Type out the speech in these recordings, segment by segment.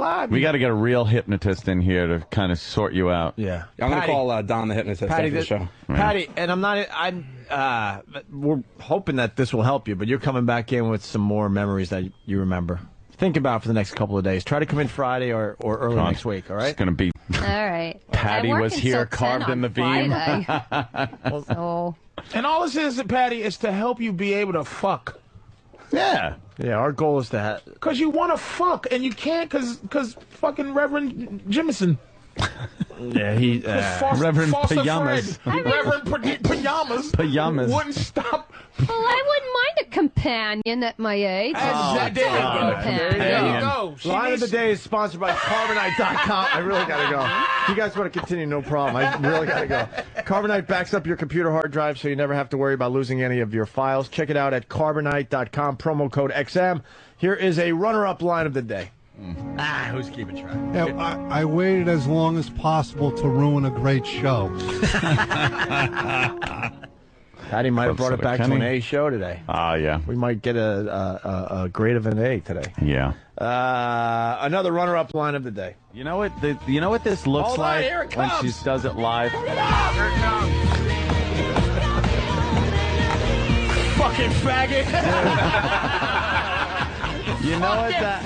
alive. We got to get a real hypnotist in here to kind of sort you out. Yeah. I'm going to call Don the hypnotist after the show. Patty, and we're hoping that this will help you, but you're coming back in with some more memories that you remember. Think about for the next couple of days. Try to come in Friday or early next week, all right? It's going to be... All right. Patty was here, carved in the beam. So... And all this is, Patty, is to help you be able to fuck. Yeah. Yeah, our goal is to have... Because you want to fuck, and you can't because fucking Reverend Jimison. Yeah, he... Reverend Pajamas. Reverend Pajamas wouldn't stop. Well, I wouldn't mind a companion at my age. There you go. Line of the Day is sponsored by Carbonite.com. I really got to go. If you guys want to continue, no problem. I really got to go. Carbonite backs up your computer hard drive so you never have to worry about losing any of your files. Check it out at Carbonite.com, promo code XM. Here is a runner-up line of the day. Who's keeping track? Yeah, I waited as long as possible to ruin a great show. Patty might have brought it back to an A show today. Yeah. We might get a grade of an A today. Yeah. Another runner-up line of the day. You know what? You know what this looks like when she does it live. Here it comes. Fucking faggot. You know what that?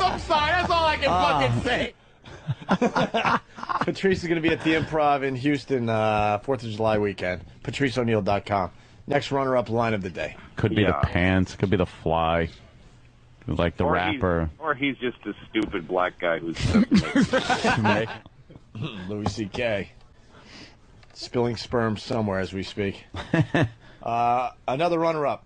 I'm sorry. That's all I can fucking say. Patrice is going to be at the Improv in Houston 4th of July weekend. PatriceO'Neal.com. Next runner-up line of the day. Could be the pants. Could be the fly. Like the rapper. Or he's just a stupid black guy who's... Louis C.K. Spilling sperm somewhere as we speak. Another runner-up.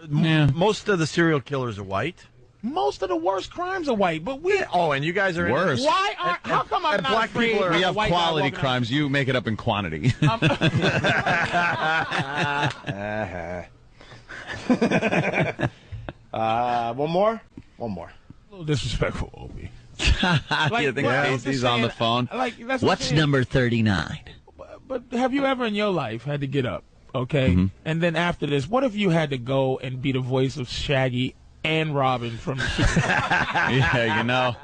Yeah. Most of the serial killers are white. Most of the worst crimes are white, but we... Oh, and you guys are... Worse. Why are... How come I'm not black afraid people of we a have white quality guy crimes. You make it up in quantity. One more? One more. A little disrespectful, Opie. You think Casey's on the phone? That's What's number 39? But have you ever in your life had to get up, okay? Mm-hmm. And then after this, what if you had to go and be the voice of Shaggy and Robin from... Yeah, you know.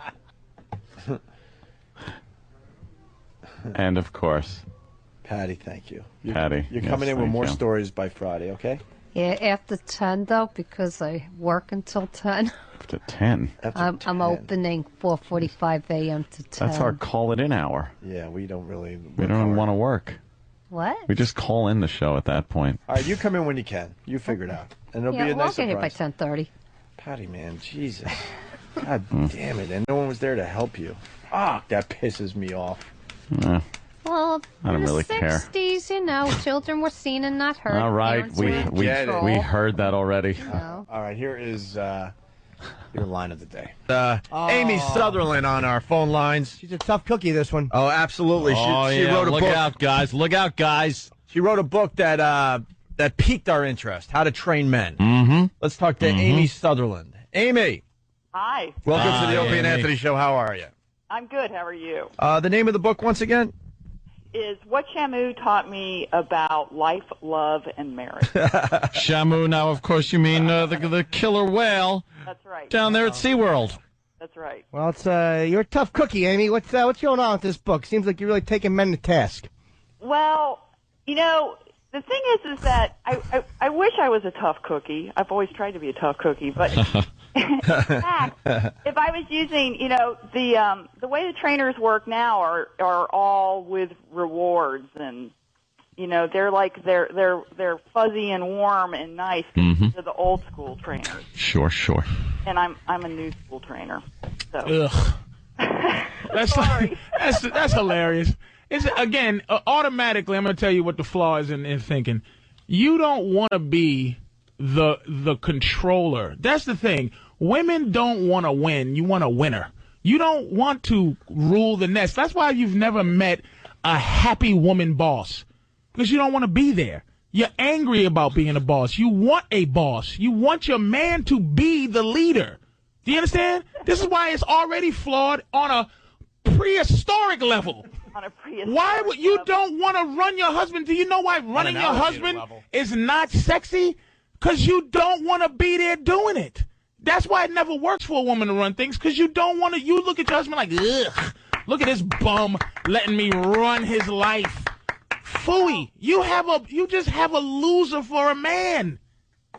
And, of course. Patty, thank you. Patty. You're coming in with more stories by Friday, okay? Yeah, after 10, though, because I work until 10. After 10? I'm opening 4:45 a.m. to 10. That's our call-it-in hour. Yeah, we don't really... We don't want to work. What? We just call in the show at that point. All right, you come in when you can. You figure it out. And it'll be a nice I'll get here by surprise. 10:30. Patty, man, Jesus. God damn it. And no one was there to help you. Fuck, that pisses me off. Well, I don't in the really care. 60s, you know, children were seen and not heard. All right, Parents were in control. we heard that already. All right, here is your line of the day. Amy Sutherland on our phone lines. She's a tough cookie, this one. Oh, absolutely. She wrote a book. Look out, guys. Look out, guys. She wrote a book that piqued our interest, How to Train Men. Mm-hmm. Let's talk to Amy Sutherland. Amy. Hi. Welcome to the Opie and Amy. Anthony Show. How are you? I'm good. How are you? The name of the book, once again? Is What Shamu Taught Me About Life, Love, and Marriage. Shamu, now, of course, you mean the killer whale That's right. down there at SeaWorld. That's right. Well, it's you're a tough cookie, Amy. What's going on with this book? Seems like you're really taking men to task. Well, you know, the thing is that I wish I was a tough cookie. I've always tried to be a tough cookie, but in fact, if I was using, you know, the way the trainers work now are all with rewards, and you know they're fuzzy and warm and nice to the old school trainers. Sure. And I'm a new school trainer. So. Ugh. That's hilarious. It's, again, automatically, I'm going to tell you what the flaw is in thinking. You don't want to be the controller. That's the thing. Women don't want to win. You want a winner. You don't want to rule the nest. That's why you've never met a happy woman boss, because you don't want to be there. You're angry about being a boss. You want a boss. You want your man to be the leader. Do you understand? This is why it's already flawed on a prehistoric level. Why would you don't want to run your husband? Do you know why running your husband is not sexy? Because you don't want to be there doing it. That's why it never works for a woman to run things, because you don't want to. You look at your husband like, ugh, look at this bum letting me run his life. Phooey, you just have a loser for a man.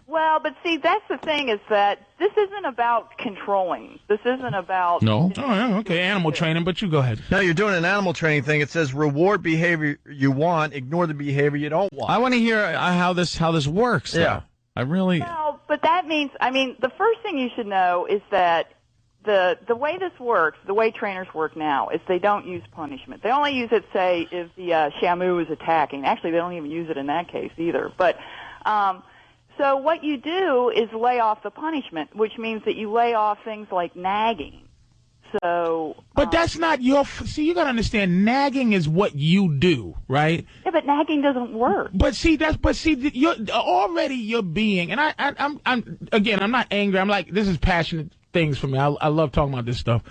Well, but see, that's the thing is that this isn't about controlling. This isn't about... No. Oh, yeah, okay, animal training, but you go ahead. No, you're doing an animal training thing. It says reward behavior you want, ignore the behavior you don't want. I want to hear how this works. Though. Yeah. I really... Well, but that means, the first thing you should know is that the way this works, the way trainers work now, is they don't use punishment. They only use it, say, if the shamu is attacking. Actually, they don't even use it in that case either. But... So what you do is lay off the punishment, which means that you lay off things like nagging. So, but that's not your. See, you gotta understand. Nagging is what you do, right? Yeah, but nagging doesn't work. But see, you're being, and I'm not angry. I'm like, this is passionate things for me. I love talking about this stuff,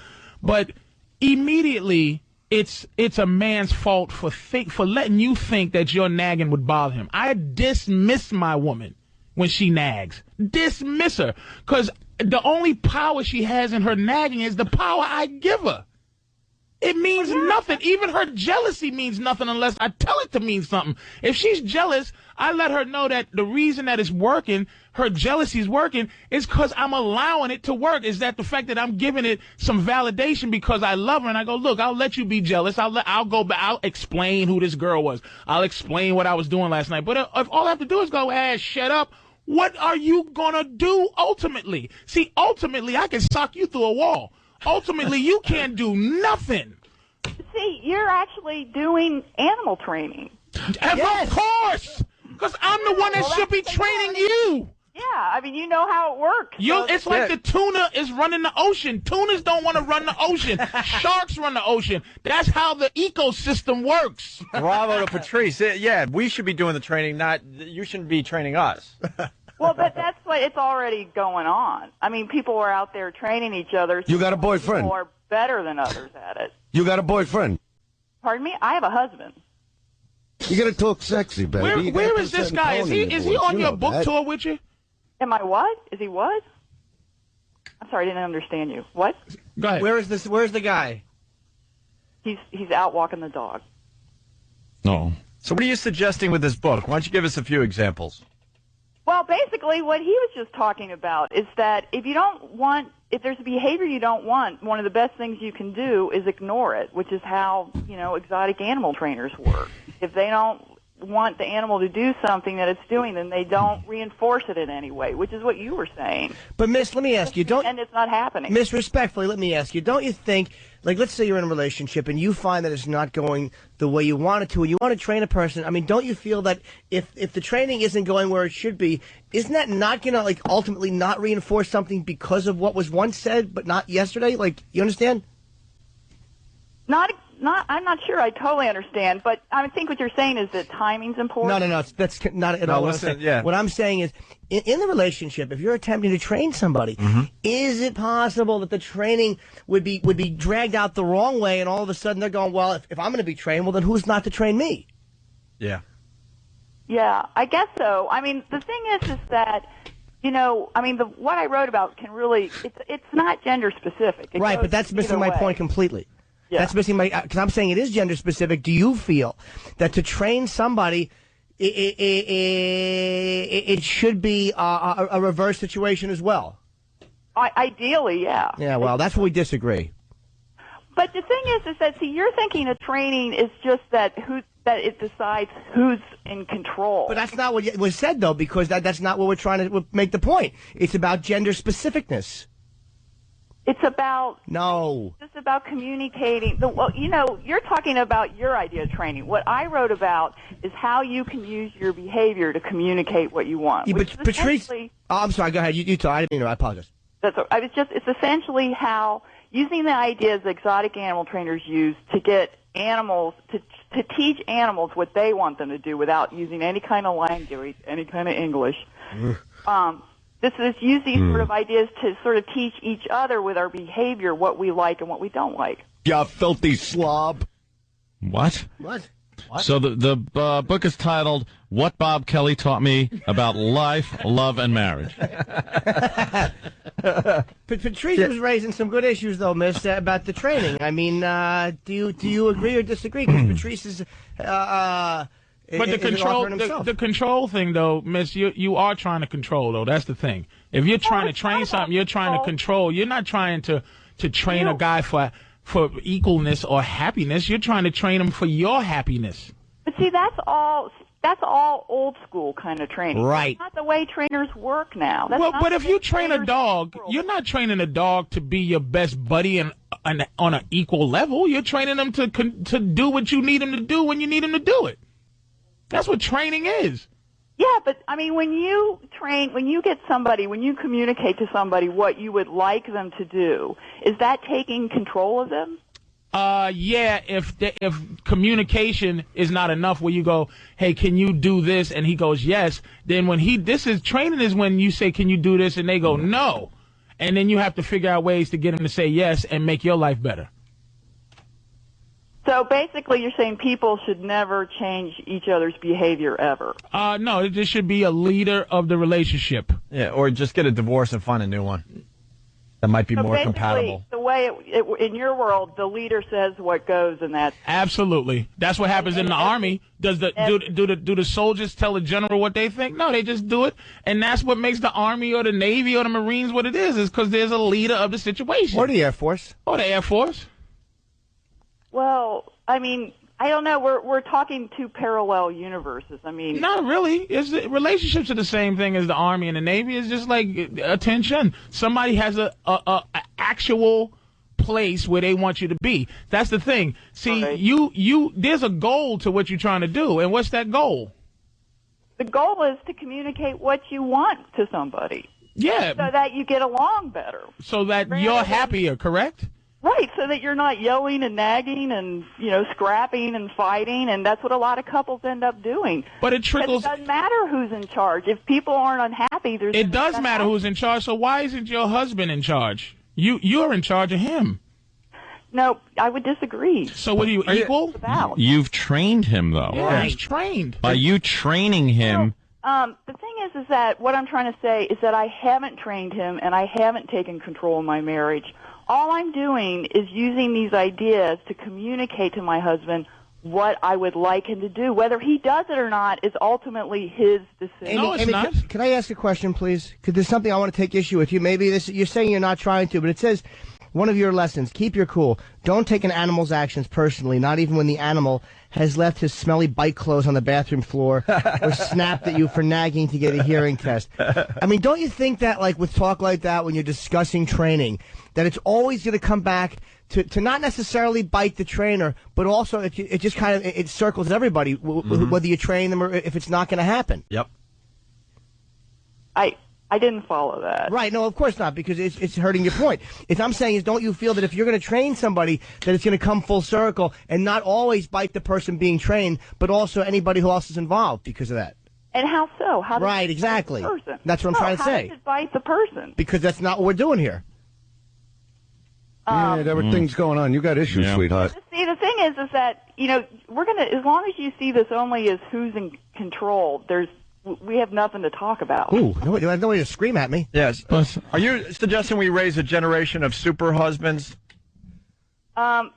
but immediately it's a man's fault for letting you think that your nagging would bother him. I dismiss my woman when she nags. Dismiss her. Because the only power she has in her nagging is the power I give her. It means nothing. Even her jealousy means nothing unless I tell it to mean something. If she's jealous, I let her know that the reason that it's working, her jealousy is working, is because I'm allowing it to work. Is that the fact that I'm giving it some validation because I love her, and I go, look, I'll let you be jealous. I'll explain who this girl was. I'll explain what I was doing last night. But if all I have to do is go, shut up, what are you going to do ultimately? See, ultimately, I can sock you through a wall. Ultimately, you can't do nothing. See, you're actually doing animal training. Yes. Of course, because I'm the one that should be training you. Yeah, you know how it works. It's like the tuna is running the ocean. Tunas don't want to run the ocean. Sharks run the ocean. That's how the ecosystem works. Bravo to Patrice. Yeah, we should be doing the training, you shouldn't be training us. Well, but that's what it's already going on. People are out there training each other. You got a boyfriend? People are better than others at it. You got a boyfriend? Pardon me? I have a husband. You got to talk sexy, baby. Where is this guy? Is he on your book tour with you? Am I what? Is he what? I'm sorry, I didn't understand you. What? Go ahead. Where's the guy? He's out walking the dog. No. So what are you suggesting with this book? Why don't you give us a few examples? Well, basically what he was just talking about is that if there's a behavior you don't want, one of the best things you can do is ignore it, which is how, exotic animal trainers work. If they don't want the animal to do something that it's doing, then they don't reinforce it in any way, which is what you were saying. But, Miss, let me ask you, and it's not happening. Miss, respectfully, let me ask you, don't you think, let's say you're in a relationship and you find that it's not going the way you want it to, and you want to train a person, don't you feel that if the training isn't going where it should be, isn't that not going to, ultimately not reinforce something because of what was once said but not yesterday? You understand? I'm not sure I totally understand, but I think what you're saying is that timing's important. No, that's not at all what I'm saying. Yeah. What I'm saying is, in the relationship, if you're attempting to train somebody, is it possible that the training would be dragged out the wrong way, and all of a sudden they're going, well, if I'm going to be trained, well, then who's not to train me? Yeah. Yeah, I guess so. The thing is that, what I wrote about can really, it's not gender specific. Right, but that's missing my point completely. Yeah. That's missing because I'm saying it is gender specific. Do you feel that to train somebody, it should be a reverse situation as well? Ideally, yeah. Yeah, well, that's where we disagree. But the thing is that, see, you're thinking of training is just that it decides who's in control. But that's not what was said, though, because that's not what we're trying to make the point. It's about gender specificness. It's about just about communicating. You're talking about your idea of training. What I wrote about is how you can use your behavior to communicate what you want. Yeah, but Patrice, I'm sorry. Go ahead. You talk. I didn't mean to. I apologize. It's essentially how using the ideas that exotic animal trainers use to get animals to teach animals what they want them to do without using any kind of language, any kind of English. This is use these sort of ideas to sort of teach each other with our behavior what we like and what we don't like. You filthy slob. What? What? So the book is titled what Bob Kelly taught me about life, love, and marriage. Patrice was raising some good issues, though, Miss, about the training. I mean, do you agree or disagree? Because Patrice is... But the control thing, though, Miss, you are trying to control, though. That's the thing. If you're trying to train something, you're trying to control. You're not trying to train a guy for equalness or happiness. You're trying to train him for your happiness. But see, that's all old school kind of training. Right. That's not the way trainers work now. But if you train a dog, you're not training a dog to be your best buddy and on an equal level. You're training him to do what you need him to do when you need him to do it. That's what training is. Yeah, but I mean, when you communicate to somebody what you would like them to do, is that taking control of them? Yeah, if communication is not enough where you go, hey, can you do this? And he goes, yes. Then training is when you say, can you do this? And they go, no. And then you have to figure out ways to get them to say yes and make your life better. So basically you're saying people should never change each other's behavior ever. No, this should be a leader of the relationship. Yeah, or just get a divorce and find a new one. That might be more compatible. The way in your world, the leader says what goes, and that's absolutely. That's what happens in the army. Do the soldiers tell the general what they think? No, they just do it, and that's what makes the army or the navy or the marines what it is because there's a leader of the situation. Or the Air Force. Or the Air Force. Well, I mean, I don't know. We're talking two parallel universes. I mean, not really. Relationships are the same thing as the Army and the Navy. It's just like attention. Somebody has a actual place where they want you to be. That's the thing. See, okay. There's a goal to what you're trying to do, and what's that goal? The goal is to communicate what you want to somebody. Yeah. So that you get along better. So that you're happier, correct? Right, so that you're not yelling and nagging and, scrapping and fighting, and that's what a lot of couples end up doing. But it trickles... It doesn't matter who's in charge. If people aren't unhappy, there's... It does matter who's in charge, so why isn't your husband in charge? You're in charge of him. No, I would disagree. So what are you, equal? You've trained him, though. Yeah, he's trained. By you training him... the thing is that what I'm trying to say is that I haven't trained him, and I haven't taken control of my marriage. All I'm doing is using these ideas to communicate to my husband what I would like him to do. Whether he does it or not is ultimately his decision. No, it's not. Can I ask a question, please? Because there's something I want to take issue with you. Maybe you're saying you're not trying to, but it says, one of your lessons, keep your cool. Don't take an animal's actions personally, not even when the animal has left his smelly bike clothes on the bathroom floor or snapped at you for nagging to get a hearing test. I mean, don't you think that, like, with talk like that, when you're discussing training, that it's always going to come back to not necessarily bite the trainer, but also it just kind of it circles everybody, whether you train them or if it's not going to happen. Yep. I didn't follow that. Right, no, of course not, because it's hurting your point. I'm saying is, don't you feel that if you're going to train somebody, that it's going to come full circle and not always bite the person being trained, but also anybody who else is involved because of that? And how so? How does right, exactly. The person? That's what I'm trying to say. How does it bite the person? Because that's not what we're doing here. Yeah, there were things going on. You got issues, sweetheart. See, the thing is that, we're going to, as long as you see this only as who's in control, we have nothing to talk about. Ooh, nobody to scream at me. Yes. Are you suggesting we raise a generation of super husbands? I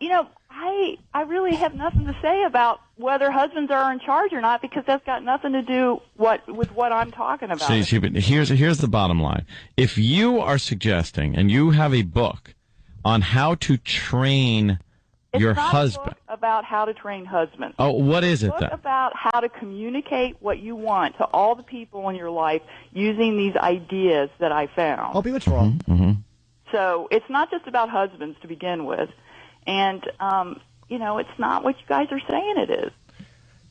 really have nothing to say about whether husbands are in charge or not, because that's got nothing to do with what I'm talking about. See, but here's the bottom line. If you are suggesting, and you have a book on how to train your husband. It's not a book about how to train husbands. Oh, what is it then? It's about how to communicate what you want to all the people in your life using these ideas that I found. Opie, what's wrong? Mm-hmm. So it's not just about husbands to begin with. And, it's not what you guys are saying it is.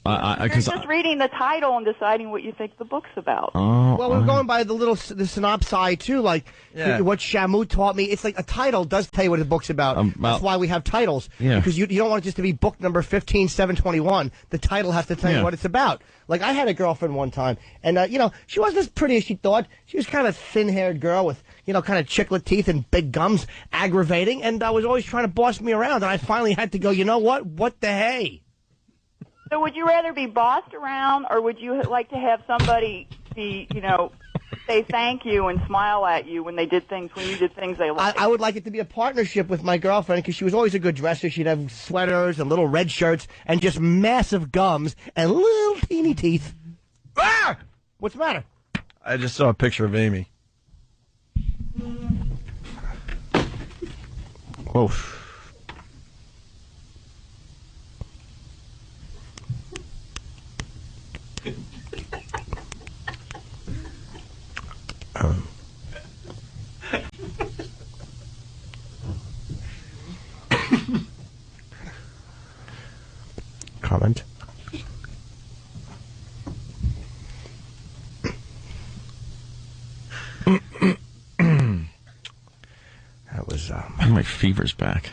You're just reading the title and deciding what you think the book's about. Well, we're going by the synopsis, too, like what Shamu taught me. It's like a title does tell you what the book's about. That's why we have titles. Yeah. Because you don't want it just to be book number 15721. The title has to tell you what it's about. Like, I had a girlfriend one time, and, she wasn't as pretty as she thought. She was kind of a thin-haired girl with, kind of chiclet teeth and big gums, aggravating, and was always trying to boss me around. And I finally had to go, you know what? What the hey? So would you rather be bossed around, or would you like to have somebody be, say thank you and smile at you when you did things they liked? I would like it to be a partnership with my girlfriend because she was always a good dresser. She'd have sweaters and little red shirts and just massive gums and little teeny teeth. Ah! What's the matter? I just saw a picture of Amy. Whoa. Comment. That was my fever's back.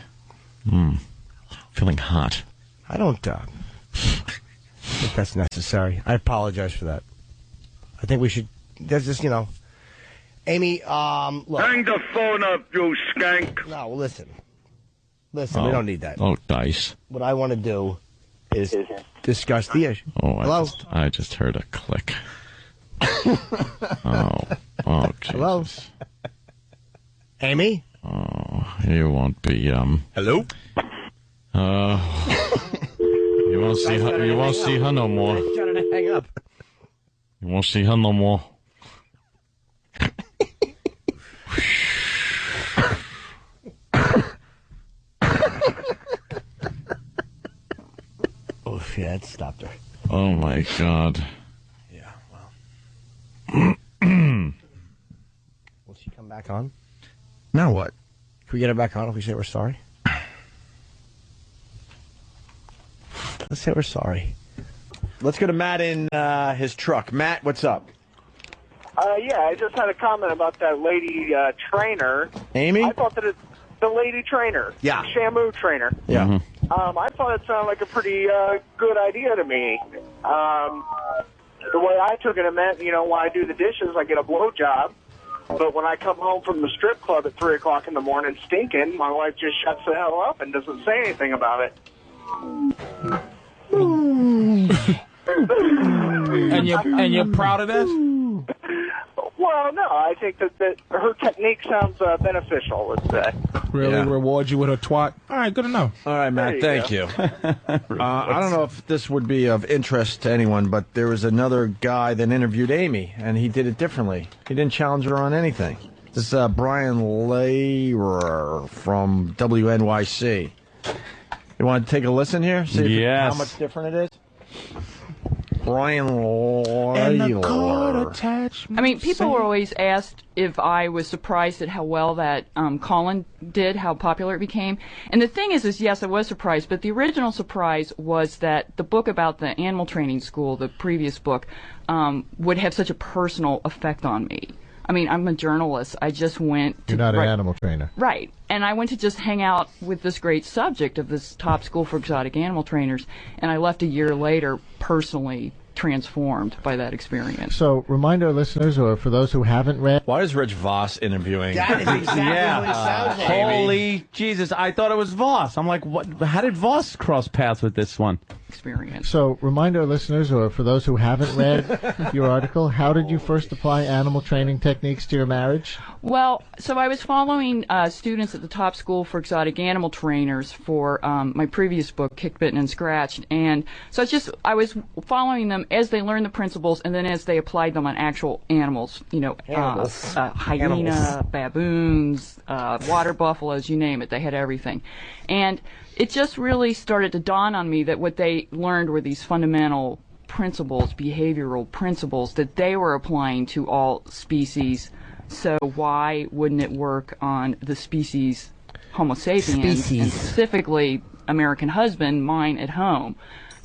Feeling hot. I don't think that's necessary. I apologize for that. I think we should. There's this, Amy. Look. Hang the phone up, you skank. No, listen. Listen, we don't need that. Oh, dice. What I want to do is discuss the issue. Oh, Hello? I just heard a click. Oh, Jesus. Hello? Amy? Oh, you won't be, Hello? You won't see her, you won't see her no more. I'm trying to hang up. You won't see her no more. Oh, yeah, it stopped her. Oh, my God. Yeah, well. Will she come back on? Now what? Can we get her back on if we say we're sorry? Let's say we're sorry. Let's go to Matt in his truck. Matt, what's up? Yeah, I just had a comment about that lady trainer. Amy? I thought that the lady trainer. Yeah. Shamu trainer. Yeah. I thought it sounded like a pretty good idea to me. The way I took it meant, when I do the dishes, I get a blowjob. But when I come home from the strip club at 3 o'clock in the morning stinking, my wife just shuts the hell up and doesn't say anything about it. And you're proud of that? Well, no, I think that her technique sounds beneficial, let's say. Really reward you with a twat? All right, good to know. All right, Matt, thank you. I don't know if this would be of interest to anyone, but there was another guy that interviewed Amy, and he did it differently. He didn't challenge her on anything. This is Brian Lehrer from WNYC. You want to take a listen here? See how much different it is? Brian Lehrer. I mean, people were always asked if I was surprised at how well that Colin did, how popular it became. And the thing is yes, I was surprised, but the original surprise was that the book about the animal training school, the previous book, would have such a personal effect on me. I mean, I'm a journalist. I just went to... You're not an animal trainer. Right. And I went to just hang out with this great subject of this top school for exotic animal trainers, and I left a year later personally transformed by that experience. So, remind our listeners, or for those who haven't read... Why is Rich Voss interviewing? That is exactly what it sounds like. Holy Jesus, I thought it was Voss. I'm like, what? How did Voss cross paths with this one? Experience. So, remind our listeners, or for those who haven't read your article, how did you first apply animal training techniques to your marriage? Well, so I was following students at the top school for exotic animal trainers for my previous book, Kicked, Bitten, and Scratched. And so I was following them as they learned the principles and then as they applied them on actual animals, hyena, baboons, water buffaloes, you name it. They had everything. And it just really started to dawn on me that what they learned were these fundamental principles, behavioral principles, that they were applying to all species. So why wouldn't it work on the species Homo sapiens, and specifically American husband, mine at home?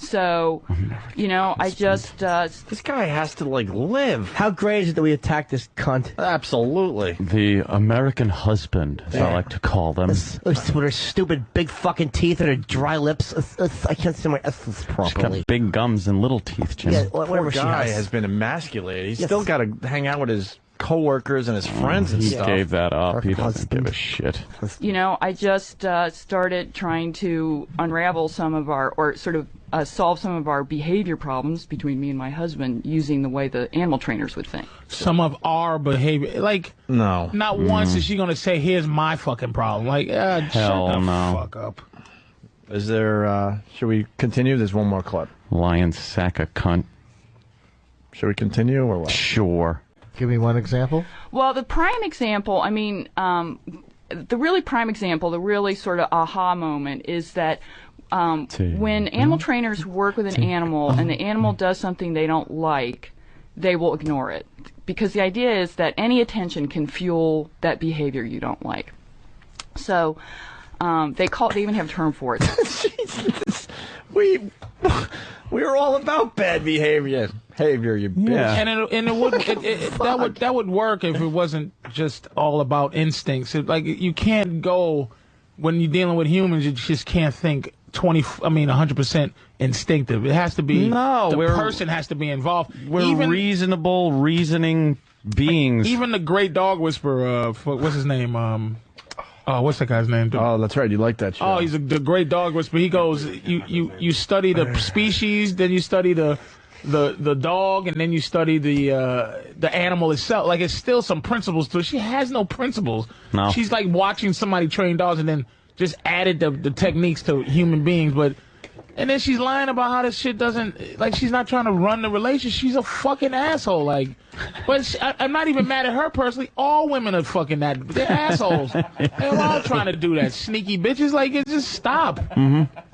So, I just... this guy has to, live. How great is it that we attacked this cunt? Absolutely. The American husband, as I like to call them. With her stupid big fucking teeth and her dry lips. I can't say my S's properly. She's got big gums and little teeth, Jim. Yeah, Poor whatever she guy has. has been emasculated. He's still got to hang out with his coworkers and his friends and He stuff. gave that up. He doesn't give a shit. I just started trying to unravel some of our, or sort of solve some of our behavior problems between me and my husband using the way the animal trainers would think. Some of our behavior, like no, not once is she gonna say, "Here's my fucking problem." Like, shut the fuck up. Is there? Should we continue? There's one more clip. Lion sack a cunt. Should we continue or what? Sure. Give me one example. Well, the prime example, I mean, the really prime example, the really sort of aha moment is that when animal trainers work with an animal and the animal does something they don't like, they will ignore it. Because the idea is that any attention can fuel that behavior you don't like. So they even have a term for it. Jesus. We're all about bad behavior. You bitch. Yeah. And that would work if it wasn't just all about instincts. Like, you can't go, when you're dealing with humans, you just can't think 100% instinctive. It has to be, the person has to be involved. We're reasonable, reasoning beings. Even the great dog whisperer, what's his name? What's that guy's name? Oh, that's right. You like that show. Oh, he's the great dog whisperer. He goes, you study the species, then you study the dog, and then you study the animal itself. Like, it's still some principles to it. She has no principles. No. She's like watching somebody train dogs and then just added the techniques to human beings. And then she's lying about how this shit doesn't, like, she's not trying to run the relationship. She's a fucking asshole. Like, but I'm not even mad at her personally. All women are fucking that. They're assholes. They're all trying to do that. Sneaky bitches. Like, just stop.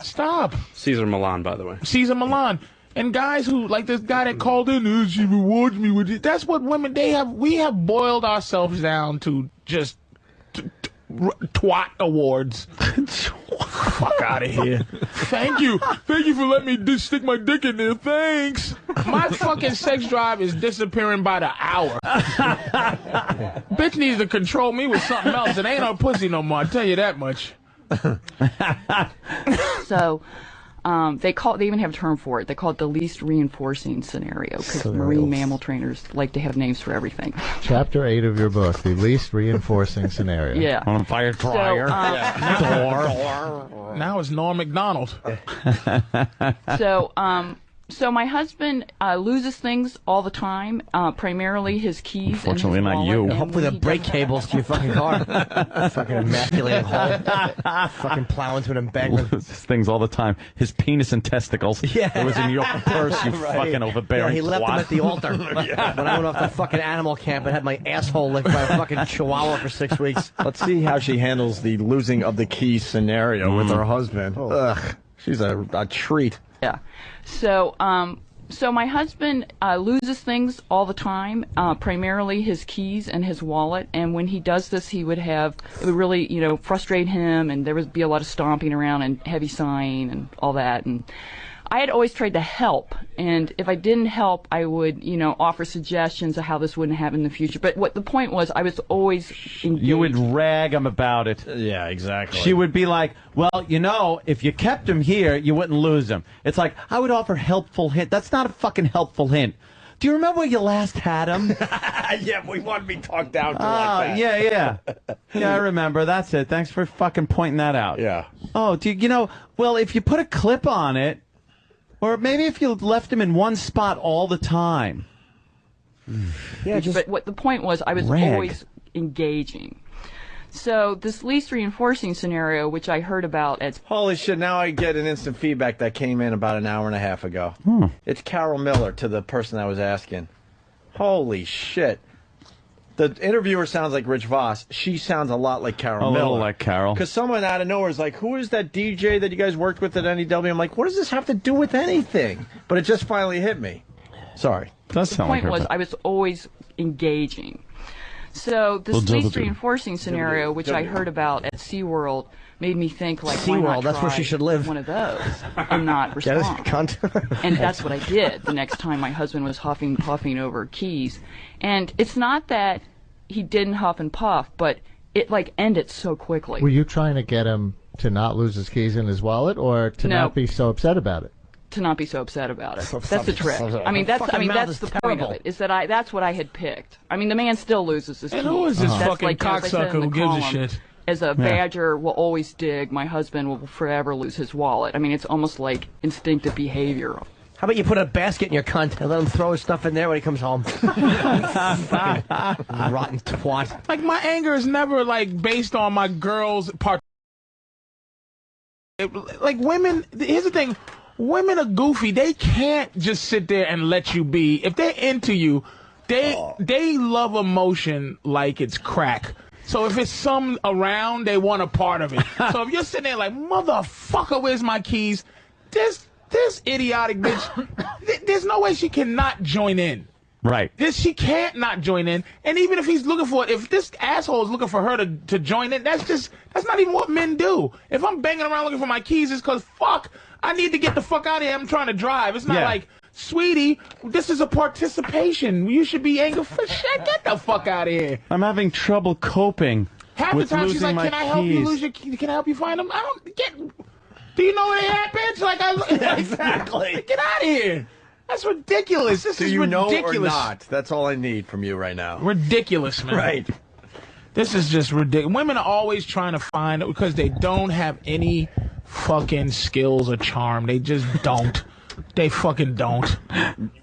Stop. Cesar Milan, by the way. Cesar Milan. And guys who, like this guy that called in, she rewards me with it. That's what women, we have boiled ourselves down to just twat awards. Fuck out of here. Thank you for letting me stick my dick in there. Thanks. My fucking sex drive is disappearing by the hour. Bitch needs to control me with something else. It ain't her pussy no more, I tell you that much. So they even have a term for it. They call it the least reinforcing scenario, because marine mammal trainers like to have names for everything. Chapter 8 of your book, the least reinforcing scenario. Yeah. On a fire dryer. Now it's Norm Macdonald. So my husband loses things all the time, primarily his keys. Unfortunately, and his not wallet, you. Hopefully the brake cables to your fucking car. Fucking immaculate hole. Fucking plow into an embankment. Loses things all the time. His penis and testicles. Yeah. It was in your purse, you fucking overbearing he left twat. them at the altar. When I went off to fucking animal camp and had my asshole licked by a fucking chihuahua for 6 weeks. Let's see how she handles the losing of the key scenario with her husband. Ugh. She's a treat. Yeah. So my husband loses things all the time, primarily his keys and his wallet. And when he does this, it would really, frustrate him, and there would be a lot of stomping around and heavy sighing and all that. And I had always tried to help, and if I didn't help, I would, offer suggestions of how this wouldn't happen in the future. But what the point was, I was always engaged. You would rag him about it. Yeah, exactly. She would be like, well, if you kept him here, you wouldn't lose him. It's like, I would offer helpful hint. That's not a fucking helpful hint. Do you remember where you last had him? Yeah, but we want to be talked down to like that. Yeah. Yeah, I remember. That's it. Thanks for fucking pointing that out. Yeah. Oh, well, if you put a clip on it, or maybe if you left him in one spot all the time. Yeah, but what the point was, I was always engaging. So this least reinforcing scenario, which I heard about at... Holy shit, now I get an instant feedback that came in about an hour and a half ago. It's Carol Miller to the person I was asking. Holy shit. The interviewer sounds like Rich Voss. She sounds a lot like Carol Miller. A little like Carol. Because someone out of nowhere is like, who is that DJ that you guys worked with at NEW? I'm like, what does this have to do with anything? But it just finally hit me. Sorry. Does the sound point like her, was, I was always engaging. So this least reinforcing scenario, which I heard about at SeaWorld, made me think, like, why not that's where she should live. One of those and not respond. And that's what I did the next time my husband was puffing over keys. And it's not that he didn't huff and puff, but it, ended so quickly. Were you trying to get him to not lose his keys in his wallet, or to not be so upset about it? To not be so upset about it. That's the trick. That's the point of it. Is that that's what I had picked. I mean, the man still loses his keys. And who is this fucking cocksucker who gives a shit? as a badger will always dig, my husband will forever lose his wallet. I mean, it's almost like instinctive behavior. How about you put a basket in your cunt and let him throw his stuff in there when he comes home? Rotten twat. Like, my anger is never, like, based on my girl's part. Like, women, here's the thing. Women are goofy. They can't just sit there and let you be. If they're into you, they love emotion like it's crack. So if it's some around, they want a part of it. So if you're sitting there like, motherfucker, where's my keys? This idiotic bitch, there's no way she cannot join in. Right. She can't not join in. And even if he's looking for it, if this asshole is looking for her to join in, that's not even what men do. If I'm banging around looking for my keys, it's because, fuck, I need to get the fuck out of here. I'm trying to drive. It's not like, sweetie, this is a participation. You should be angry for shit. Get the fuck out of here. I'm having trouble coping Half with the time she's losing like, my can I help you keys." lose your keys? Can I help you find them? I don't get... Do you know where they at, bitch? Like, Exactly. Get out of here. That's ridiculous. This is ridiculous. Do you know or not? That's all I need from you right now. Ridiculous, man. Right. This is just ridiculous. Women are always trying to find it because they don't have any fucking skills or charm. They just don't. They fucking don't.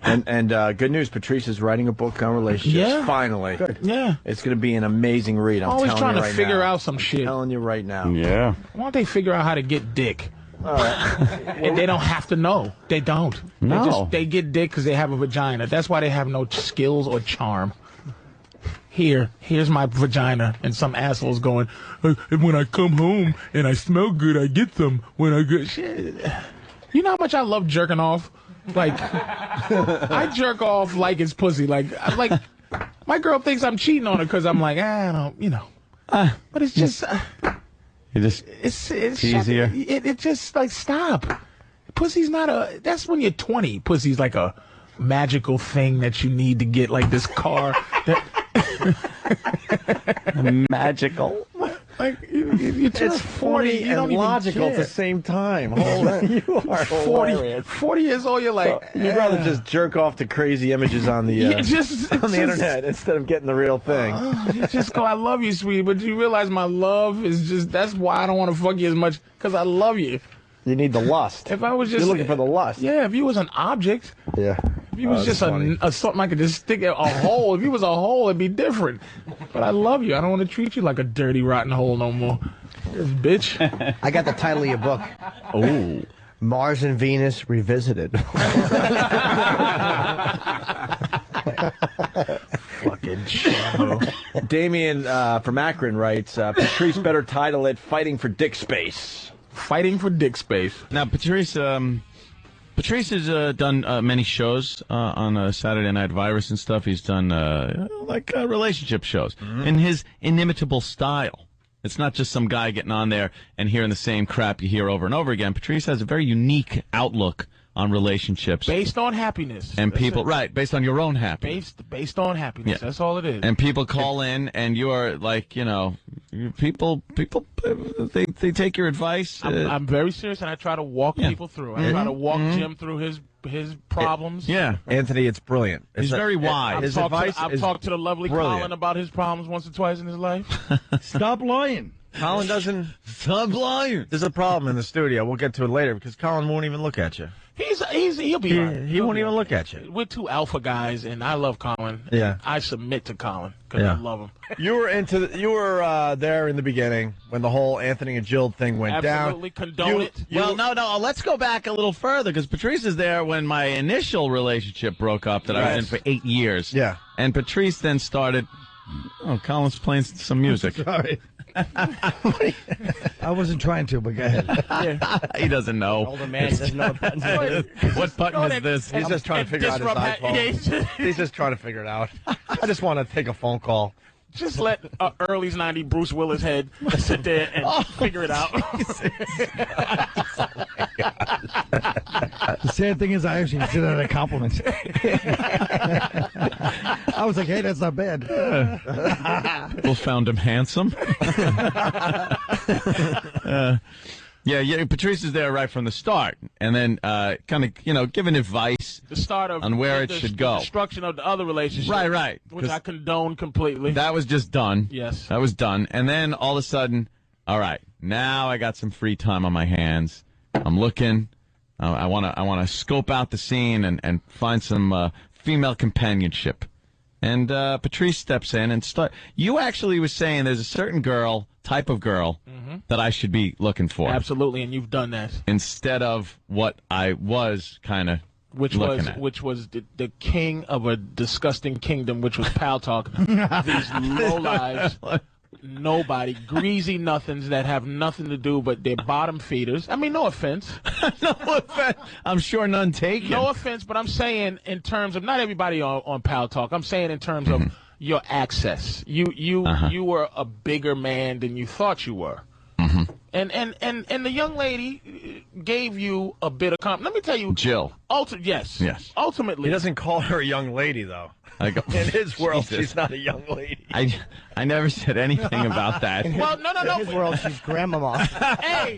And good news, Patrice is writing a book on relationships. Yeah. Finally. Good. Yeah. It's going to be an amazing read. I'm always telling trying you to right figure now. out some shit. I'm telling you right now. Yeah. Why don't they figure out how to get dick? All right. And they don't have to know. They don't. No. They get dick because they have a vagina. That's why they have no skills or charm. Here's my vagina, and some asshole's going, when I come home and I smell good, I get some. When I get shit. You know how much I love jerking off? Like, I jerk off like it's pussy. Like my girl thinks I'm cheating on her because I'm like, I don't, you know. But it's just, it's easier. It just like, stop. Pussy's not that's when you're 20. Pussy's like a magical thing that you need to get, like this car. Magical. Like you turn It's 40 funny you don't and even logical at care. the same time. Hold on. You are 40 years old, you're like, you'd rather just jerk off to crazy images on the internet instead of getting the real thing. You just go, I love you, sweetie, but you realize my love is just, that's why I don't want to fuck you as much, because I love you. You need the lust. If I was just... You're looking for the lust. Yeah, if you was an object. Yeah. If you was just something I could just stick a hole. If you was a hole, it'd be different. But I love you. I don't want to treat you like a dirty, rotten hole no more. Bitch. I got the title of your book. Oh. Mars and Venus Revisited. Fucking shit. Damien from Akron writes, Patrice better title it Fighting for Dick Space. Fighting for Dick Space. Now, Patrice has done many shows on Saturday Night Virus and stuff. He's done relationship shows in his inimitable style. It's not just some guy getting on there and hearing the same crap you hear over and over again. Patrice has a very unique outlook on relationships. Based on happiness. And people, right, based on your own happiness. Based on happiness. Yeah. That's all it is. And people call in, and you are like, you know, people, they take your advice. I'm very serious, and I try to walk people through. I try to walk Jim through his problems. Yeah. Anthony, it's brilliant. He's very wise. I've talked to the lovely Colin about his problems once or twice in his life. Stop lying. Colin doesn't... Stop lying. There's a problem in the studio. We'll get to it later because Colin won't even look at you. He'll be all right. He won't even look at you. We're two alpha guys, and I love Colin. Yeah. I submit to Colin because I love him. You were there in the beginning when the whole Anthony and Jill thing went down. Absolutely condone it. Well, no, let's go back a little further, because Patrice is there when my initial relationship broke up that I was in for 8 years. Yeah. And Patrice then started... Oh, Colin's playing some music. Sorry. I wasn't trying to, but go ahead. He doesn't know. Older man doesn't know what button it is. What button is this? He's just trying to figure out his iPhone. He's just trying to figure it out. I just want to take a phone call. Just let early 90s Bruce Willis head sit there and figure it out. The sad thing is, I actually consider that a compliment. I was like, hey, that's not bad. People found him handsome. Yeah, Patrice is there right from the start, and then kind of, giving advice The start of on where it should go. The destruction of the other relationship. Right. Which I condone completely. That was just done. Yes. That was done. And then all of a sudden, all right, now I got some free time on my hands. I'm looking. I want to scope out the scene and find some female companionship. And Patrice steps in and You actually was saying there's a certain type of girl, that I should be looking for. Absolutely, and you've done that. Instead of what I was kind of looking at. Which was the king of a disgusting kingdom, which was Pal Talk. These lowlives, nobody, greasy nothings that have nothing to do but they're bottom feeders. I mean, no offense. No offense. I'm sure none taken. No offense, but I'm saying in terms of, not everybody on Pal Talk, I'm saying in terms of your access. You were a bigger man than you thought you were. And the young lady gave you a bit of compliment. Let me tell you, Jill. Yes. Ultimately, He doesn't call her a young lady, though. In his world, she's not a young lady. I never said anything about that. Well, no. In his world, she's grandmama. Hey,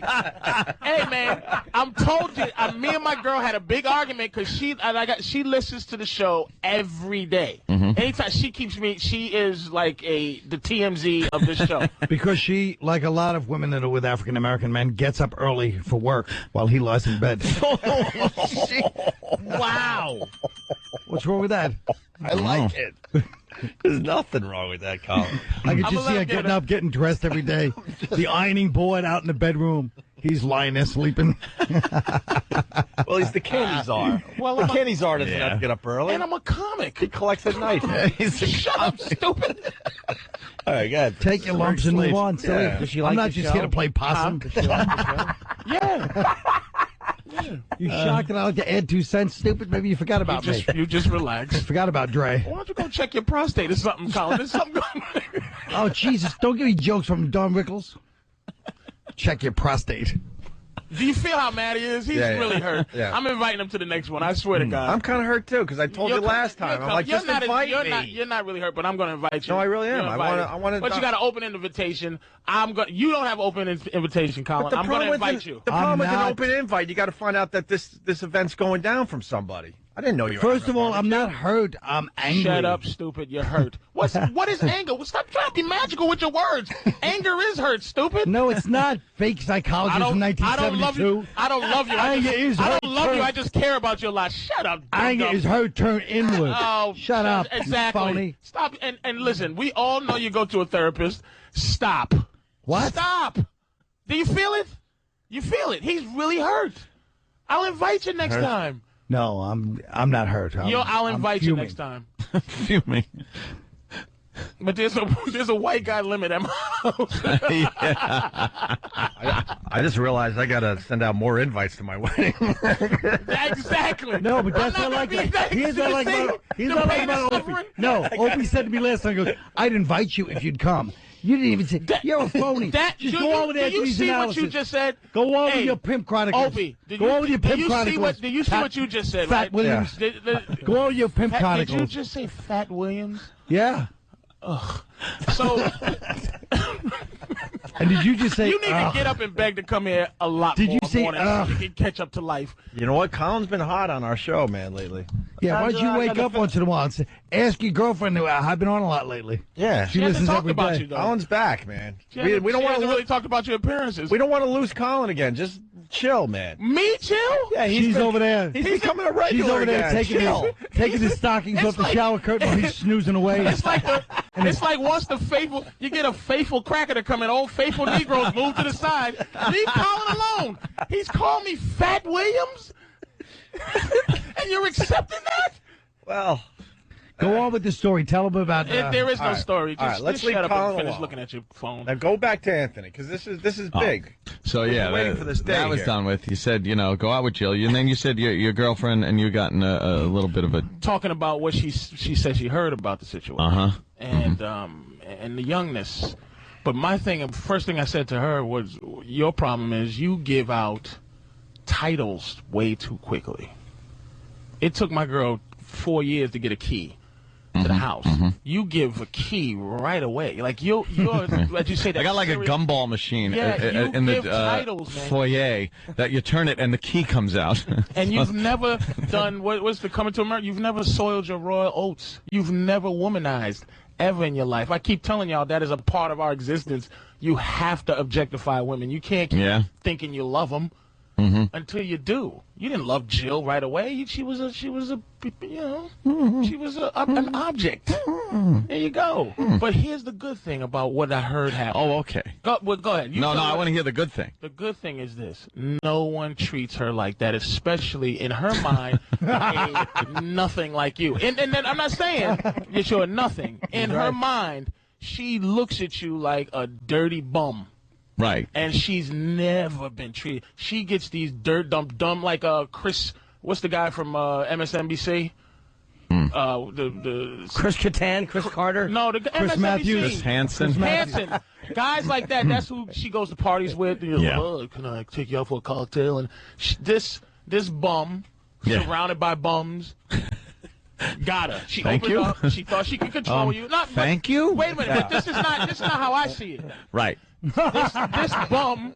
man, I'm told you. Me and my girl had a big argument because she listens to the show every day. Anytime she keeps me, she is like the TMZ of this show. Because she, like a lot of women that are with African American men, gets up early for work while he lies in bed. Wow. What's wrong with that? I like it. There's nothing wrong with that, Colin. I could just see her getting up, getting dressed every day. The ironing board out in the bedroom. He's lying there sleeping. Well, he's the candy czar. The candy czar doesn't have to get up early. And I'm a comic. He collects at night. Shut up, stupid. All right, go ahead. Take your lumps and move on. Silly. Does she like I'm not the just show? here to play possum. Does she like the show? Yeah. You shocked that I like to add 2 cents, stupid? Maybe you forgot about me. You just relax. Forgot about Dre. Why don't you go check your prostate or something, Colin? There's something going on. Oh, Jesus. Don't give me jokes from Don Rickles. Check your prostate. Do you feel how mad he is? He's really hurt. Yeah. I'm inviting him to the next one. I swear to God. I'm kind of hurt, too, because I told you last time. I'm like, just invite me. You're not really hurt, but I'm going to invite you. No, I really am. I want to. But you got an open invitation. You don't have open invitation, Colin. I'm going to invite you. The problem with an open invite, you got to find out that this event's going down from somebody. I didn't know you were. First of all, I'm not hurt. I'm angry. Shut up, stupid. You're hurt. What is anger? Stop trying to be magical with your words. Anger is hurt, stupid. No, it's not. Fake psychologist from 1972. I don't love you. Anger is hurt. I don't love you. I just care about you a lot. Shut up. Anger is hurt turned inward. Oh, shut up. Exactly. Phony. Stop. And listen, we all know you go to a therapist. Stop. What? Stop. Do you feel it? You feel it. He's really hurt. I'll invite you next time. No, I'm not hurt. I'll invite you next time. Fuming. But there's a white guy limit at my house. I just realized I got to send out more invites to my wedding. Exactly. No, but that's not like that. He's not like about Opie. No, Opie said to me last time, he goes, I'd invite you if you'd come. You didn't even say, you're a phony. Just go over there do you see what you just said? Go over your Pimp Chronicles. Opie, go over your Pimp Chronicles. Do you see what you just said, Fat Williams. Go over your Pimp Chronicles. Did you just say Fat Williams? Yeah. Ugh. So... And did you just say, you need to get up and beg to come here a lot more morning so you can catch up to life. You know what? Colin's been hot on our show, man, lately. Yeah, why don't you wake up once in a while and say, ask your girlfriend, I've been on a lot lately. Yeah. She listens every day. You, Colin's back, man. We don't want to really talk about your appearances. We don't want to lose Colin again. Just chill, man. Me chill? Yeah, she's over there. He's becoming a regular. She's over there again. taking his stockings off the shower curtain while he's snoozing away. It's like once you get a faithful cracker to come in, old faithful Negroes move to the side. Leave Colin alone. He's called me Fat Williams? And you're accepting that? Well... Go on with the story. Tell them about. There is no story. All right, let's shut up Colin and finish alone. looking at your phone. Now go back to Anthony because this is big. So yeah, waiting for this day that was here. done with. You said go out with Jill, and then you said your girlfriend and you got in a little bit of a talking about what she said she heard about the situation. And the youngness. But my first thing I said to her was, your problem is you give out titles way too quickly. It took my girl 4 years to get a key. to the house, you give a key right away. Like you're as you say, that I got like a serious- gumball machine Yeah, in give the titles, man. foyer that you turn it and the key comes out. And you've never done what's the Coming to America? You've never soiled your royal oats. You've never womanized ever in your life. I keep telling y'all that is a part of our existence. You have to objectify women. You can't keep thinking you love them until you do. You didn't love Jill right away. She was an object. There you go. But here's the good thing about what I heard happen. Oh, okay. Go ahead. No, I want to hear the good thing. The good thing is this: no one treats her like that, especially in her mind, nothing like you. And then I'm not saying that you're nothing. In her mind, she looks at you like a dirty bum. Right. And she's never been treated. She gets these dumb like Chris. What's the guy from MSNBC? The Chris Kattan, Chris Carter. No, the Chris MSNBC. Matthews. Chris Hansen. Hansen. Guys like that. That's who she goes to parties with. And can I take you out for a cocktail? And this bum, surrounded by bums. Got her. She Thank opened you. up. She thought she could control you. Thank you. Wait a minute. But this is not how I see it. Right. This bum.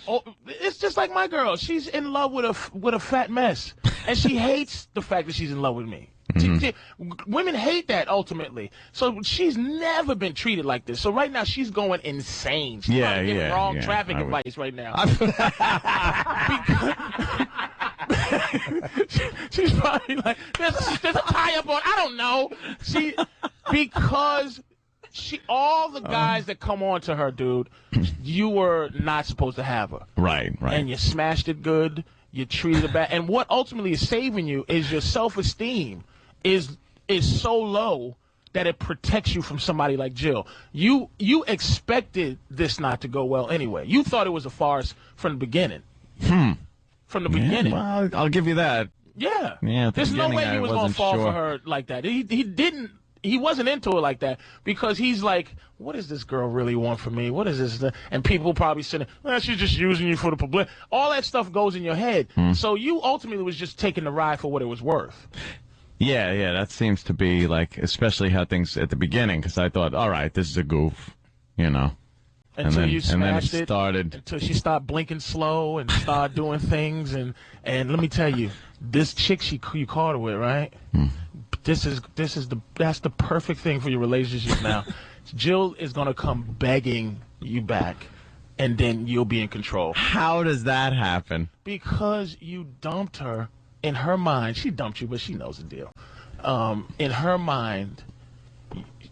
Oh, it's just like my girl. She's in love with a fat mess, and she hates the fact that she's in love with me. Women hate that ultimately. So she's never been treated like this. So right now she's going insane. She's probably getting wrong traffic advice right now. She's probably like, there's a tie up on. I don't know. Because all the guys that come on to her, dude, you were not supposed to have her. Right. And you smashed it good. You treated her bad. And what ultimately is saving you is your self-esteem is so low that it protects you from somebody like Jill. You expected this not to go well anyway. You thought it was a farce from the beginning. From the beginning. Well, I'll give you that. Yeah. Yeah. There's no way he was going to fall for her like that. He didn't. He wasn't into it like that because he's like, what does this girl really want from me? What is this? And people probably saying, well, she's just using you for the publicity. All that stuff goes in your head. So you ultimately was just taking the ride for what it was worth. Yeah, that seems to be like, especially how things at the beginning, because I thought, all right, this is a goof, Until you smashed and then it started. Until she started blinking slow and started doing things. And let me tell you, this chick you caught her with, right? That's the perfect thing for your relationship now. Jill is going to come begging you back, and then you'll be in control. How does that happen? Because you dumped her. In her mind, she dumped you, but she knows the deal. In her mind,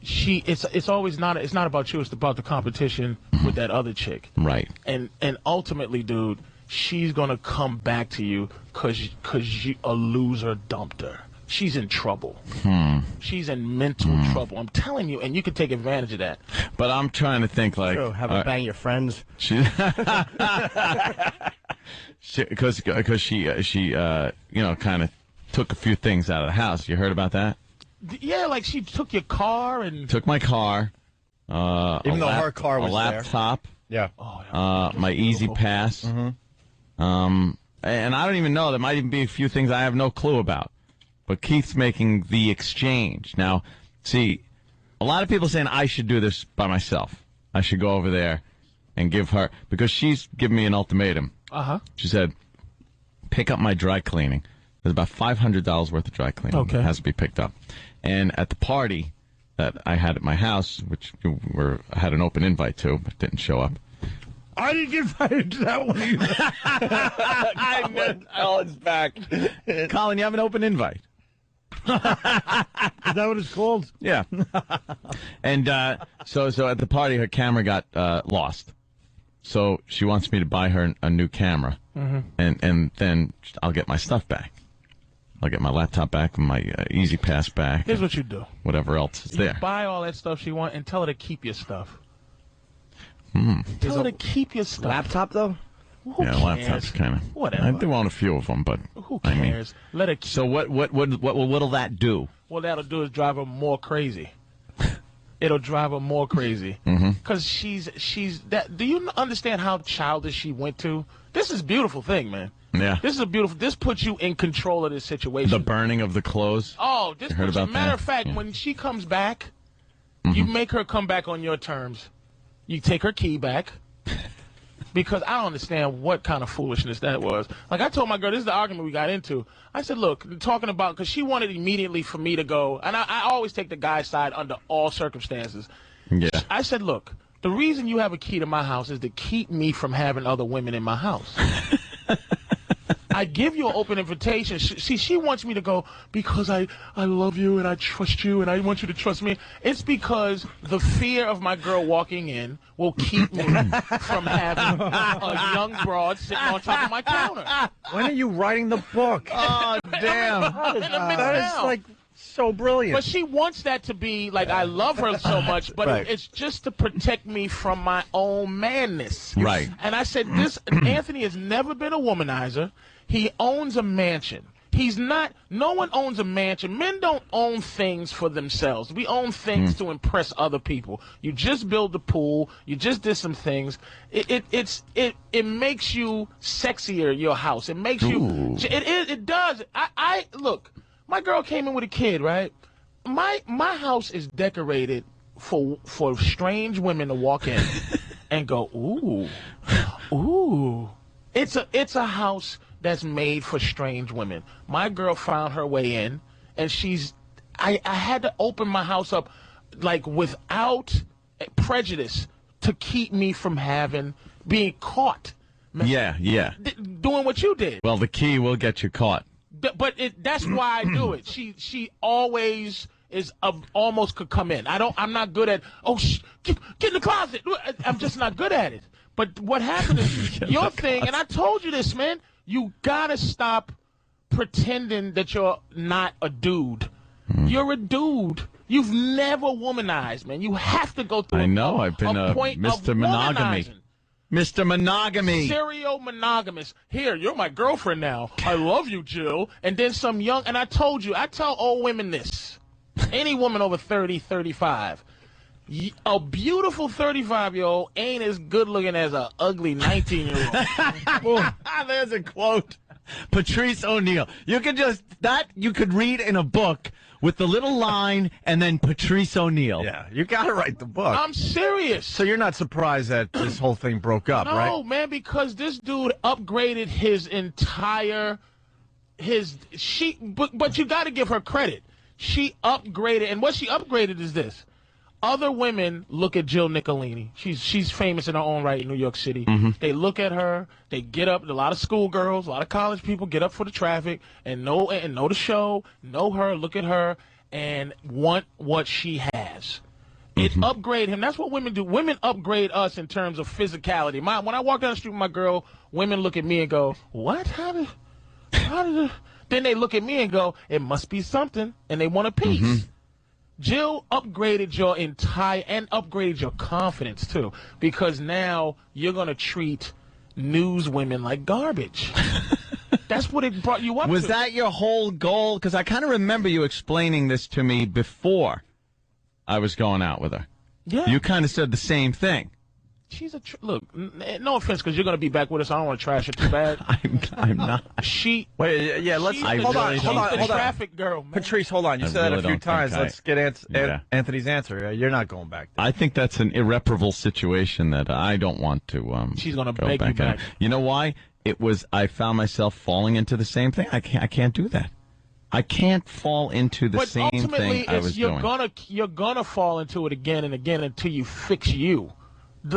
it's always not. It's not about you. It's about the competition with that other chick. Right. And ultimately, dude, she's gonna come back to you because a loser dumped her. She's in trouble. She's in mental trouble. I'm telling you, and you can take advantage of that. But I'm trying to think like, have her bang your friends. Because she kind of took a few things out of the house. You heard about that? Yeah, like she took your car and took my car. Even though her car was a laptop. There. Yeah. My Easy Pass. And I don't even know. There might even be a few things I have no clue about. But Keith's making the exchange. Now, see, a lot of people saying I should do this by myself. I should go over there and give her, because she's given me an ultimatum. She said, pick up my dry cleaning. There's about $500 worth of dry cleaning. Okay. It has to be picked up. And at the party that I had at my house, which I had an open invite to, but didn't show up. I didn't get invited to that one either. I meant Colin's back. Colin, you have an open invite. Is that what it's called? Yeah. And so at the party, her camera got lost. So she wants me to buy her a new camera, and then I'll get my stuff back. I'll get my laptop back and my Easy Pass back. Here's what you do. Whatever else is You there. buy all that stuff she wants and tell her to keep your stuff. Tell her to keep your stuff. Laptop, though? Who Yeah, cares? laptop's kind of. Whatever. I do own a few of them, but Who I mean, cares? Let her. So what'll that do? What that'll do is drive her more crazy. It'll drive her more crazy. Because she's that. Do you understand how childish she went to? This is a beautiful thing, man. Yeah. This is a beautiful. This puts you in control of this situation. The burning of the clothes. Oh, this You heard puts you, about matter that? of fact, when she comes back, you make her come back on your terms. You take her key back. Because I don't understand what kind of foolishness that was. Like, I told my girl, this is the argument we got into. I said, look, talking about, because she wanted immediately for me to go, and I always take the guy's side under all circumstances. Yeah. I said, look, the reason you have a key to my house is to keep me from having other women in my house. I give you an open invitation. She wants me to go because I love you and I trust you and I want you to trust me. It's because the fear of my girl walking in will keep me from having a young broad sitting on top of my counter. When are you writing the book? Oh, damn. That is like so brilliant. But she wants that to be like I love her so much, but Right. it's just to protect me from my own manness. Right. And I said, Anthony has never been a womanizer. He owns a mansion. He's not, no one owns a mansion. Men don't own things for themselves. We own things to impress other people. You just build the pool. You just did some things. It makes you sexier, your house. It makes you, it does. I look, my girl came in with a kid, right? My house is decorated for strange women to walk in and go, ooh. It's a house that's made for strange women. My girl found her way in, and I had to open my house up, like, without prejudice to keep me from being caught. Yeah. Doing what you did. Well, the key will get you caught. But that's why I do it. She always is almost could come in. I'm not good at, get in the closet. I'm just not good at it. But what happened is your thing, and I told you this, man, you gotta stop pretending that you're not a dude. You're a dude. You've never womanized, man. You have to go through I know. I've been a point Mr. of Monogamy. womanizing. Mr. Monogamy. Serial monogamous. Here, you're my girlfriend now. I love you, Jill. And then some young, and I told you, I tell old women this. Any woman over 30, 35. A beautiful 35-year-old ain't as good looking as an ugly 19-year-old. There's a quote. Patrice O'Neal. You could read in a book with the little line and then Patrice O'Neal. Yeah, you got to write the book. I'm serious. So you're not surprised that this whole thing broke up, right? No, man, because this dude upgraded his entire but you got to give her credit. She upgraded, and what she upgraded is this. Other women look at Jill Nicolini. She's famous in her own right in New York City. They look at her. They get up. A lot of schoolgirls, a lot of college people get up for the traffic and know the show, know her, look at her, and want what she has. It upgrade him. That's what women do. Women upgrade us in terms of physicality. When I walk down the street with my girl, women look at me and go, "What? How did?" Then they look at me and go, "It must be something," and they want a piece. Jill upgraded your and upgraded your confidence too, because now you're gonna treat news women like garbage. That's what it brought you up to. Was that your whole goal? Because I kind of remember you explaining this to me before I was going out with her. Yeah. You kind of said the same thing. She's look. No offense, because you're gonna be back with us. I don't want to trash her too bad. I'm not. Wait, yeah. Let's hold on. Traffic girl, man. Patrice, hold on. You said that a few times. Let's get Anthony's answer. You're not going back there. I think that's an irreparable situation that I don't want to. She's gonna go beg back you at back. it. You know why? I found myself falling into the same thing. I can't do that. I can't fall into the same thing I was doing. You're gonna fall into it again and again until you fix you.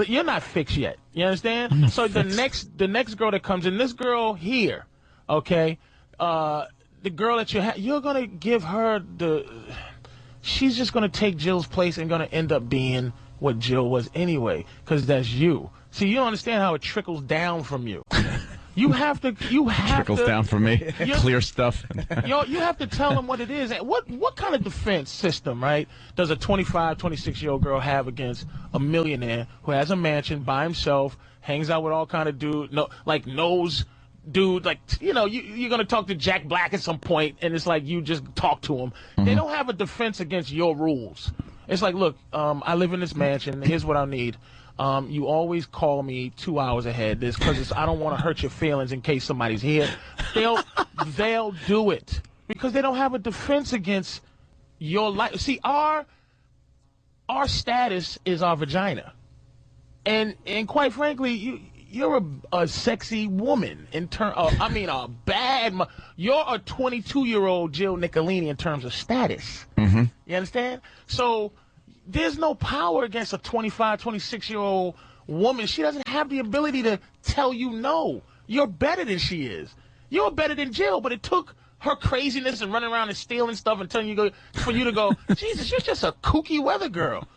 You're not fixed yet. You understand? So fixed. the next girl that comes in, this girl here, okay, the girl that you're gonna give her she's just gonna take Jill's place and gonna end up being what Jill was anyway, because that's you. See, you don't understand how it trickles down from you. You have to. Trickles down from me. Clear stuff. You have to tell them what it is. What kind of defense system, right, does a 25, 26-year-old girl have against a millionaire who has a mansion by himself, hangs out with all kind of dude, knows dude, you're going to talk to Jack Black at some point, and it's like you just talk to him. They don't have a defense against your rules. It's like, look, I live in this mansion. Here's what I need. You always call me 2 hours ahead. This because I don't want to hurt your feelings in case somebody's here. They'll do it because they don't have a defense against your life. See, our status is our vagina, and quite frankly, you're a sexy woman in turn. A bad. You're a 22-year-old Jill Nicolini in terms of status. Mm-hmm. You understand? So there's no power against a 25, 26-year-old woman. She doesn't have the ability to tell you no. You're better than she is. You're better than Jill, but it took her craziness and running around and stealing stuff and telling you for you to go, Jesus, you're just a kooky weather girl.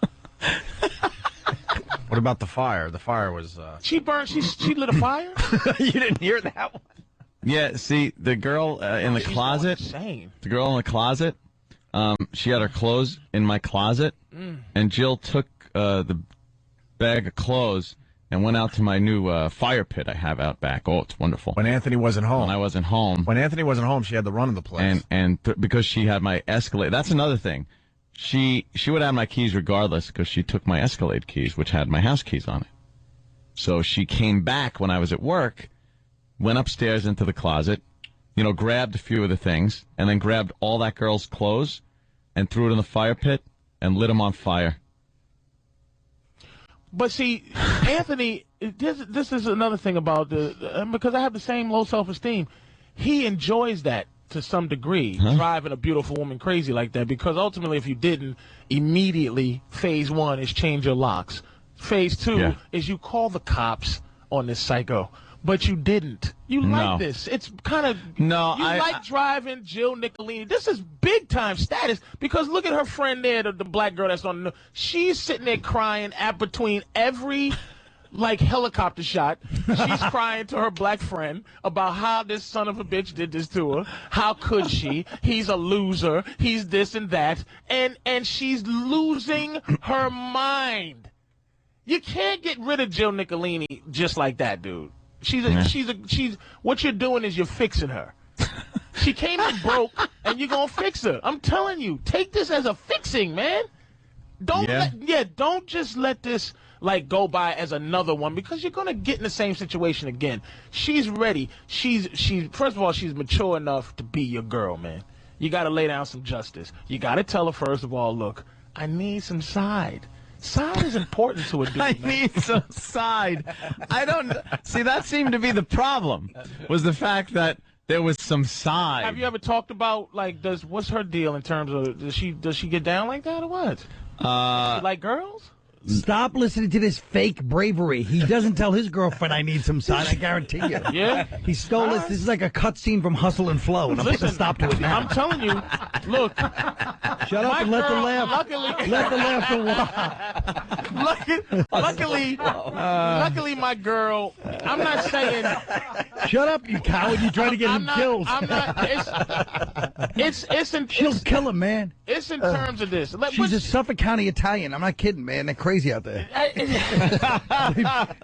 What about the fire? The fire was... She lit a fire? You didn't hear that one? Yeah, see, the girl in the closet, the girl in the closet, she had her clothes in my closet, and Jill took the bag of clothes and went out to my new fire pit I have out back. Oh, it's wonderful. When Anthony wasn't home. When I wasn't home. When Anthony wasn't home, she had the run of the place. And because she had my Escalade, that's another thing. She would have my keys regardless because she took my Escalade keys, which had my house keys on it. So she came back when I was at work, went upstairs into the closet, grabbed a few of the things, and then grabbed all that girl's clothes and threw it in the fire pit and lit them on fire. But see, Anthony, this is another thing about because I have the same low self-esteem. He enjoys that to some degree, driving a beautiful woman crazy like that, because ultimately if you didn't, immediately phase 1 is change your locks. Phase 2 is you call the cops on this psycho. But you didn't. You like this. It's kind of... No, you like driving Jill Nicolini. This is big-time status because look at her friend there, the black girl that's on the... She's sitting there crying between every, helicopter shot. She's crying to her black friend about how this son of a bitch did this to her. How could she? He's a loser. He's this and that. And she's losing her mind. You can't get rid of Jill Nicolini just like that, dude. She's what you're doing is you're fixing her. She came in broke and you're gonna fix her. I'm telling you, take this as a fixing, man. Don't just let this go by as another one because you're gonna get in the same situation again. She's ready. She's first of all, she's mature enough to be your girl, man. You gotta lay down some justice. You gotta tell her first of all, look, I need some side. Side is important to a dude. I need some side. I don't see. That seemed to be the problem. Was the fact that there was some side. Have you ever talked about what's her deal in terms of does she get down like that or what? Does she like girls? Stop listening to this fake bravery. He doesn't tell his girlfriend I need some side, I guarantee you. Yeah? He stole this. This is like a cutscene from Hustle and Flow, and I'm putting a stop to it now. I'm telling you, look. Shut up and let the laugh. Let the laughter walk. Luckily, my girl, I'm not saying... Shut up, you coward. You try to get him killed. I'm not... She'll kill him, man. It's in terms of this. She's a Suffolk County Italian. I'm not kidding, man. They're crazy out there.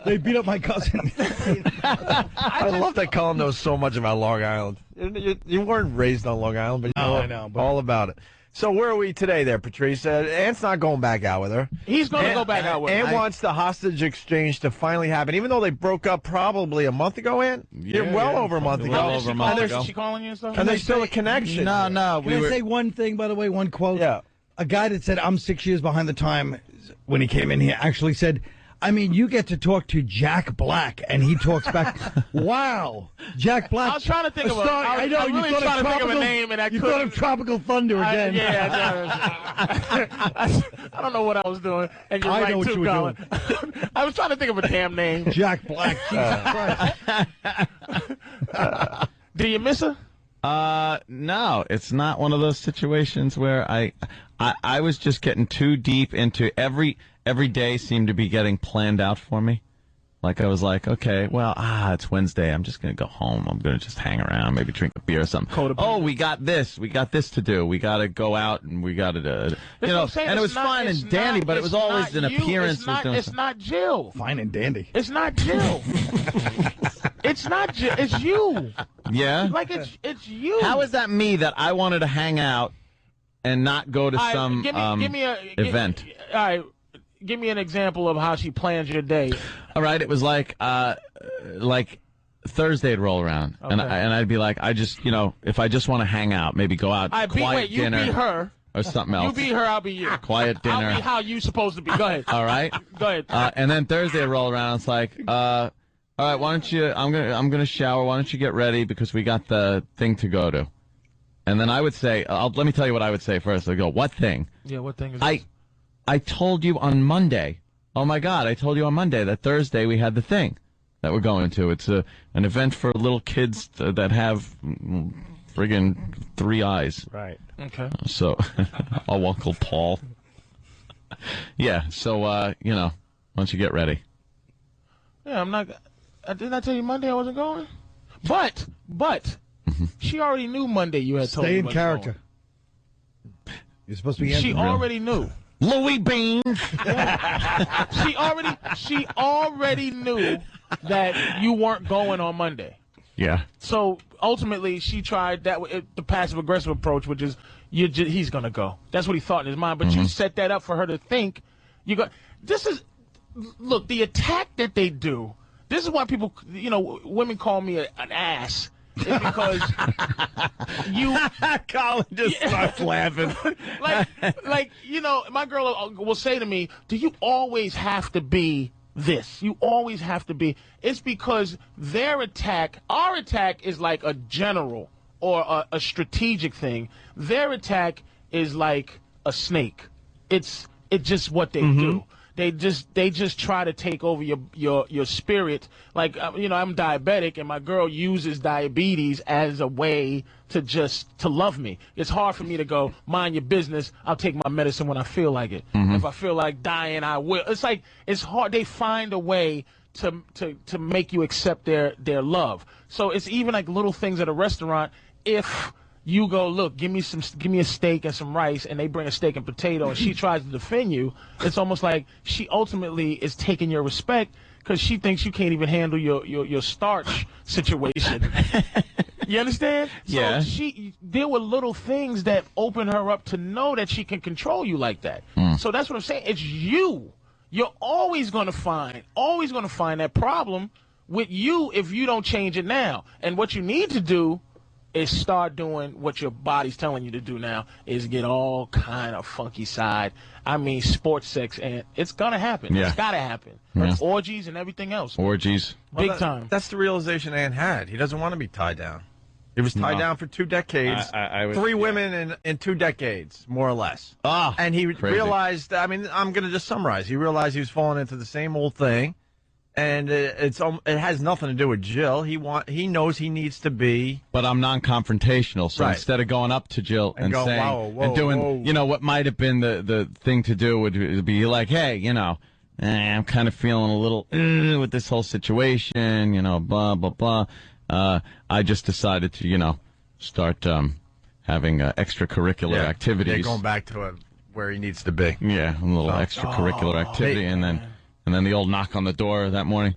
They beat up my cousin. I love that Colin knows so much about Long Island. You weren't raised on Long Island, but you know I know, but... all about it. So where are we today there, Patrice? Ant's not going back out with her. He's going to go back out with her. Ant wants the hostage exchange to finally happen, even though they broke up probably a month ago, Ant? Yeah, well over a month ago. Well over a month ago. Is she calling you and stuff? And there's still a connection. No. Can I say one thing, by the way, one quote? Yeah. A guy that said, I'm 6 years behind the time when he came in here actually said, I mean, you get to talk to Jack Black, and he talks back. Wow, Jack Black. I was trying to think of I know, I'm really trying to think of a name, and I couldn't. You thought of Tropical Thunder again. I don't know what I was doing, and you're I right know what too, you were Colin. I was trying to think of a damn name. Jack Black. Jesus Christ. Do you miss her? No, it's not one of those situations where I was just getting too deep into every day seemed to be getting planned out for me. Like I was like, okay, well, it's Wednesday. I'm just going to go home. I'm going to just hang around, maybe drink a beer or something. Oh, we got this to do. We got to go out and we got to, and it was fine and dandy, but it was always an appearance. It's not Jill. Fine and dandy. It's not Jill. It's not Jill. It's you. Yeah? Like it's you. How is that me that I wanted to hang out and not go to some event? All right. give me an example of how she plans your day. All right, it was like Thursday'd roll around, and I'd be like, I just, if I just want to hang out, maybe go out, quiet dinner. You be her. Or something else. You be her, I'll be you. Quiet dinner. I'll be how you supposed to be. Go ahead. All right. Go ahead. And then Thursday would roll around. It's like, all right, why don't you? I'm gonna shower. Why don't you get ready because we got the thing to go to. And then I would say, let me tell you what I would say first. I go, what thing? Yeah, what thing is this? I told you on Monday. Oh my God, I told you on Monday that Thursday we had the thing that we're going to. It's an event for little kids that have friggin' 3 eyes. Right. Okay. So, Uncle Paul. Yeah. So, why don't you get ready? Yeah, I'm not. Didn't I tell you Monday I wasn't going? But she already knew Monday you had told me. Stay in character. You're supposed to be. She already knew. Louis Beans. Yeah. She already knew that you weren't going on Monday. Yeah. So ultimately, she tried the passive aggressive approach, which is he's gonna go. That's what he thought in his mind. But you set that up for her to think look, the attack that they do. This is why people, women call me an ass. It's because Colin just starts laughing. My girl will say to me, "Do you always have to be this? You always have to be." It's because our attack is like a general or a strategic thing. Their attack is like a snake. It's just what they do. They just try to take over your spirit. Like, I'm diabetic, and my girl uses diabetes as a way to love me. It's hard for me to go, mind your business. I'll take my medicine when I feel like it. If I feel like dying, I will. It's hard. They find a way to make you accept their love. So it's even like little things at a restaurant. If you go, look, give me a steak and some rice, and they bring a steak and potato, and she tries to defend you, it's almost like she ultimately is taking your respect because she thinks you can't even handle your starch situation. You understand? Yeah. So there were little things that open her up to know that she can control you like that. So that's what I'm saying. It's you. You're always going to find that problem with you if you don't change it now. And what you need to do is start doing what your body's telling you to do now, is get all kind of funky side. I mean, sports sex, and it's going to happen. Yeah. It's got to happen. Yeah. Orgies and everything else. Orgies. Big time. That's the realization Ann had. He doesn't want to be tied down. He was tied down for 2 decades. Three women in 2 decades, more or less. And he realized, I'm going to just summarize. He realized he was falling into the same old thing. And it has nothing to do with Jill. He knows he needs to be. But I'm non-confrontational, so instead of going up to Jill and saying whoa, doing, what might have been the thing to do would be like, hey, I'm kind of feeling a little with this whole situation, blah blah blah. I just decided to, start having extracurricular activities. Yeah, going back to where he needs to be. Yeah, a little extracurricular activity, and then the old knock on the door that morning.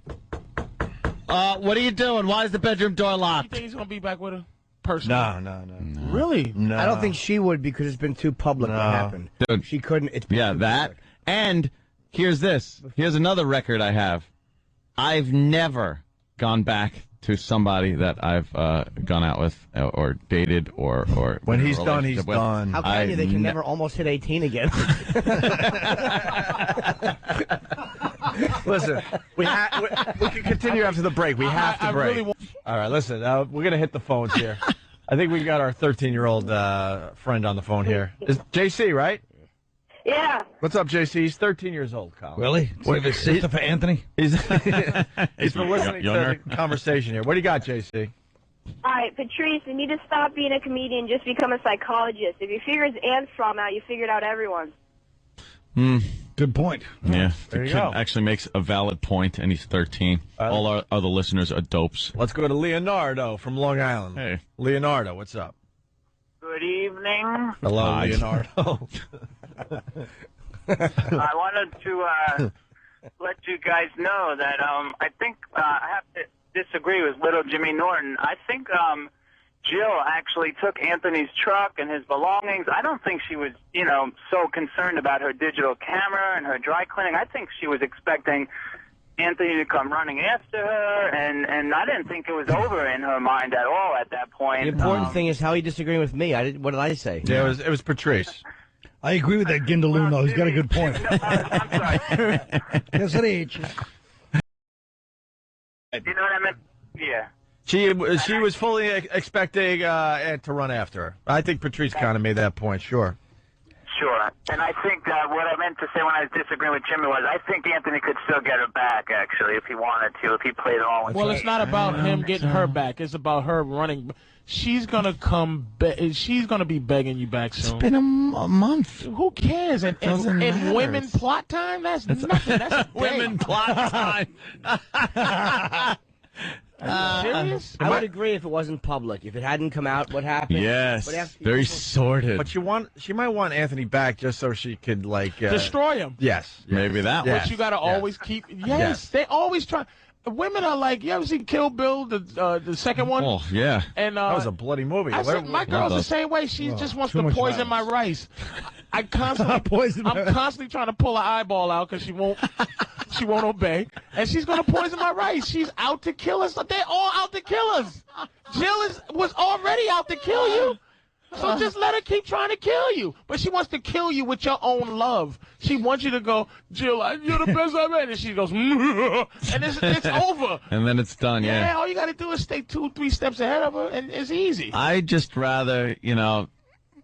What are you doing? Why is the bedroom door locked? You think he's going to be back with her personally? No. Really? No. I don't think she would because it's been too public what happened. Dude. She couldn't. It's been too that. public. And here's this. Here's another record I have. I've never gone back to somebody that I've gone out with or dated or when he's done, he's with. done. How can you? They can never almost hit 18 again. Listen, we can continue after the break. We have to break. Really All right, listen, we're going to hit the phones here. I think we got our 13-year-old friend on the phone here. Is JC, right? Yeah. What's up, JC? He's 13 years old, Colin. Really? What is his sister for Anthony? He's been listening to the conversation here. What do you got, JC? All right, Patrice, you need to stop being a comedian, just become a psychologist. If you figure his aunt's trauma out, you figured out everyone's. Good point. Yeah, There the you kid go. actually makes a valid point, and he's 13. All our other listeners are dopes. Let's go to Leonardo from Long Island. Hey. Leonardo, what's up? Good evening. Hello, Hi. Leonardo. I wanted to let you guys know that I think I have to disagree with little Jimmy Norton. I think Jill actually took Anthony's truck and his belongings. I don't think she was, so concerned about her digital camera and her dry cleaning. I think she was expecting Anthony to come running after her, and I didn't think it was over in her mind at all at that point. The important thing is how he disagreed with me. What did I say? Yeah, it was Patrice. I agree with that Gindaloon, though. He's got a good point. I'm sorry. Yes, it is. You know what I meant? Yeah. She was fully expecting Ed to run after her. I think Patrice kind of made that point, sure. Sure. And I think what I meant to say when I was disagreeing with Jimmy was I think Anthony could still get her back, actually, if he wanted to, if he played it all. Well, it's not about him getting her back. It's about her running. She's going to come she's going to be begging you back soon. It's been a month. Who cares? And women plot time? That's nothing. That's women plot time. Serious? I would agree if it wasn't public. If it hadn't come out, what happened? Yes, very sordid. But she might want Anthony back just so she could destroy him. Yes, maybe that. Yes. But you got to always keep. Yes, they always try. Women are like, you ever seen Kill Bill, the second one? Oh yeah, and that was a bloody movie. My girl's the same way. She just wants to poison my rice. I'm constantly trying to pull her eyeball out because she won't obey, and she's gonna poison my rice. She's out to kill us. They're all out to kill us. Jill was already out to kill you. So just let her keep trying to kill you. But she wants to kill you with your own love. She wants you to go, Jill, you're the best I've ever. And she goes, and it's over. And then it's done, yeah. All you got to do is stay 2-3 steps ahead of her, and it's easy. I just rather,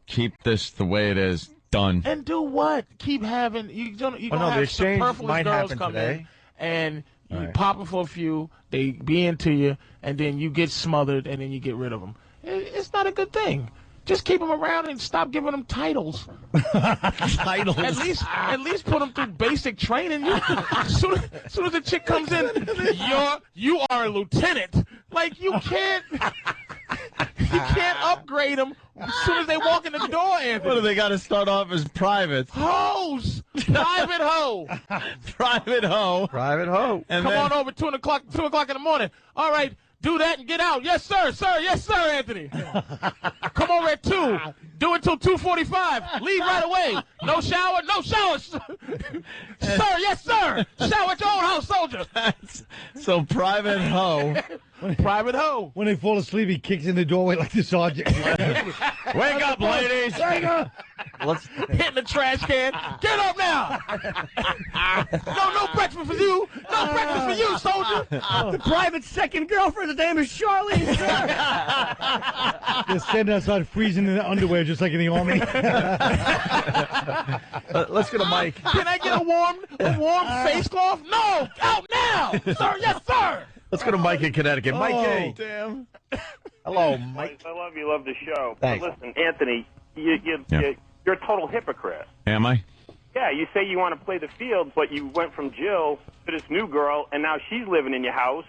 keep this the way it is. Done. And do what? Keep having, you're going to have the exchange superfluous might girls happen come today. in, and you pop them for a few, they be into you, and then you get smothered, and then you get rid of them. It's not a good thing. Just keep them around and stop giving them titles. Titles. At least put them through basic training. As soon as the chick comes in, you are a lieutenant. Like you can't upgrade them as soon as they walk in the door, Anthony. What do they got to start off as privates? Hoes, private hoe, private hoe, private hoe. And come on over 2 o'clock in the morning. All right. Do that and get out. Yes, sir. Yes, sir, Anthony. Come over at 2. Do it till 2:45. Leave right away. No shower. Sir, yes, sir. Shower at your own house, soldier. So private hoe. Private hoe. When they fall asleep, he kicks in the doorway like the sergeant. Wake up, ladies. Wake up. Let's hit the trash can. Get up now. No breakfast for you. No breakfast for you, soldier. The private second girlfriend, the name is Charlene. They're standing outside freezing in their underwear just like in the army. Let's go to Mike. Can I get a warm face cloth? No. Out now. Sir, yes, sir. Let's go to Mike in Connecticut. Mike A. Damn. Hello, Mike. I love you. Love the show. Thanks. But listen, Anthony, you're a total hypocrite. Am I? Yeah, you say you want to play the field, but you went from Jill to this new girl, and now she's living in your house.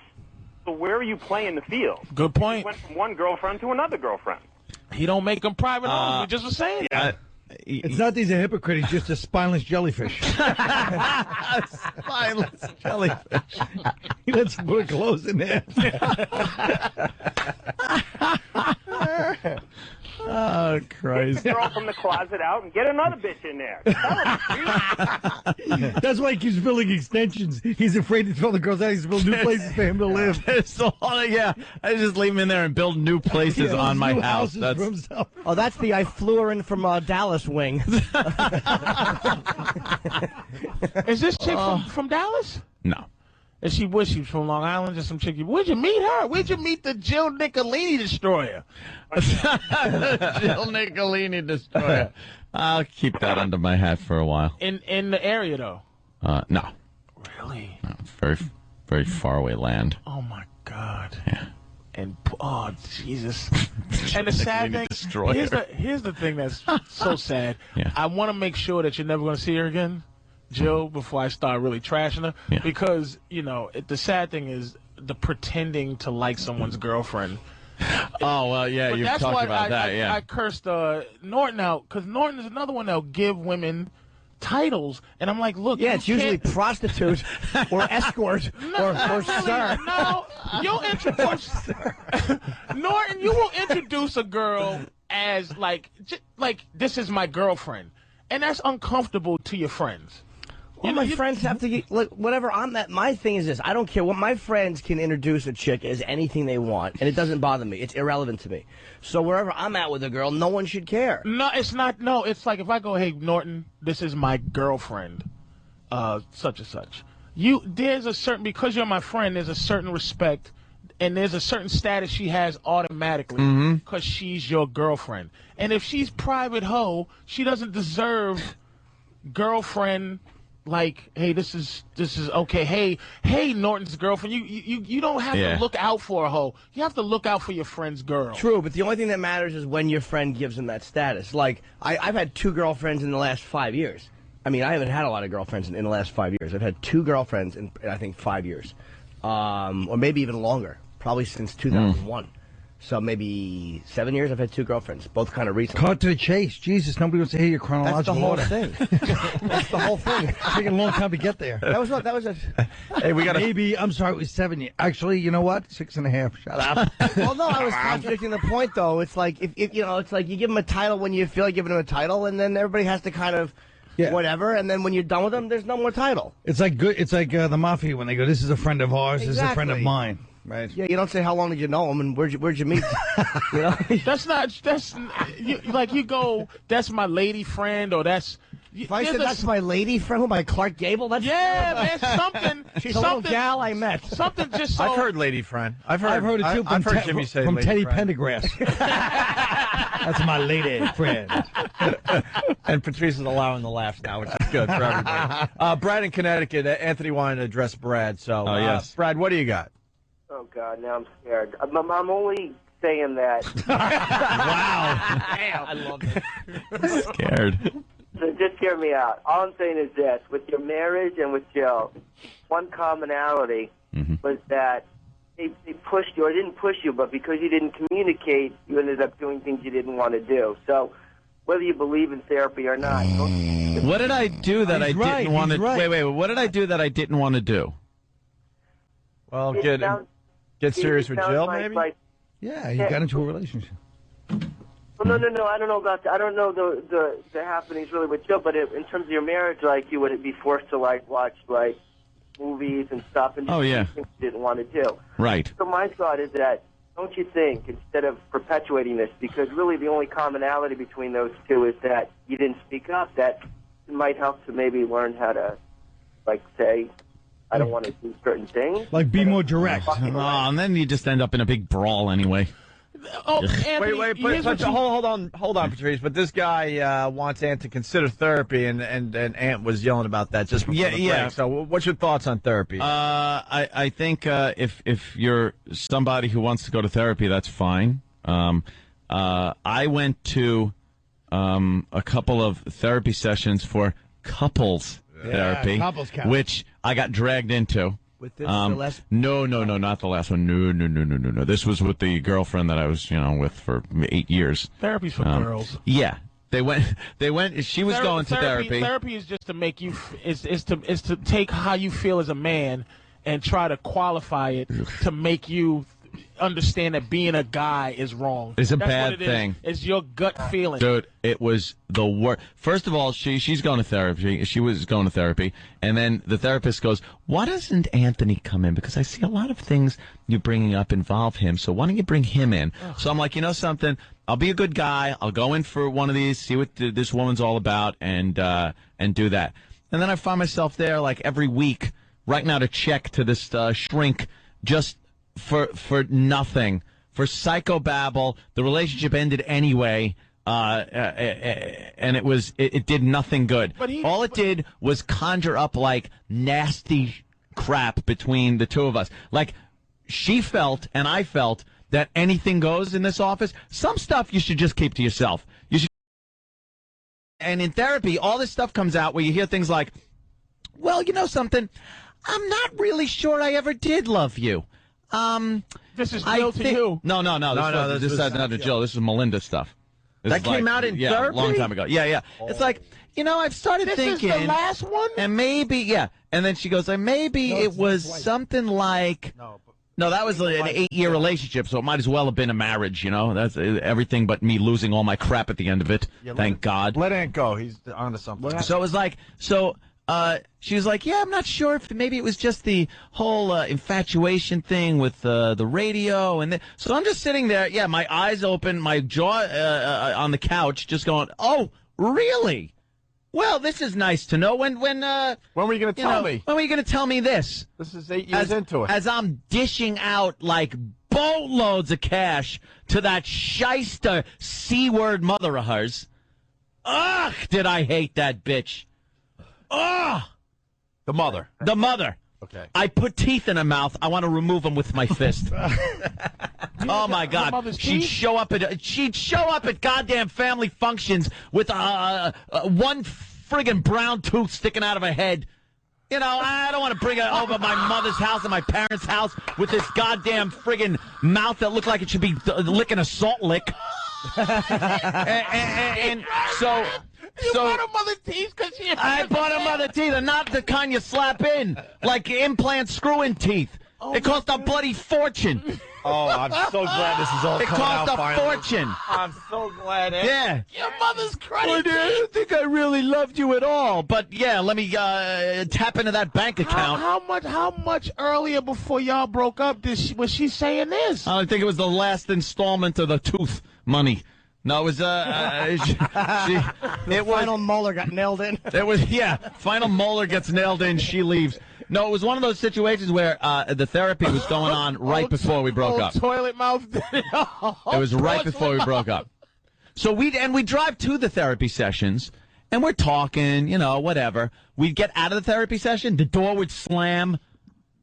So where are you playing the field? Good point. You went from one girlfriend to another girlfriend. He don't make them private homes. We just was saying. Yeah. It's not that he's a hypocrite. He's just a spineless jellyfish. Spineless jellyfish. He lets put clothes in there. Oh, Christ. Get the girl from the closet out and get another bitch in there. That's why he keeps building extensions. He's afraid to throw the girls out. He's building new places for him to live. So, yeah, I just leave him in there and build new places on my house. That's the I flew her in from Dallas wing. Is this chick from Dallas? No. Is she from Long Island or some chick? Where'd you meet her? Where'd you meet the Jill Nicolini destroyer? Jill Nicolini destroyer. I'll keep that under my hat for a while. In the area, though? No. Really? No, very, very far away land. Oh, my God. Yeah. And, oh, Jesus. And the sad thing, here's the thing that's so sad. Yeah. I want to make sure that you're never going to see her again, Jill, before I start really trashing her. Yeah. Because, the sad thing is the pretending to like someone's girlfriend. Oh, well, yeah, you've talked about that, yeah. I cursed Norton out, because Norton is another one that'll give women titles, and I'm like, look, yeah, it's usually prostitute or escort or sir. No, you'll introduce Norton. You will introduce a girl as like this is my girlfriend, and that's uncomfortable to your friends. Well, my friends have to get, look, whatever I'm at. My thing is this: I don't care what my friends can introduce a chick as anything they want, and it doesn't bother me. It's irrelevant to me. So wherever I'm at with a girl, no one should care. No, it's not. No, it's like if I go, hey Norton, this is my girlfriend, such and such. There's a certain, because you're my friend, there's a certain respect, and there's a certain status she has automatically because she's your girlfriend. And if she's private hoe, she doesn't deserve girlfriend. Like, hey, this is okay. Hey, Norton's girlfriend. You don't have to look out for a hoe. You have to look out for your friend's girl. True, but the only thing that matters is when your friend gives them that status. Like, I've had 2 girlfriends in the last 5 years. I mean, I haven't had a lot of girlfriends in the last 5 years. I've had 2 girlfriends in I think 5 years, or maybe even longer. Probably since 2001. So maybe 7 years I've had 2 girlfriends, both kind of recent. Cut to the chase. Jesus, nobody wants to hear your chronological order. That's the whole thing. That's the whole thing. It's taking a long time to get there. That was a... Hey, we got Maybe, I'm sorry, it was 7 years. Actually, you know what? 6.5. Shut up. Well, no, I was contradicting the point, though. It's like, if you know, it's like you give them a title when you feel like giving them a title, and then everybody has to kind of... Yeah. Whatever, and then when you're done with them, there's no more title. It's like the mafia when they go, this is a friend of ours, this is a friend of mine. Right. Yeah, you don't say how long did you know him and where'd you meet? You know? You go, that's my lady friend, or that's... If I said that's my lady friend, who, my Clark Gable? That's man, something. She's a little gal I met. Something just so... I've heard lady friend. I've heard it too I've heard Jimmy say from lady Teddy friend. Pendergrass. That's my lady friend. And Patrice is allowing the laughs now, which is good for everybody. Brad in Connecticut. Anthony wanted to address Brad. So, yes. Brad, what do you got? Oh, God, now I'm scared. I'm only saying that. Wow. Damn. I love it. Scared. So just hear me out. All I'm saying is this. With your marriage and with Jill, one commonality was that they pushed you, or didn't push you, but because you didn't communicate, you ended up doing things you didn't want to do. So whether you believe in therapy or not. What did I do that I didn't want to... Wait. What did I do that I didn't want to do? Well, get serious with Jill, maybe? Yeah, you got into a relationship. Well, no. I don't know about that. I don't know the happenings really with Jill, but in terms of your marriage, like, you would be forced to, like, watch, like, movies and stuff and do things you didn't want to do. Right. So my thought is that, don't you think, instead of perpetuating this, because really the only commonality between those two is that you didn't speak up, that it might help to maybe learn how to, like, say, I don't want to do certain things. Like, be more direct. And then you just end up in a big brawl anyway. Oh, Anthony, but hold on, Patrice. But this guy wants Ant to consider therapy, and Ant was yelling about that just before the break. So, what's your thoughts on therapy? I think if you're somebody who wants to go to therapy, that's fine. I went to a couple of therapy sessions for couples therapy, which I got dragged into. With this, the last... No, not the last one. No. This was with the girlfriend that I was, with for 8 years. Therapy's for girls. Yeah. They went, she was going to therapy. Therapy is just to make you, is to take how you feel as a man and try to qualify it to make you understand that being a guy is wrong. It's a bad thing. It's your gut feeling. Dude, it was the worst. First of all, she's going to therapy. She was going to therapy. And then the therapist goes, why doesn't Anthony come in? Because I see a lot of things you're bringing up involve him. So why don't you bring him in? So I'm like, you know something? I'll be a good guy. I'll go in for one of these, see what this woman's all about, and do that. And then I find myself there like every week writing out a check to this shrink just for nothing, for psychobabble. The relationship ended anyway, and it did nothing good. All it did was conjure up like nasty crap between the two of us. Like, she felt and I felt that anything goes in this office. Some stuff you should just keep to yourself. And in therapy, all this stuff comes out where you hear things like, well, you know something, I'm not really sure I ever did love you. This is Jill to you. No. This is not to Jill. This is Melinda stuff. That came out in therapy? a long time ago. Yeah. It's like, I've started thinking. This is the last one? And maybe, yeah. And then she goes, maybe it was something like. No, that was an 8-year relationship, so it might as well have been a marriage, That's everything but me losing all my crap at the end of it. Thank God. Let Ant go. He's onto something. So it was like, she was like, I'm not sure if maybe it was just the whole infatuation thing with the radio. So I'm just sitting there, my eyes open, my jaw on the couch, just going, oh, really? Well, this is nice to know. When were you going to tell me? When were you going to tell me this? This is 8 years into it. As I'm dishing out like boatloads of cash to that shyster C-word mother of hers. Ugh, did I hate that bitch. Ugh. The mother. The mother. Okay. I put teeth in her mouth. I want to remove them with my fist. Oh my God! She'd show up at goddamn family functions with one friggin' brown tooth sticking out of her head. I don't want to bring her over my mother's house and my parents' house with this goddamn friggin' mouth that looked like it should be licking a salt lick. and so. You bought her mother teeth because she. I bought her mother teeth, and not the kind you slap in, like implant screw-in teeth. It cost a bloody fortune. Oh, I'm so glad this is all coming out finally. It cost a fortune. I'm so glad. Yeah. Your mother's crazy. I didn't think I really loved you at all, but let me tap into that bank account. How much earlier before y'all broke up was she saying this? I think it was the last installment of the tooth money. No, it was final molar got nailed in. It was final molar gets nailed in. She leaves. No, it was one of those situations where the therapy was going on right before we broke up. Toilet mouth. It was right before we broke up. So we drive to the therapy sessions, and we're talking, whatever. We'd get out of the therapy session, the door would slam.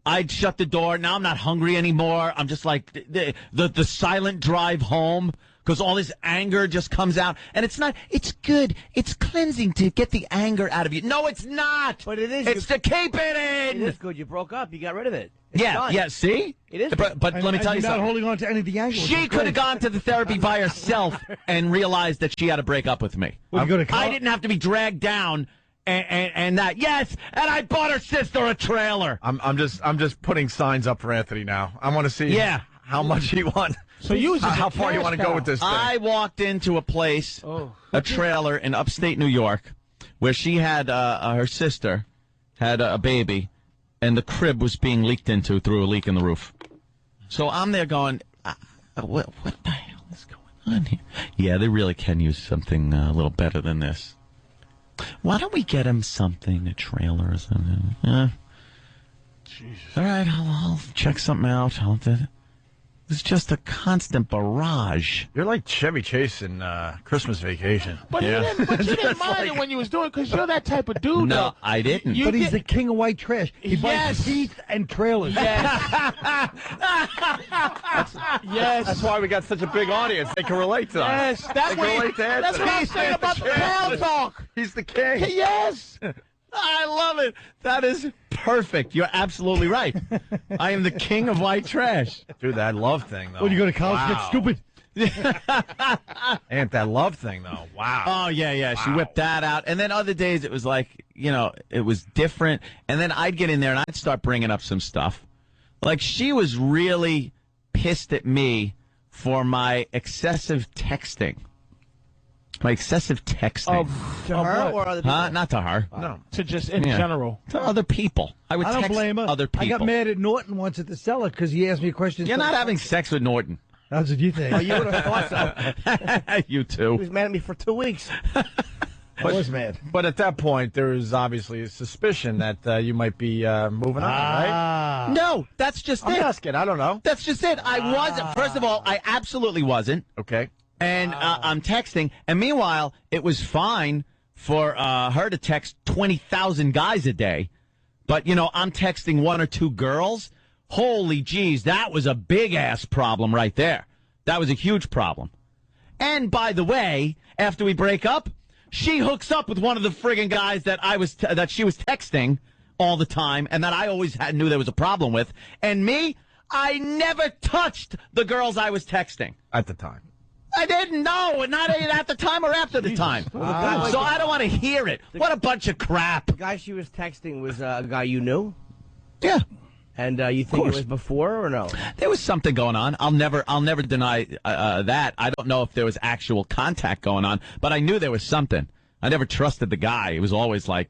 I'd shut the door. Now I'm not hungry anymore. I'm just like the silent drive home. Because all this anger just comes out. And it's good. It's cleansing to get the anger out of you. No, it's not. But it is. It's to keep it in. It is good. You broke up. You got rid of it. Yeah, see? It is. But let me tell you something. You're not holding on to any of the anger. She could have gone to the therapy by herself and realized that she had to break up with me. I didn't have to be dragged down and that. Yes, and I bought her sister a trailer. I'm just putting signs up for Anthony now. I want to see how much he wants. So how far you want to go with this thing? I walked into a place, a trailer in upstate New York, where she had her sister had a baby, and the crib was being leaked into through a leak in the roof. So I'm there going, what the hell is going on here? Yeah, they really can use something a little better than this. Why don't we get him something, a trailer or something? Jesus. All right, I'll check something out. It's just a constant barrage. You're like Chevy Chase in Christmas Vacation. But you didn't mind it when you was doing it because you're that type of dude. No, I didn't. But he's the king of white trash. He buys teeth and trailers. Yes. That's why we got such a big audience. They can relate to us. Yes, that's what I'm saying about the pound talk. He's the king. Yes. I love it. That is perfect. You're absolutely right. I am the king of white trash. Dude, that love thing, though. When you go to college, get stupid. And that love thing, though. Wow. Oh, yeah. Wow. She whipped that out. And then other days it was like, it was different. And then I'd get in there and I'd start bringing up some stuff. Like, she was really pissed at me for my excessive texting. My excessive texting. To her or other people? Not to her. No. To just in general. To other people. I would I don't text blame her. other people. I got mad at Norton once at the cellar because he asked me a question. You're not having sex with Norton. That's what you think. Oh, you would have thought so. You too. He was mad at me for 2 weeks. I was mad. But at that point, there was obviously a suspicion that you might be moving on, right? No, that's just I'm it. asking. I don't know. That's just it. I wasn't. First of all, I absolutely wasn't. Okay. And I'm texting. And meanwhile, it was fine for her to text 20,000 guys a day. But, I'm texting one or two girls. Holy jeez, that was a big-ass problem right there. That was a huge problem. And, by the way, after we break up, she hooks up with one of the friggin' guys that that she was texting all the time and that I always knew there was a problem with. And me, I never touched the girls I was texting. At the time. I didn't know. Not at the time or after the time. So I don't want to hear it. What a bunch of crap. The guy she was texting was a guy you knew? Yeah. And you think it was before or no? There was something going on. I'll never deny that. I don't know if there was actual contact going on, but I knew there was something. I never trusted the guy. He was always like,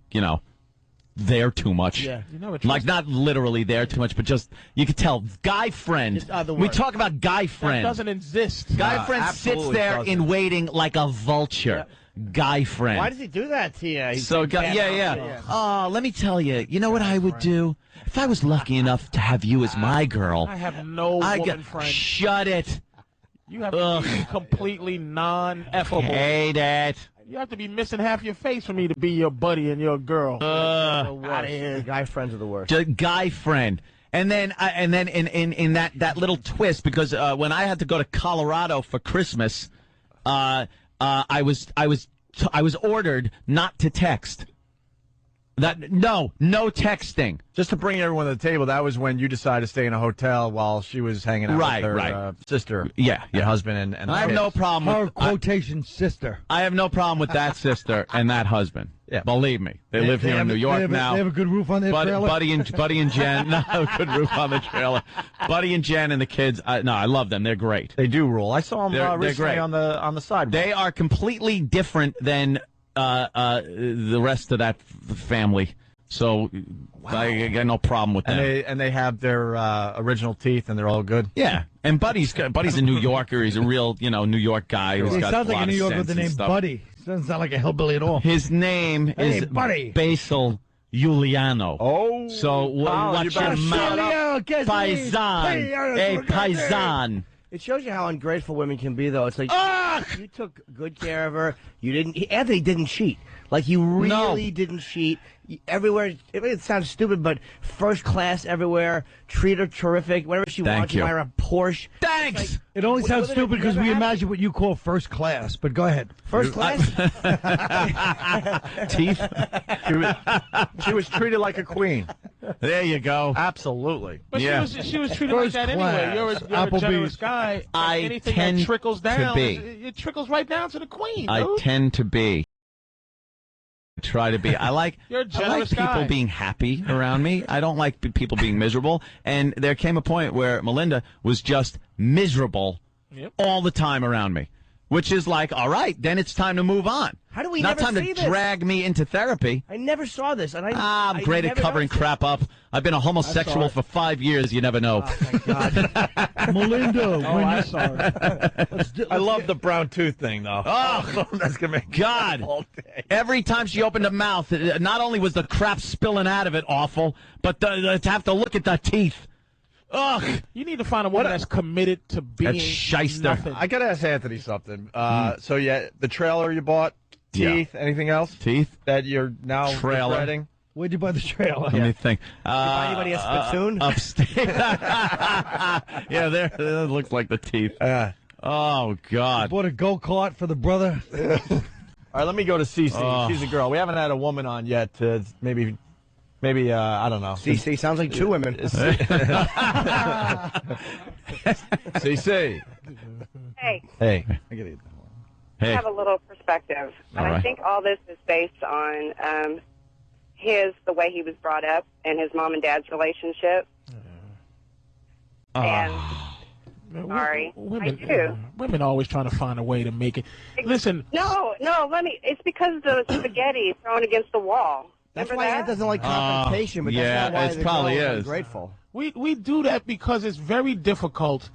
there too much. Yeah. Like not literally there too much, but just you could tell. Guy friend. We talk about guy friend. That doesn't exist. Guy friend sits there in waiting like a vulture. Guy friend. Why does he do that to you? So yeah. Oh, let me tell you. You know what I would do if I was lucky enough to have you as my girl? I have no woman friend. Shut it. You have to be completely non-effable. Hate it. You have to be missing half your face for me to be your buddy and your girl. Out of here. Guy friends are the worst. Just guy friend. And then in that little twist, because when I had to go to Colorado for Christmas, I was ordered not to text. No texting. Just to bring everyone to the table, that was when you decided to stay in a hotel while she was hanging out with her sister, and husband, and I have no problem with quotation sister. I have no problem with that sister and that husband. Yeah, believe me, they live here in New York now. They have a good roof on their trailer. Buddy and Jen, no, good roof on the trailer. Buddy and Jen and the kids. I love them. They're great. They do rule. I saw them recently great. on the sidewalk. They are completely different than the rest of that family. So I got no problem with them. And they have their original teeth, and they're all good. Yeah, and Buddy's a New Yorker. He's a real New York guy. He sounds like a New Yorker with the name Buddy. Doesn't sound like a hillbilly at all. His name is Buddy. Basil Giuliano. Oh, so watch your mouth, paisan, paisan. It shows you how ungrateful women can be, though. It's like you took good care of her. You didn't. Anthony didn't cheat. Like he really didn't cheat. Everywhere. It sounds stupid, but first class everywhere. Treat her terrific. Whatever she wants, you buy her a Porsche. Thanks. Like, it only sounds stupid because we imagine what you call first class. But go ahead. First class. Teeth. She was treated like a queen. There you go. Absolutely. But she was treated like that anyway. You're a generous guy. Anything that trickles down, it trickles right down to the queen. I tend to be. Try to be. I like people guy. being happy around me. I don't like people being miserable. And there came a point where Melinda was just miserable all the time around me, which is like, all right, then it's time to move on. How do we Not never time see to this? drag me into therapy. I never saw this, and I'm great at covering crap up. I've been a homosexual for 5 years. You never know. Oh, my God. Melinda, I saw it. I love the brown tooth thing, though. Oh, that's gonna make God! all day. Every time she opened her mouth, not only was the crap spilling out of it awful, but to have to look at the teeth. Ugh! You need to find a woman that's committed to being That's shyster. nothing. I gotta ask Anthony something. So the trailer you bought, teeth, anything else? Teeth that you're now regretting? Where'd you buy the trailer? Let me think. Did you buy anybody a spittoon? Upstairs. Yeah, there. That looks like the teeth. Oh God! Bought a go-kart for the brother. All right, let me go to Cece. She's a girl. We haven't had a woman on yet. Maybe I don't know. CC sounds like two women. CC. Hey. Hey. I have a little perspective. And I think all this is based on the way he was brought up and his mom and dad's relationship. And sorry, I do. Women always trying to find a way to make it. Listen. No, it's because the spaghetti thrown against the wall. That's why Ant doesn't like confrontation, but that's not why it probably is ungrateful. We do that because it's very difficult.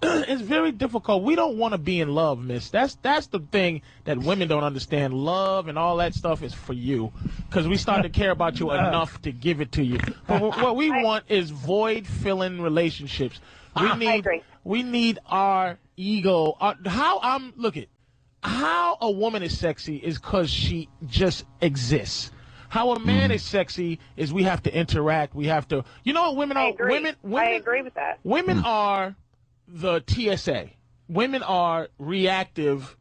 It's very difficult. We don't want to be in love, miss. That's the thing that women don't understand. Love and all that stuff is for you because we start to care about you enough to give it to you. But what we want is void-filling relationships. We need our ego. How a woman is sexy is because she just exists. How a man is sexy is we have to interact. We have to. You know what women are? I agree with that. Women are the TSA. Women are reactive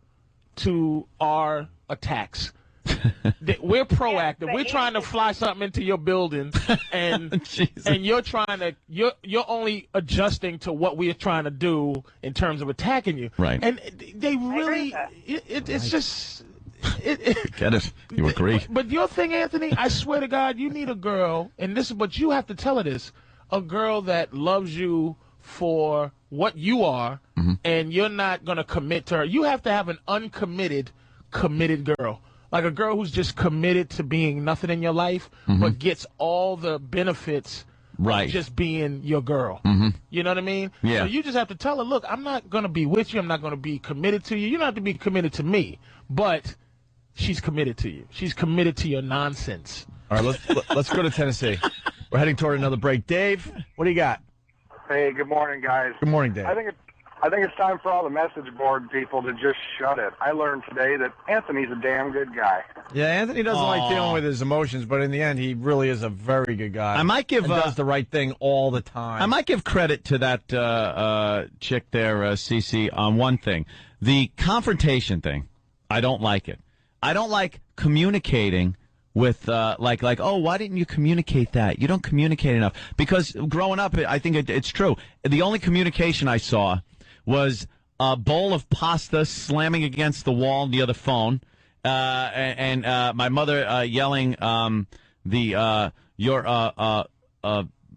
to our attacks. we're proactive. We're trying to fly something into your building, and you're trying to you're only adjusting to what we're trying to do in terms of attacking you. Right. And they really, it's just. Get it? You agree? But your thing, Anthony, I swear to God, you need a girl, and this is, but you have to tell her this: a girl that loves you for what you are, and you're not going to commit to her. You have to have an uncommitted, committed girl. Like a girl who's just committed to being nothing in your life, but gets all the benefits of just being your girl. You know what I mean? Yeah. So you just have to tell her, look, I'm not going to be with you. I'm not going to be committed to you. You don't have to be committed to me, but she's committed to you. She's committed to your nonsense. All right, let's go to Tennessee. We're heading toward another break. Dave, what do you got? Hey, good morning, guys. Good morning, Dave. I think it's time for all the message board people to just shut it. I learned today that Anthony's a damn good guy. Yeah, Anthony doesn't like dealing with his emotions, but in the end, he really is a very good guy. I might give does the right thing all the time. I might give credit to that chick there, Cece, on one thing: the confrontation thing. I don't like it. I don't like communicating with like oh, why didn't you communicate that? You don't communicate enough. Because growing up, I think it's true. The only communication I saw was a bowl of pasta slamming against the wall near the phone, and my mother yelling your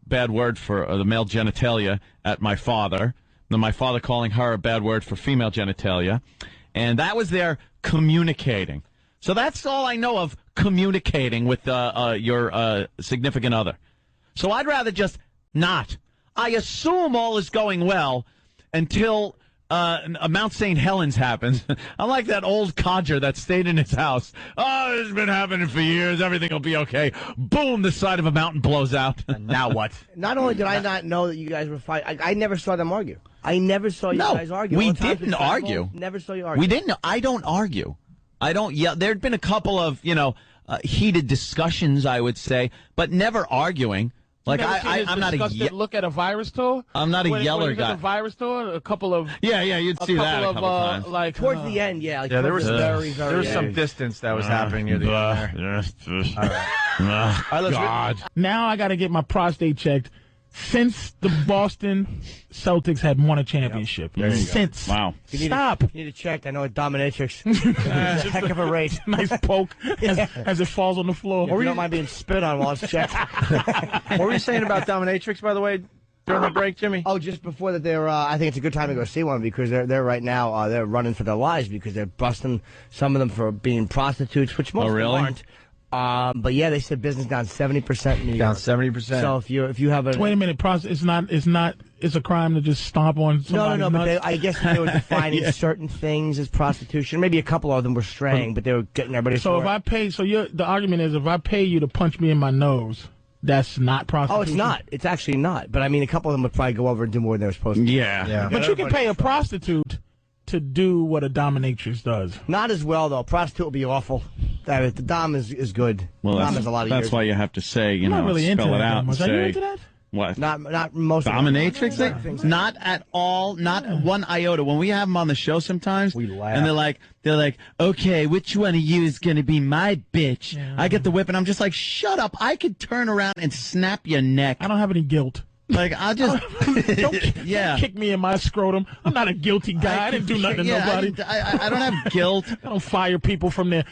bad word for the male genitalia at my father. Then my father calling her a bad word for female genitalia, and that was their communicating. So that's all I know of communicating with your significant other. So I'd rather just not. I assume all is going well until Mount St. Helens happens. I'm like that old codger that stayed in his house. Oh, it's been happening for years. Everything will be okay. Boom, the side of a mountain blows out. Now what? Not only did I not know that you guys were fighting, I never saw them argue. I never saw you guys argue. We didn't argue. Never saw you argue. We didn't. I don't argue. I don't yell. There'd been a couple of, heated discussions, I would say, but never arguing. Like I'm not a look at a virus tour. I'm not a yeller guy. At a virus tour, a couple of you'd see that a couple times. Like towards the end, like there was some distance that was happening near the end there. All right, God. Now I got to get my prostate checked. Since the Boston Celtics had won a championship. There you go. Wow. Stop. You need to check. I know a dominatrix. It's a heck of a rate. Nice poke as it falls on the floor. Or you don't mind being spit on while it's checked. What were you saying about dominatrix, by the way, during the break, Jimmy? Oh, just before that, I think it's a good time to go see one because they're right now they're running for their lives because they're busting some of them for being prostitutes, which most of them aren't. But yeah, they said business down 70% in New York. Down 70%. So if you have a wait a minute, it's a crime to just stomp on somebody's No, nuts? but I guess they were defining certain things as prostitution. Maybe a couple of them were straying, but they were getting everybody. So if I pay, the argument is if I pay you to punch me in my nose, that's not prostitution. Oh, it's not. It's actually not. But I mean, a couple of them would probably go over and do more than they were supposed to. Yeah. But you can pay a prostitute to do what a dominatrix does. Not as well though. Prostitute would be awful. The dom is good. Well, dom has a lot of that's years. why you have to say, I'm not really spell into it that out and much. say. Are you into that? What? Not most. Dominatrix thing? Not at all. Not one iota. When we have them on the show, sometimes we laugh, and they're like, okay, which one of you is gonna be my bitch? Yeah. I get the whip, and I'm just like, shut up! I could turn around and snap your neck. I don't have any guilt. Like I'll just don't kick me in my scrotum. I'm not a guilty guy. I didn't do nothing to nobody. I don't have guilt. I don't fire people from their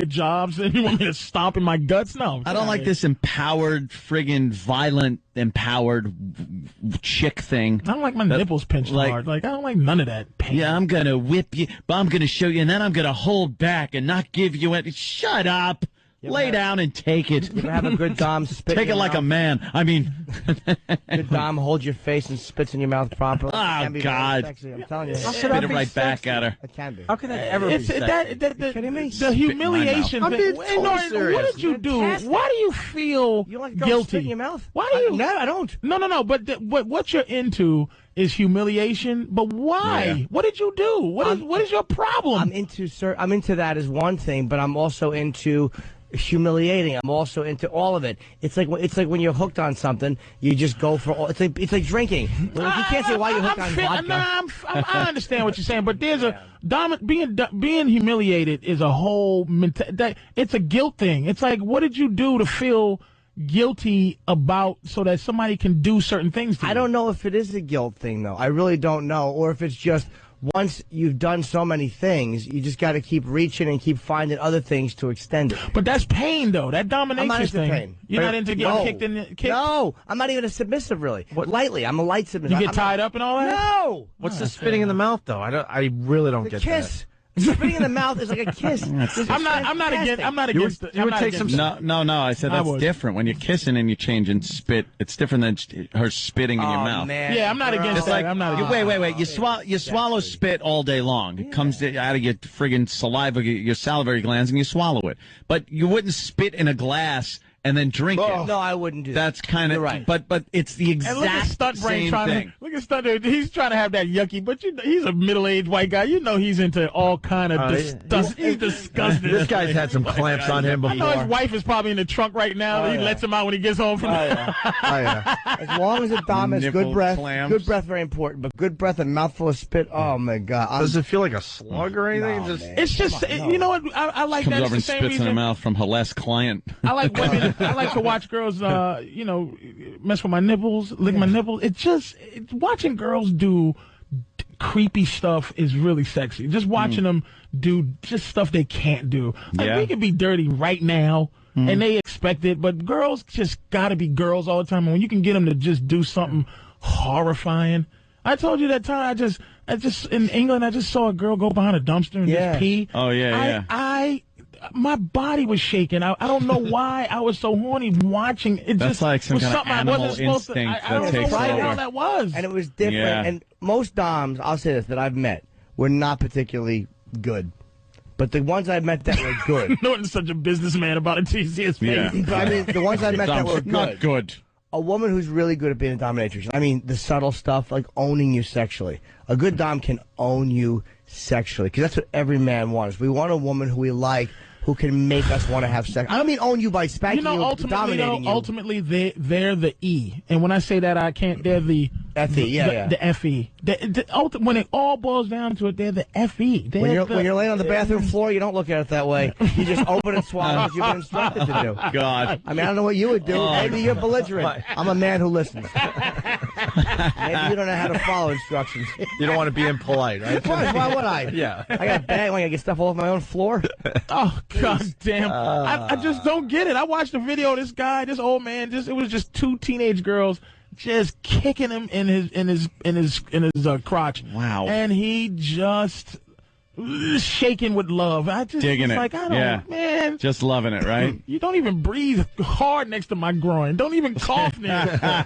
jobs. And you want me to stomp in my guts? No. I don't like this empowered, friggin' violent, empowered chick thing. I don't like my nipples pinched hard. Like I don't like none of that pain. Yeah, I'm gonna whip you, but I'm gonna show you, and then I'm gonna hold back and not give you it. Shut up. Lay down and take it. You ever have a good dom spit Take it like a man. I mean, good dom holds your face and spits in your mouth properly. Oh God! Sexy, I'm telling you. Spit it right back at her. It can be. How can that ever be sexy? Kidding me? The humiliation I'm thing. being totally serious. What did you do? Why do you feel You like guilty? spit in your mouth? Why do you? No, I don't. No. But what you're into is humiliation. But why? Yeah. What did you do? What is your problem? I'm into that as one thing, but I'm also into humiliating. I'm also into all of it. It's like when you're hooked on something, you just go for all. It's like drinking. Like, you can't say why you're hooked on vodka. I understand what you're saying, but there's being humiliated is a whole it's a guilt thing. It's like, what did you do to feel guilty about so that somebody can do certain things to you? I don't know if it is a guilt thing, though. I really don't know, or if it's just once you've done so many things, you just got to keep reaching and keep finding other things to extend it. But that's pain, though. That dominates I'm not into thing. pain. You're not into getting kicked. No, I'm not even a submissive, really. Lightly, I'm a light submissive. You get tied up and all that? No. What's the spitting in the mouth, though? I really don't get kiss. that. Spitting in the mouth is like a kiss. I'm not against. You would take some. No. I said that's different. When you're kissing and you change and spit, it's different than her spitting in your mouth. Man. Yeah, I'm not against it's that. like, I'm not against wait. You swallow spit all day long. It comes out of your friggin' saliva, your salivary glands, and you swallow it. But you wouldn't spit in a glass and then drink it. No, I wouldn't do that. That's kind of right. But it's the exact and look at Stunt Brain same thing. Look at Stunt Brain. He's trying to have that yucky, but he's a middle-aged white guy. You know he's into all kind of disgust. He's disgusted. This guy's had some clamps on him before. I know his wife is probably in the trunk right now. He lets him out when he gets home from. As long as the dom has good breath, good breath very important. But good breath and mouthful of spit. Oh my God! Does it feel like a slug or anything? It's just you know what I like. Comes That's over the and same spits reason. in her mouth from her last client. I like women. I like to watch girls, mess with my nipples, lick my nipples. Watching girls do creepy stuff is really sexy. Just watching them do just stuff they can't do. Like, we could be dirty right now, and they expect it, but girls just got to be girls all the time. And when you can get them to just do something horrifying. I told you that time I just in England, I just saw a girl go behind a dumpster and just pee. Oh, yeah. My body was shaking. I don't know why I was so horny watching it. That's like some kind of animal instinct I don't know what the hell that was. And it was different. Yeah. And most doms, I'll say this, that I've met were not particularly good. But the ones I met that were good. Norton's such a businessman about it. You see his face. Yeah. But I mean, the ones I met that were good. Not good. A woman who's really good at being a dominatrix. I mean, the subtle stuff, like owning you sexually. A good dom can own you sexually, because that's what every man wants. We want a woman who we like, who can make us want to have sex. I don't mean own you by spanking you, dominating you. Ultimately, they're the E. And when I say that, I can't. They're the FE. The FE. When it all boils down to it, they're the FE. When you're laying on the bathroom floor, you don't look at it that way. You just open and swallow as you've been instructed to do. God. I mean, I don't know what you would do. Maybe you're belligerent. I'm a man who listens. Maybe you don't know how to follow instructions. You don't want to be impolite, right? Why would I? Yeah. I got a bag when I get stuff all over my own floor. Oh, God damn. I just don't get it. I watched a video of this guy, this old man, it was just two teenage girls just kicking him in his crotch. Wow. And he just shaking with love. Digging it. Like, I don't, man. Just loving it, right? You don't even breathe hard next to my groin. Don't even cough near.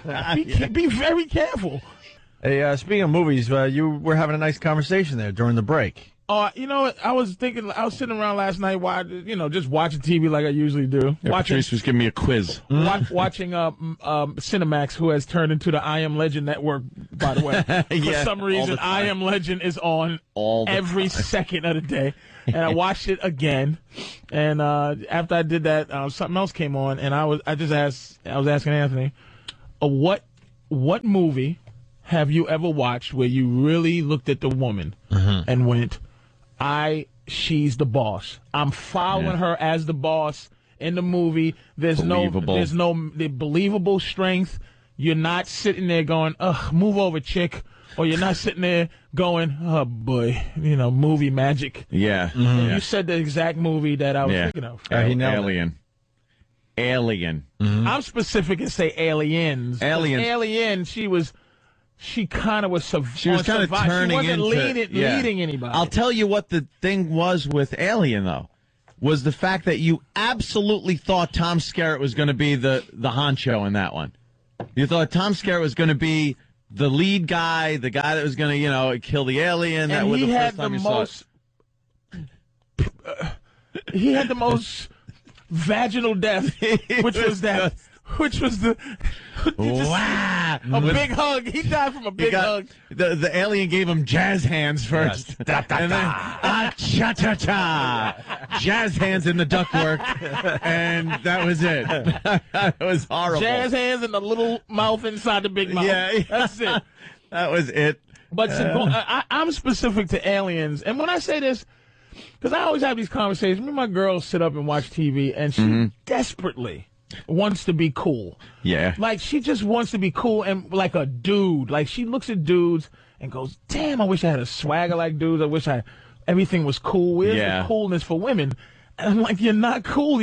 Be very careful. Hey, speaking of movies, you were having a nice conversation there during the break. You know what? I was sitting around last night, just watching TV like I usually do. Yeah, Patrice was giving me a quiz. Watching Cinemax, who has turned into the I Am Legend network, by the way. For some reason, I Am Legend is on every second of the day. And I watched it again. And after I did that, something else came on, and I was asking Anthony, what movie have you ever watched where you really looked at the woman and went, she's the boss. I'm following her as the boss in the movie. There's no believable strength. You're not sitting there going, move over, chick. Or you're not sitting there going, oh boy, movie magic. Yeah. You said the exact movie that I was thinking of. Alien. I'm specific and say aliens. Alien, she kind of was She was kind of turning she wasn't leading anybody. I'll tell you what the thing was with Alien, though, was the fact that you absolutely thought Tom Skerritt was going to be the honcho in that one. You thought Tom Skerritt was going to be the lead guy, the guy that was going to, kill the alien. That was the first time you saw it. He had the most vaginal death, which was that which was the wow, a big hug. He died from a big hug. The alien gave him jazz hands first, yes. and then cha cha cha, jazz hands in the ductwork, and that was it. That was horrible. Jazz hands and the little mouth inside the big mouth. Yeah. That's it. That was it. But I'm specific to aliens, and when I say this, because I always have these conversations. Me and my girls sit up and watch TV, and she desperately wants to be cool. Yeah. Like, she just wants to be cool and like a dude. Like, she looks at dudes and goes, damn, I wish I had a swagger like dudes. I wish everything was cool. Where's the coolness for women? And I'm like, you're not cool.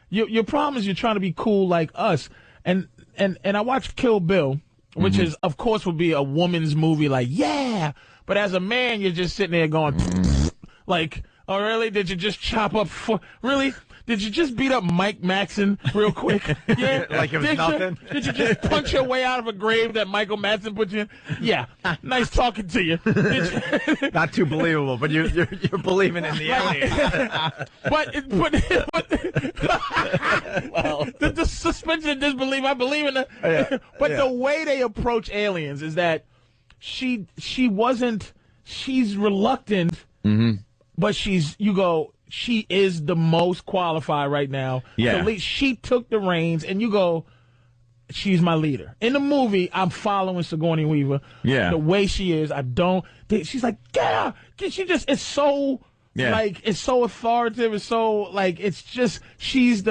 Your problem is you're trying to be cool like us. And I watched Kill Bill, which is, of course, would be a woman's movie. Like, yeah. But as a man, you're just sitting there going, like, oh, really? Did you just chop up? Really? Did you just beat up Mike Madsen real quick? Yeah. Like it was nothing? Did you just punch your way out of a grave that Michael Madsen put you in? Yeah. Nice talking to you. Not too believable, but you're believing in the alien. Well, the suspension of disbelief, I believe in it. But the way they approach aliens is that she's reluctant, but she is the most qualified right now. Yeah. She took the reins, and you go, she's my leader. In the movie, I'm following Sigourney Weaver. Yeah. The way she is, she's like, yeah. It's so, like, it's so authoritative. It's so, like, it's just, she is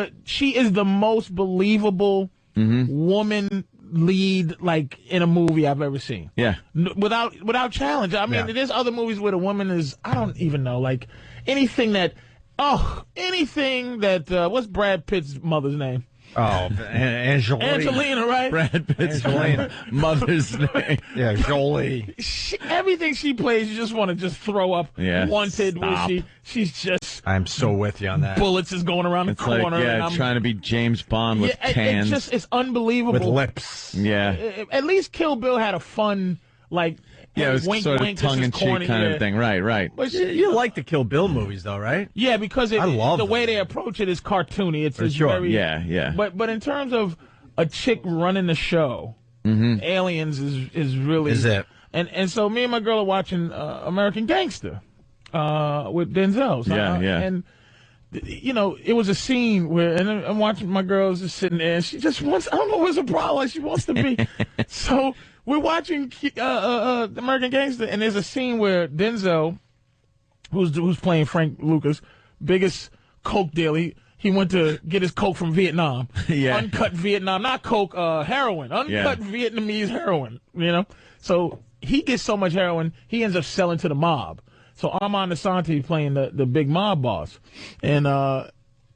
the most believable woman lead, like, in a movie I've ever seen. Yeah. Without challenge. I mean, there's other movies where the woman is, I don't even know, like, anything that, what's Brad Pitt's mother's name? Oh, Angelina, right? Brad Pitt's mother's name. Yeah, Jolie. Everything she plays, you just want to just throw up. Yeah. Wanted, where she's just. I'm so with you on that. Bullets is going around the corner. Like, and trying to be James Bond with cans. It's unbelievable. With lips. Yeah. At least Kill Bill had a fun, like, yeah, it was wink, sort of wink, tongue-in-cheek kind of thing. Right. But you like the Kill Bill movies, though, right? Yeah, because I love the way them. they approach it is cartoony. It's sure. very... Yeah. But in terms of a chick running the show, Aliens is really... Is it? And so me and my girl are watching American Gangster with Denzel. So And, you know, it was a scene where... And I'm watching my girl's just sitting there, and she just wants... I don't know what's the problem. She wants to be... So... We're watching American Gangster, and there's a scene where Denzel, who's playing Frank Lucas, biggest coke dealer, he went to get his coke from Vietnam. Yeah. Uncut Vietnam, not coke, heroin. Uncut Vietnamese heroin, you know? So he gets so much heroin, he ends up selling to the mob. So Armand Asante playing the big mob boss. And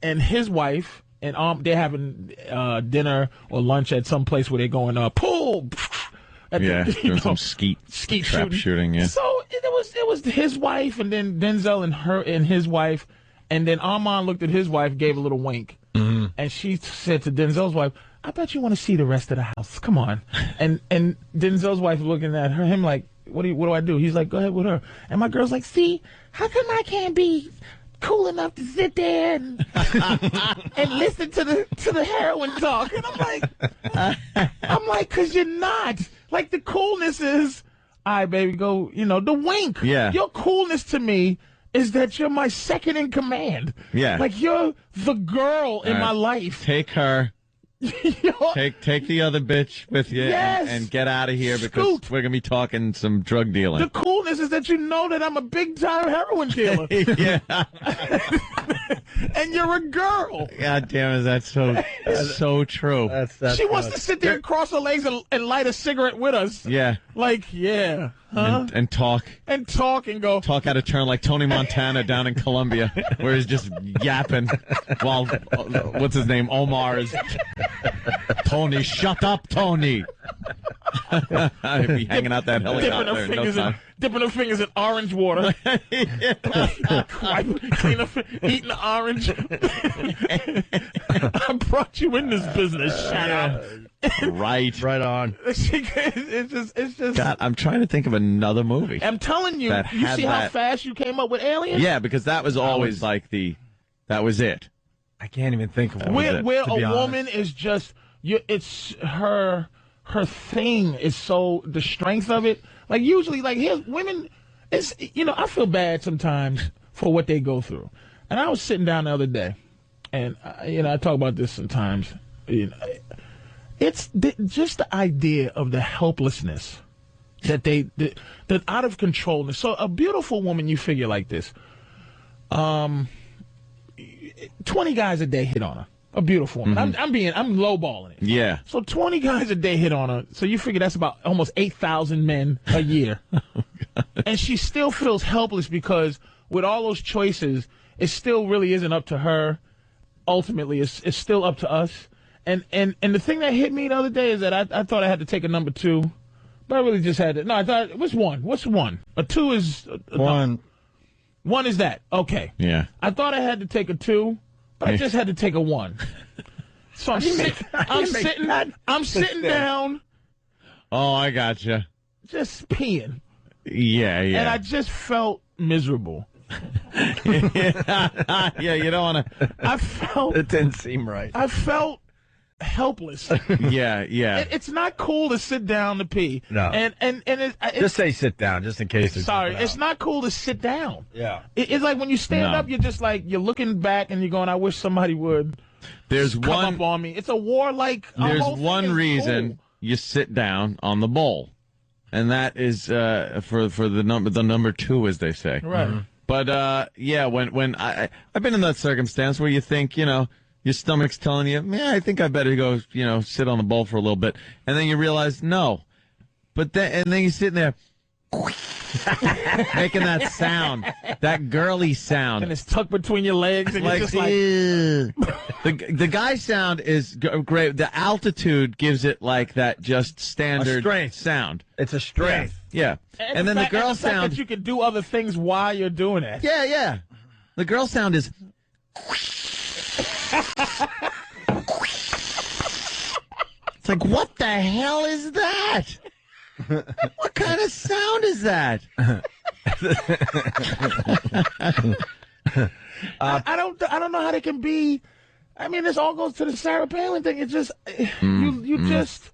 his wife, and they're having dinner or lunch at some place where they're going, pool! Doing some skeet trap shooting. Yeah. So it was his wife, and then Denzel and his wife, and then Armand looked at his wife, gave a little wink, and she said to Denzel's wife, "I bet you want to see the rest of the house. Come on." and Denzel's wife looking at him like, "What do I do?" He's like, "Go ahead with her." And my girl's like, "See, how come I can't be cool enough to sit there and listen to the heroin talk?" And I'm like, "'Cause you're not." Like, the coolness is, all right, baby, go, the wink. Yeah. Your coolness to me is that you're my second in command. Yeah. Like, you're the girl in my life. Take her. Take the other bitch with you and get out of here because we're going to be talking some drug dealing. The coolness is that you know that I'm a big-time heroin dealer. Yeah. And you're a girl. God damn it, that's so true. She wants to sit there and cross her legs and light a cigarette with us. Yeah. Like, yeah. Huh? And talk. And talk and go. Talk out of turn like Tony Montana down in Colombia, where he's just yapping while, what's his name, Omar is, Tony, shut up, Tony. I'd be hanging out that helicopter. Dipping her fingers in orange water. Eating the orange. I brought you in this business. Shut up. Right on. It's just. God, I'm trying to think of another movie. I'm telling you. You see how fast you came up with Aliens? Yeah, because that was always that was it. I can't even think of one. Where a woman is just it's her thing is so the strength of it. Like usually, like here's women. It's I feel bad sometimes for what they go through. And I was sitting down the other day, and I talk about this sometimes. It's just the idea of the helplessness that that out of controlness. So a beautiful woman, you figure like this: 20 guys a day hit on her. A beautiful woman. Mm-hmm. I'm lowballing it. Yeah. So 20 guys a day hit on her. So you figure that's about almost 8,000 men a year. And she still feels helpless because with all those choices, it still really isn't up to her. Ultimately, it's still up to us. And the thing that hit me the other day is that I thought I had to take a number 2, but I really just had to. No, I thought, what's 1? What's 1? A 2 is... 1. 1 is that. Okay. Yeah. I thought I had to take a 2, but I just had to take a 1. So I'm sitting down. Oh, I gotcha. Just peeing. Yeah. And I just felt miserable. Yeah, you don't want to. I felt... It didn't seem right. I felt helpless. Yeah. It's not cool to sit down to pee. No. And just say sit down, just in case. It's not cool to sit down. Yeah. It's like when you stand up, you're just like you're looking back and you're going, I wish somebody would. Come up on me. It's a warlike. There's one reason you sit down on the bowl, and that is for the number 2, as they say. Right. Mm-hmm. But when I've been in that circumstance where you think your stomach's telling you, man, I think I better go sit on the bowl for a little bit, and then you realize no, but then you're sitting there. Making that sound, that girly sound, and it's tucked between your legs, and like, you're just like the guy sound is great. The altitude gives it like that just standard sound. It's a strength. Yeah. And then the girl sound that you can do other things while you're doing it. Yeah. The girl sound is. It's like, what the hell is that? What kind of sound is that? I don't know how they can be. I mean, this all goes to the Sarah Palin thing. It's just you just.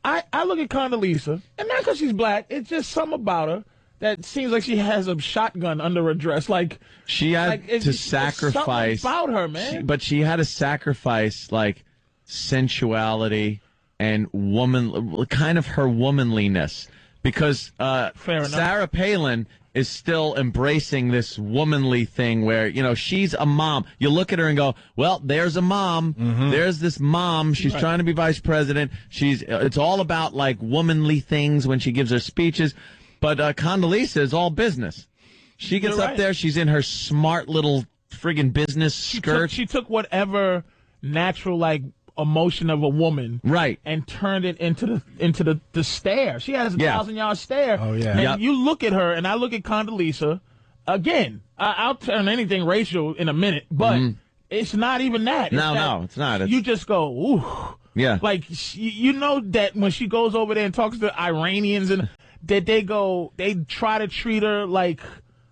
I look at Condoleezza, and not because she's black. It's just something about her that seems like she has a shotgun under her dress. Like she had to sacrifice about her, man. But she had to sacrifice like sensuality and kind of her womanliness, because Sarah Palin is still embracing this womanly thing where, she's a mom. You look at her and go, well, there's a mom. Mm-hmm. There's this mom. She's trying to be vice president. It's all about like womanly things when she gives her speeches. But Condoleezza is all business. She gets up there. She's in her smart little friggin' business skirt. She took whatever natural like emotion of a woman, right, and turned it into the stare. She has a 1,000-yard stare. Oh yeah. And you look at her, and I look at Condoleezza. Again, I'll turn anything racial in a minute, but it's not even that. No, it's not. You just go, ooh, yeah. Like you know that when she goes over there and talks to Iranians, and that they try to treat her like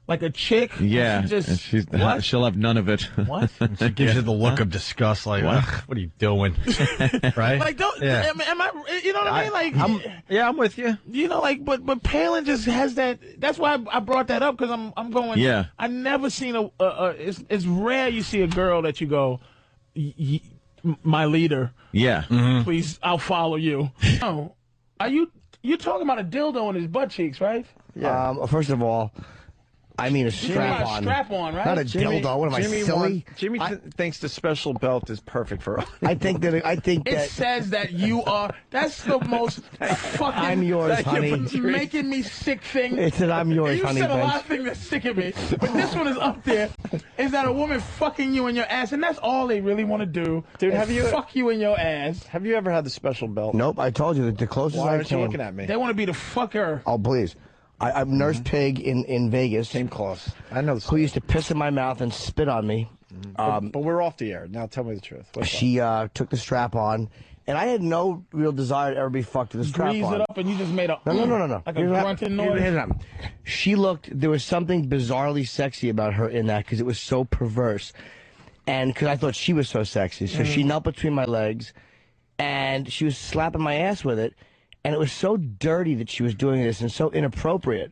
a chick. Yeah, she'll have none of it. What? She gives you the look of disgust, like, what are you doing? Right? Like, am I? You know what I mean? Like, I'm with you. But Palin just has that. That's why I brought that up, because I'm going. Yeah. I never seen it's rare you see a girl that you go, my leader. Yeah. Mm-hmm. Please, I'll follow you. No, you talking about a dildo in his butt cheeks, right? Yeah. First of all, I mean a strap-on. Strap-on, right? Not a dildo. What am I, silly? Jimmy thinks the special belt is perfect for us. I think that it says that you are. That's the most fucking. I'm yours, honey. Making me sick thing. It said I'm yours, honey. You said a lot of things that sicken me, but this one is up there. Is that a woman fucking you in your ass, and that's all they really want to do. Dude, fuck you in your ass? Have you ever had the special belt? Nope. I told you that the closest Why I aren't came. you looking at me? They want to be the fucker. Oh, please. I've nursed Pig in Vegas. Same close. I know. Who used to piss in my mouth and spit on me. But we're off the air. Now tell me the truth. She took the strap on, and I had no real desire to ever be fucked with the strap on. Grease it up, and you just made a no. Like a grunting noise. She looked. There was something bizarrely sexy about her in that, because it was so perverse, and because I thought she was so sexy. So she knelt between my legs, and she was slapping my ass with it, and it was so dirty that she was doing this and so inappropriate.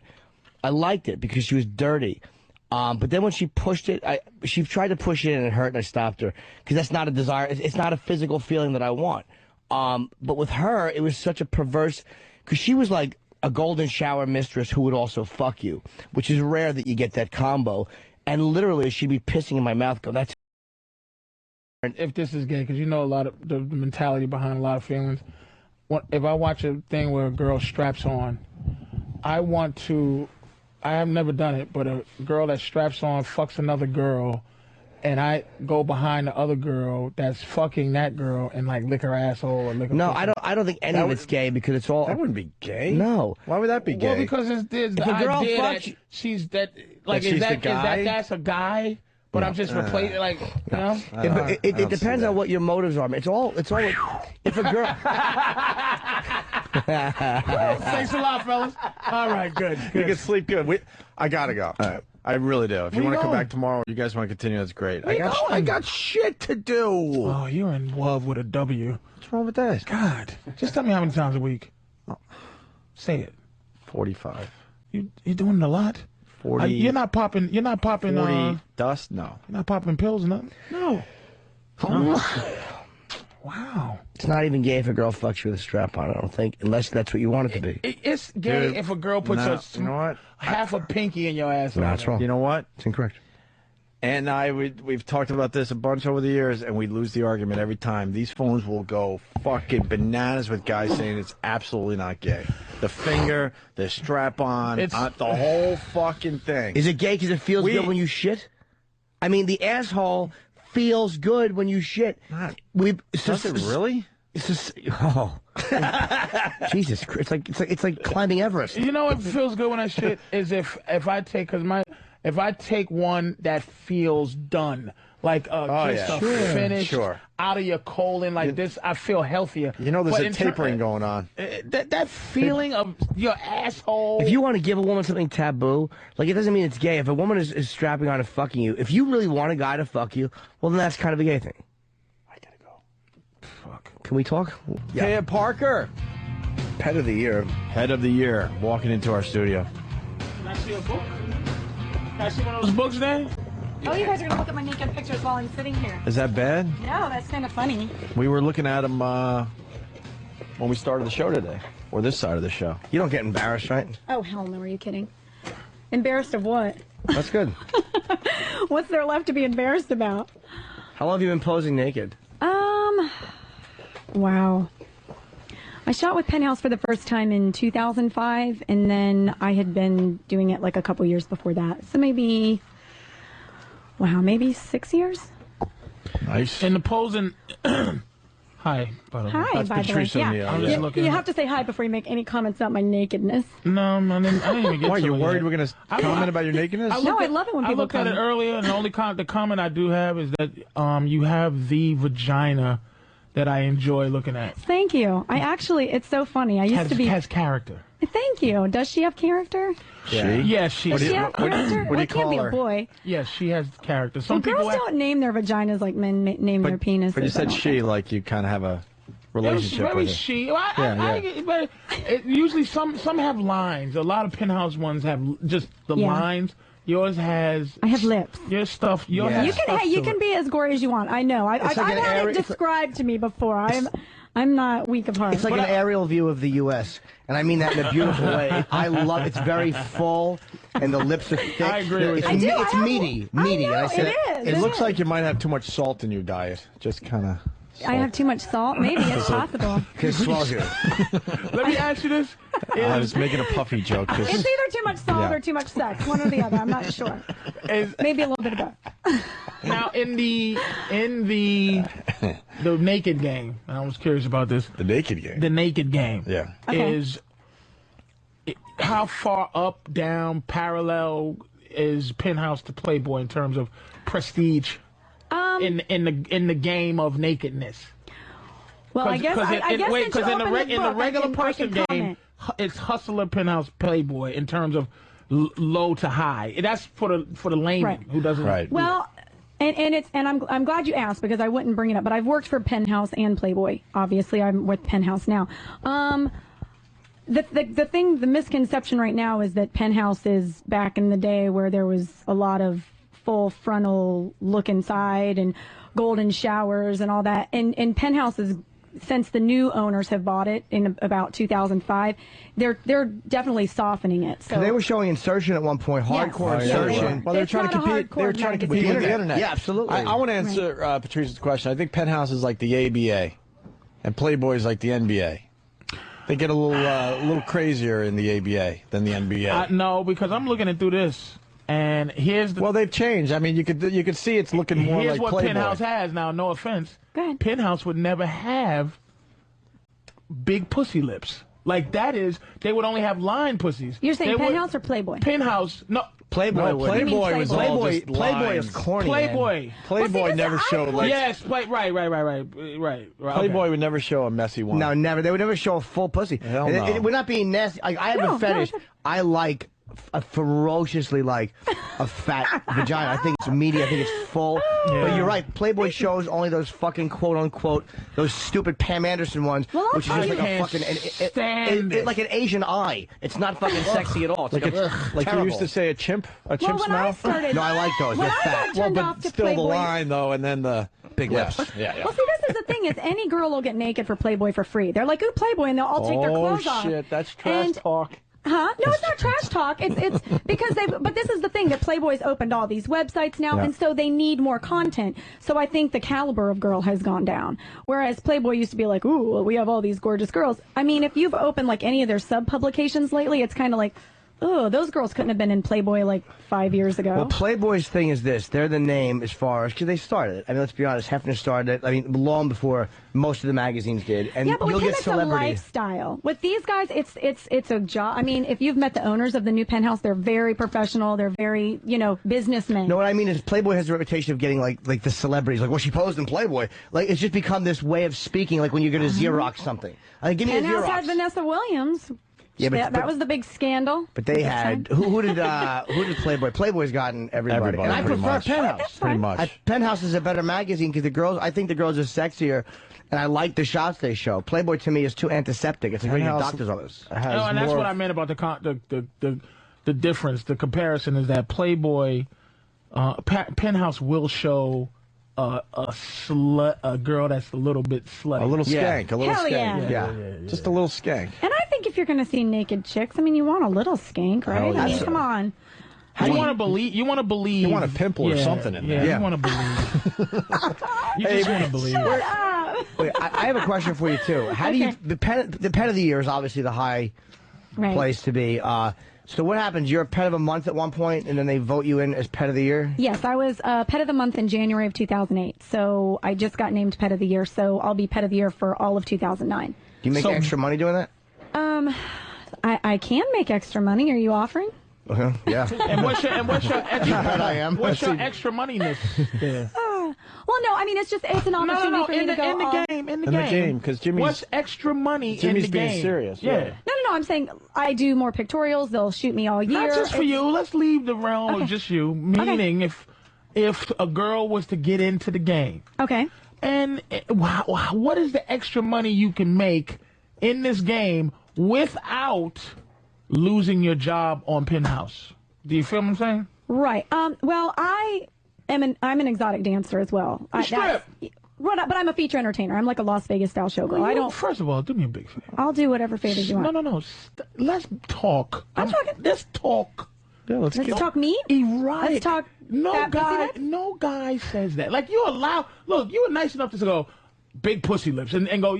I liked it because she was dirty. But then when she pushed it, she tried to push it and it hurt, and I stopped her because that's not a desire. It's not a physical feeling that I want. But with her, it was such a perverse, because she was like a golden shower mistress who would also fuck you, which is rare that you get that combo. And literally, she'd be pissing in my mouth. Go, that's. If this is gay, because you know a lot of the mentality behind a lot of feelings. If I watch a thing where a girl straps on, I have never done it, but a girl that straps on fucks another girl, and I go behind the other girl that's fucking that girl and like lick her asshole or lick her. No, I don't think any of it's gay because it's all. That wouldn't be gay. No. Why would that be gay? Well, because there's the idea that she's that like that is she's that's a guy. But I'm just replacing, like, you know? It depends on what your motives are. It's all. If a girl. Thanks a lot, fellas. All right, good. You can sleep good. I gotta go. All right. I really do. If you want to come back tomorrow, you guys want to continue, that's great. I got shit to do. Oh, you're in love with a W. What's wrong with that? God. Just tell me how many times a week. Say it. 45. You're doing it a lot. 40. You're not popping. 40 dust? No. You're not popping pills, nothing? No. Wow. It's not even gay if a girl fucks you with a strap on, I don't think, unless that's what you want it to be. It's gay if a girl puts you know what? half a pinky in your ass. No, that's wrong. You know what? It's incorrect. And we've talked about this a bunch over the years, and we lose the argument every time. These phones will go fucking bananas with guys saying it's absolutely not gay. The finger, the strap-on, the whole fucking thing. Is it gay because it feels good when you shit? I mean, the asshole feels good when you shit. Does it really? Jesus Christ! It's like climbing Everest. You know what feels good when I shit is if I take one that feels done, like just finish out of your colon, like this, I feel healthier. You know, there's a tapering going on. That feeling of your asshole. If you want to give a woman something taboo, like it doesn't mean it's gay. If a woman is strapping on and fucking you, if you really want a guy to fuck you, well, then that's kind of a gay thing. I gotta go. Fuck. Can we talk? Yeah. Hey, Parker. Pet of the year. Head of the year, walking into our studio. Can I see a book? Can I see one of those books, Dan? Oh, you guys are going to look at my naked pictures while I'm sitting here. Is that bad? No, that's kind of funny. We were looking at them when we started the show today, or this side of the show. You don't get embarrassed, right? Oh, hell no, are you kidding? Embarrassed of what? That's good. What's there left to be embarrassed about? How long have you been posing naked? Wow. I shot with Penthouse for the first time in 2005, and then I had been doing it like a couple years before that. So maybe 6 years? Nice. In the posing... Hi, by the way. Hi, That's by Patrice the way. O'Neal. You have to say hi before you make any comments about my nakedness. No, I didn't even get Why, to you're it worried yet. we're going to comment about your nakedness? I love it when people I looked at it earlier, and the only the comment I do have is that you have the vagina that I enjoy looking at. Thank you. It's so funny. I used to be... Has character. Thank you. Does she have character? Yeah. Yes, she. Does she have character? What do you can't be call her? a boy. Yes, she has character. Some girls don't name their vaginas like men name their penises. But you said she, like you kind of have a relationship with it. She. But usually some have lines. A lot of Penthouse ones have just the lines. Yours has. I have lips. Your stuff. You can be as gory as you want. I know. I've had it described to me before. I'm not weak of heart. It's like an aerial view of the U.S., and I mean that in a beautiful way. I love it's very full, and the lips are thick. I agree with you. It's meaty. It looks like you might have too much salt in your diet. Just kind of. I have too much salt? Maybe. It's possible. It swallows you. Let me ask you this. I was making a puffy joke. It's either too much salt or too much sex. One or the other. I'm not sure. Maybe a little bit of both. Now, in the naked game, and I was curious about this. The naked game? The naked game. Yeah. Is how far up, down, parallel is Penthouse to Playboy in terms of prestige? In the game of nakedness. Well, I guess in the regular person game, it's hustler, Penthouse, Playboy in terms of low to high. That's for the layman who doesn't. Well, And I'm glad you asked because I wouldn't bring it up. But I've worked for Penthouse and Playboy. Obviously, I'm with Penthouse now. The misconception right now is that Penthouse is back in the day where there was a lot of full frontal look inside and golden showers and all that. And Penthouse is, since the new owners have bought it in about 2005, they're definitely softening it. So they were showing insertion at one point, hardcore insertion. Well, they're trying to compete. They're trying to compete with the internet. Yeah, absolutely. I want to answer Patrice's question. I think Penthouse is like the ABA, and Playboy is like the NBA. They get a little crazier in the ABA than the NBA. No, because I'm looking it through this, and here's the. Well, they've changed. I mean, you could see it's looking more like Playboy. Here's what Penthouse has now. No offense. Go ahead. Penthouse would never have big pussy lips. Like that is, they would only have line pussies. You're saying Penthouse or Playboy? Penthouse, no. Playboy was Playboy is corny. Playboy never showed like. Yes, right. Playboy would never show a messy one. No, never. They would never show a full pussy. Hell no. We're not being nasty. I have a fetish. I like ferociously like a fat vagina. I think it's meaty. I think it's full. Yeah. But you're right. Playboy shows only those fucking quote unquote those stupid Pam Anderson ones, which is just like a fucking like an Asian eye. It's not fucking sexy at all. It's like you used to say a chimp's mouth. No, I like those. They're fat. Well, but still the line though, and then the big lips. Yeah. Well, see, this is the thing: is any girl will get naked for Playboy for free. They're like, "Ooh, Playboy," and they'll all take their clothes off. Oh shit, that's trash talk. Huh? No, it's not trash talk. It's because but this is the thing, that Playboy's opened all these websites now, and so they need more content. So I think the caliber of girl has gone down. Whereas Playboy used to be like, ooh, we have all these gorgeous girls. I mean, if you've opened like any of their sub-publications lately, it's kind of like, oh, those girls couldn't have been in Playboy like 5 years ago. Well, Playboy's thing is this. They're the name as far as, because they started it. I mean, let's be honest, Hefner started it, I mean, long before most of the magazines did. And yeah, but with him, it's a lifestyle. With these guys, it's a job. I mean, if you've met the owners of the new Penthouse, they're very professional. They're very, businessmen. No, what I mean is Playboy has a reputation of getting like the celebrities. Like, well, she posed in Playboy. Like, it's just become this way of speaking, like when you're going to Xerox something. Give me a Xerox. Penthouse had Vanessa Williams. Yeah, but that was the big scandal. But they had who did Playboy? Playboy's gotten everybody. And I prefer Penthouse. Pretty much. Penthouse is a better magazine because I think the girls are sexier, and I like the shots they show. Playboy to me is too antiseptic. It's like reading a doctor's office. And that's what I meant about the difference. The comparison is that Playboy, Penthouse will show a girl that's a little bit slutty. A little skank. A little skank. Yeah. Just a little skank. And I think if you're going to see naked chicks, I mean, you want a little skank, right? I mean, come on. You want to believe. You want to believe. You want a pimple or something in there. Yeah. You want to believe. You just want to believe. Shut up. Wait, I have a question for you too. How do you the pet of the year is obviously the high place to be. So what happens? You're a pet of a month at one point, and then they vote you in as pet of the year? Yes, I was pet of the month in January of 2008. So I just got named pet of the year. So I'll be pet of the year for all of 2009. Do you make extra money doing that? I can make extra money. Are you offering? Yeah. And what's your extra? What's your extra moneyness? Yeah. Well, no, I mean, it's an opportunity for me to go in the game, because Jimmy's... What's extra money Jimmy's in the game? Jimmy's being serious. Yeah. No, I'm saying I do more pictorials. They'll shoot me all year. Not just for you. Let's leave the realm of just you. Meaning, if a girl was to get into the game. Okay. And what is the extra money you can make in this game without losing your job on Penthouse? Do you feel what I'm saying? Right. Well, I'm an exotic dancer as well. Strip. But I'm a feature entertainer. I'm like a Las Vegas style showgirl. I don't. First of all, do me a big favor. I'll do whatever favors you want. No. Let's talk. Let's talk. Yeah, let's talk meat. Erotic. Let's talk. No guy says that. Like you allow. Look, you were nice enough to go big pussy lips and go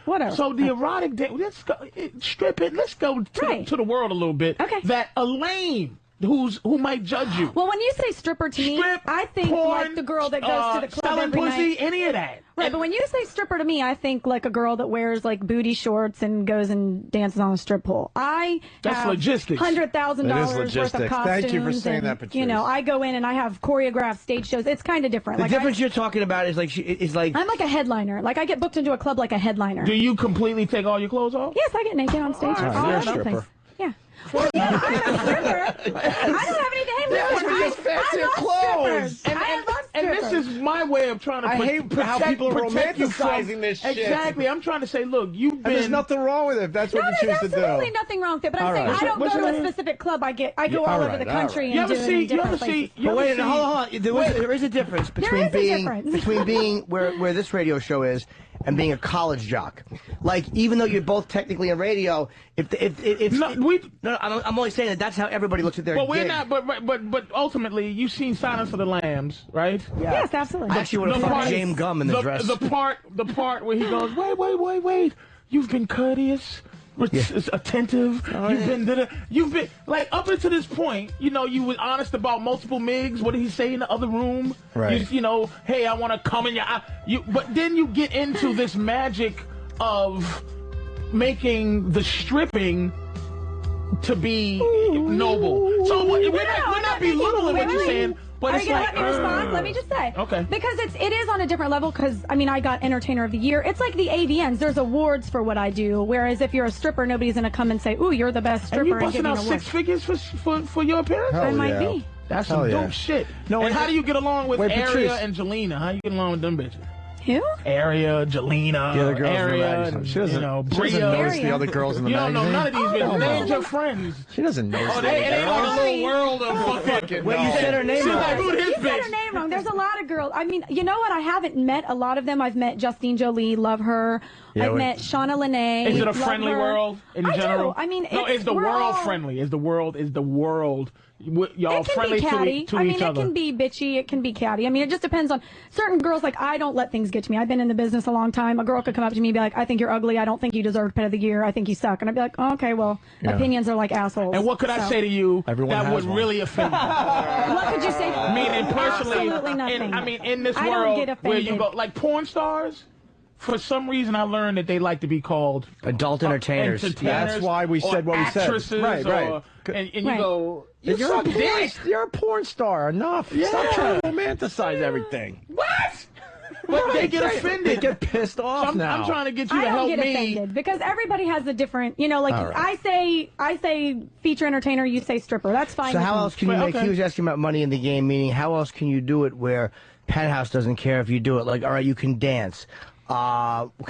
whatever. So the erotic. Let's go strip it. Let's go to the world a little bit. Okay. That Elaine. Who might judge you? Well, when you say stripper to me, I think porn, like the girl that goes to the club selling every pussy, night. any of that. Right, but when you say stripper to me, I think like a girl that wears like booty shorts and goes and dances on a strip pole. That's logistics. $100,000 worth of costumes. Thank you for saying that, Patrice. I go in and I have choreographed stage shows. It's kind of different. The difference you're talking about is like I'm like a headliner. Like I get booked into a club like a headliner. Do you completely take all your clothes off? Yes, I get naked on stage. You're a stripper. Yeah. Well, I'm a stripper. I don't have any name. Yeah, but just fancy clothes. I love my way of trying to. I hate how people are protect you from- romanticizing this shit. Exactly. I'm trying to say, look, you've been. And there's nothing wrong with it. If that's what you choose to do. There's absolutely nothing wrong with it. But I'm saying I don't go to a specific club. I go all over the country and do it in different places. But wait, hold on. There is a difference between being where this radio show is and being a college jock. Like, even though you're both technically in radio, I'm only saying that's how everybody looks at their But we're gig. not. But ultimately, you've seen Silence of the Lambs, right? Yeah. Yes, absolutely. I actually would have fucked James Gum in the dress. The part where he goes, wait. You've been courteous, attentive. You've been like up until this point. You know, you were honest about multiple MIGs. What did he say in the other room? Right. You know, hey, I want to come in your eye. But then you get into this magic of making the stripping to be noble. So we're not belittling what you're saying. But Are it's you gonna like, let me respond? Let me just say. Okay. Because it is on a different level. Because I mean, I got Entertainer of the Year. It's like the AVNs. There's awards for what I do. Whereas if you're a stripper, nobody's gonna come and say, "Ooh, you're the best stripper." And you and give busting me out an award. 6 figures for your appearance? I might be. That's some dope shit. No, and how do you get along with Aria Patrice. and Jelena? How you get along with them bitches? Who? Aria, Jelena, The other girls in the Aria, magazine. She doesn't, you know, she doesn't Bria. notice the other girls in the You don't magazine. know none of these bitches. They ain't your friends. She doesn't notice. Oh, they ain't on a little world of fucking. Wait, you said her name She's wrong. like, who this You said her bitch? name wrong. There's a lot of girls. I mean, you know what? I haven't met a lot of them. I've met Justine Jolie, love her. I've met Shauna Lene. Is it a love friendly her. world in general? I mean, no. Is the we're world all- friendly? Is the world? Y'all it can friendly be catty. to I mean, each other? it can be bitchy. It can be catty. I mean, it just depends on certain girls. Like, I don't let things get to me. I've been in the business a long time. A girl could come up to me and be like, "I think you're ugly. I don't think you deserve Pet of the Year. I think you suck." And I'd be like, oh, "Okay, well, opinions are like assholes." And what could I say to you that would really offend you? What could you say? Meaning personally, Absolutely nothing. in this I don't world get where you offended. go, like porn stars, for some reason I learned that they like to be called adult entertainers. That's why we said what we said. Actresses, Right. And you go, You're a porn star. Enough. Yeah. Stop trying to romanticize everything. What? But they get offended. They get pissed off So now. I'm trying to get you I to don't help get me. offended because everybody has a different, you know, like All right. I say feature entertainer, you say stripper. That's fine. So with how me. else can you make? He was asking about money in the game, meaning how else can you do it where Penthouse doesn't care if you do it? Like, all right, you can dance.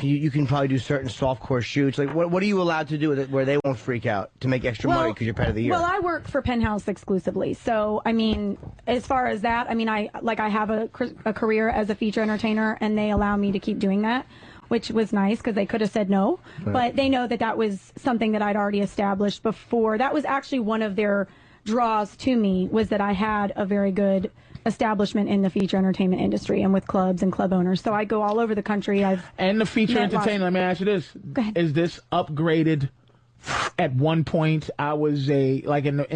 You can probably do certain softcore shoots. Like, what are you allowed to do with it where they won't freak out to make extra money because you're Pet of the Year? Well, I work for Penthouse exclusively, so I mean, as far as that, I mean, I have a career as a feature entertainer, and they allow me to keep doing that, which was nice because they could have said no, but they know that was something that I'd already established before. That was actually one of their draws to me, was that I had a very good establishment in the feature entertainment industry and with clubs and club owners. So I go all over the country. And the feature entertainer, let me ask you this. Is this upgraded? At one point, I was in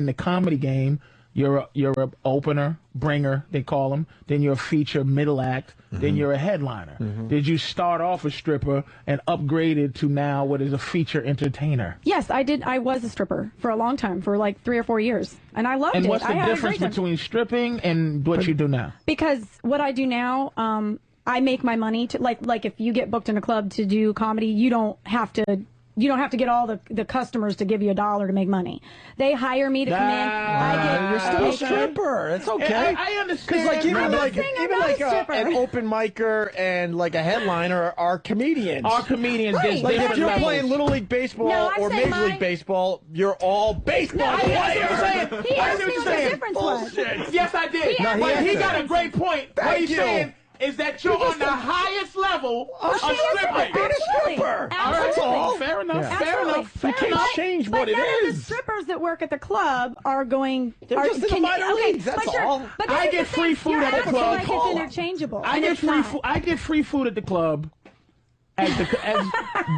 the comedy game, you're a opener, bringer, they call them. Then you're a feature middle act. Then you're a headliner. Did you start off a stripper and upgraded to now what is a feature entertainer? Yes, I did. I was a stripper for a long time, for like 3 or 4 years, and I loved it. And what's the I had a difference great time. between stripping and what you do now? Because what I do now, I make my money to like if you get booked in a club to do comedy, you don't have to get all the customers to give you $1 to make money. They hire me to come in. You're still a stripper. It's okay. I understand. Because I'm not saying I'm not a stripper. an open micer and like a headliner are comedians. Our comedians, Right. Like if different you're levels. playing Little League Baseball No, I'm or saying Major League Baseball, you're all baseball No, I see what players. you're saying. He asked me what the difference was. Bullshit. Yes, I did. He asked But me he that. got a great point. What Thank he's you. saying is that you're on the highest level of Okay, stripping. absolutely. All right, that's all. Fair enough. Yeah. Fair Absolutely. enough. Fair You can't enough. change But what it none of is. the strippers that work at the club are going. They're just in the minor leagues, that's but all. But this I is get the thing, free food you're at the acting club. Like it's interchangeable. I and get it's free not. food. I get free food at the club.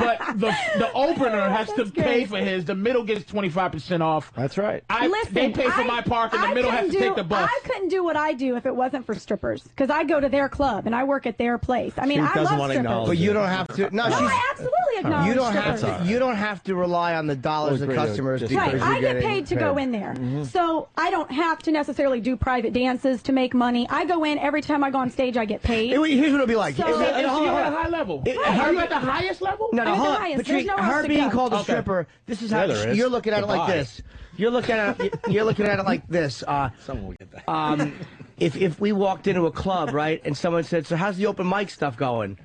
But the opener has to pay for his. The middle gets 25% off. That's right. Listen, they pay for my park, and the middle has to take the bus. I couldn't do what I do if it wasn't for strippers, because I go to their club and I work at their place. I mean, She I doesn't love wanna strippers. acknowledge But you don't have to. No, No, she's. I absolutely acknowledge You don't have strippers. to. You don't have to rely on the dollars of Well, great, customers just- because Right, you're I get getting paid to go in there. So I don't have to necessarily do private dances to make money. I go in, every time I go on stage, I get paid. Here's what it'll be like. So- Is it- And so hold you're on. at a high level. It- Are you at the highest level? No, I'm at the hold on. highest. Patrice, There's nowhere else her to being go. called a Okay. stripper, this is Yeah, how there is. you're looking at it like Goodbye. this. You're looking at it like this. Someone will get that. if we walked into a club, right, and someone said, "So how's the open mic stuff going?"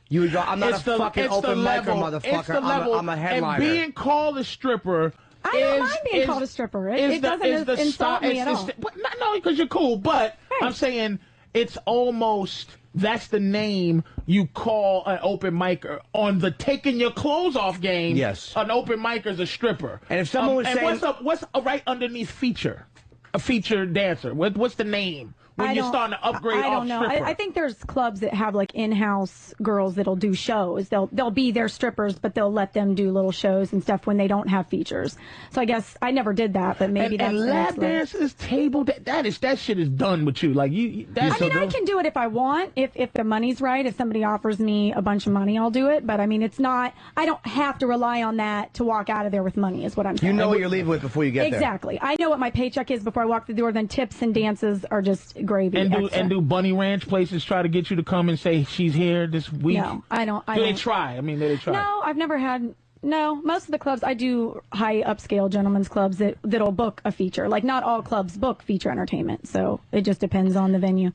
You would go, "I'm not fucking open micer, motherfucker. I'm a headliner." And being called a stripper. I don't mind being called a stripper. It doesn't insult me at all. No, because you're cool. But I'm saying it's almost that's the name you call an open micer on the taking your clothes off game. Yes, an open micer is a stripper. And if someone was saying, what's right underneath feature? A feature dancer. What's the name? When you're starting to upgrade I don't know. I think there's clubs that have like in-house girls that'll do shows. They'll be their strippers, but they'll let them do little shows and stuff when they don't have features. So I guess I never did that, but maybe that's. And lap dances, table that shit is done with you. Like you. I mean, I can do it if I want. If the money's right, if somebody offers me a bunch of money, I'll do it. But I mean, it's not. I don't have to rely on that to walk out of there with money. Is what I'm saying. You know what you're leaving with before you get there. Exactly. I know what my paycheck is before I walk through the door. Then tips and dances are just gravy. And do Bunny Ranch places try to get you to come and say she's here this week? No, I don't. Do they try? I mean, do they try? No, I've never had. No, most of the clubs I do high upscale gentlemen's clubs that'll book a feature. Like not all clubs book feature entertainment, so it just depends on the venue.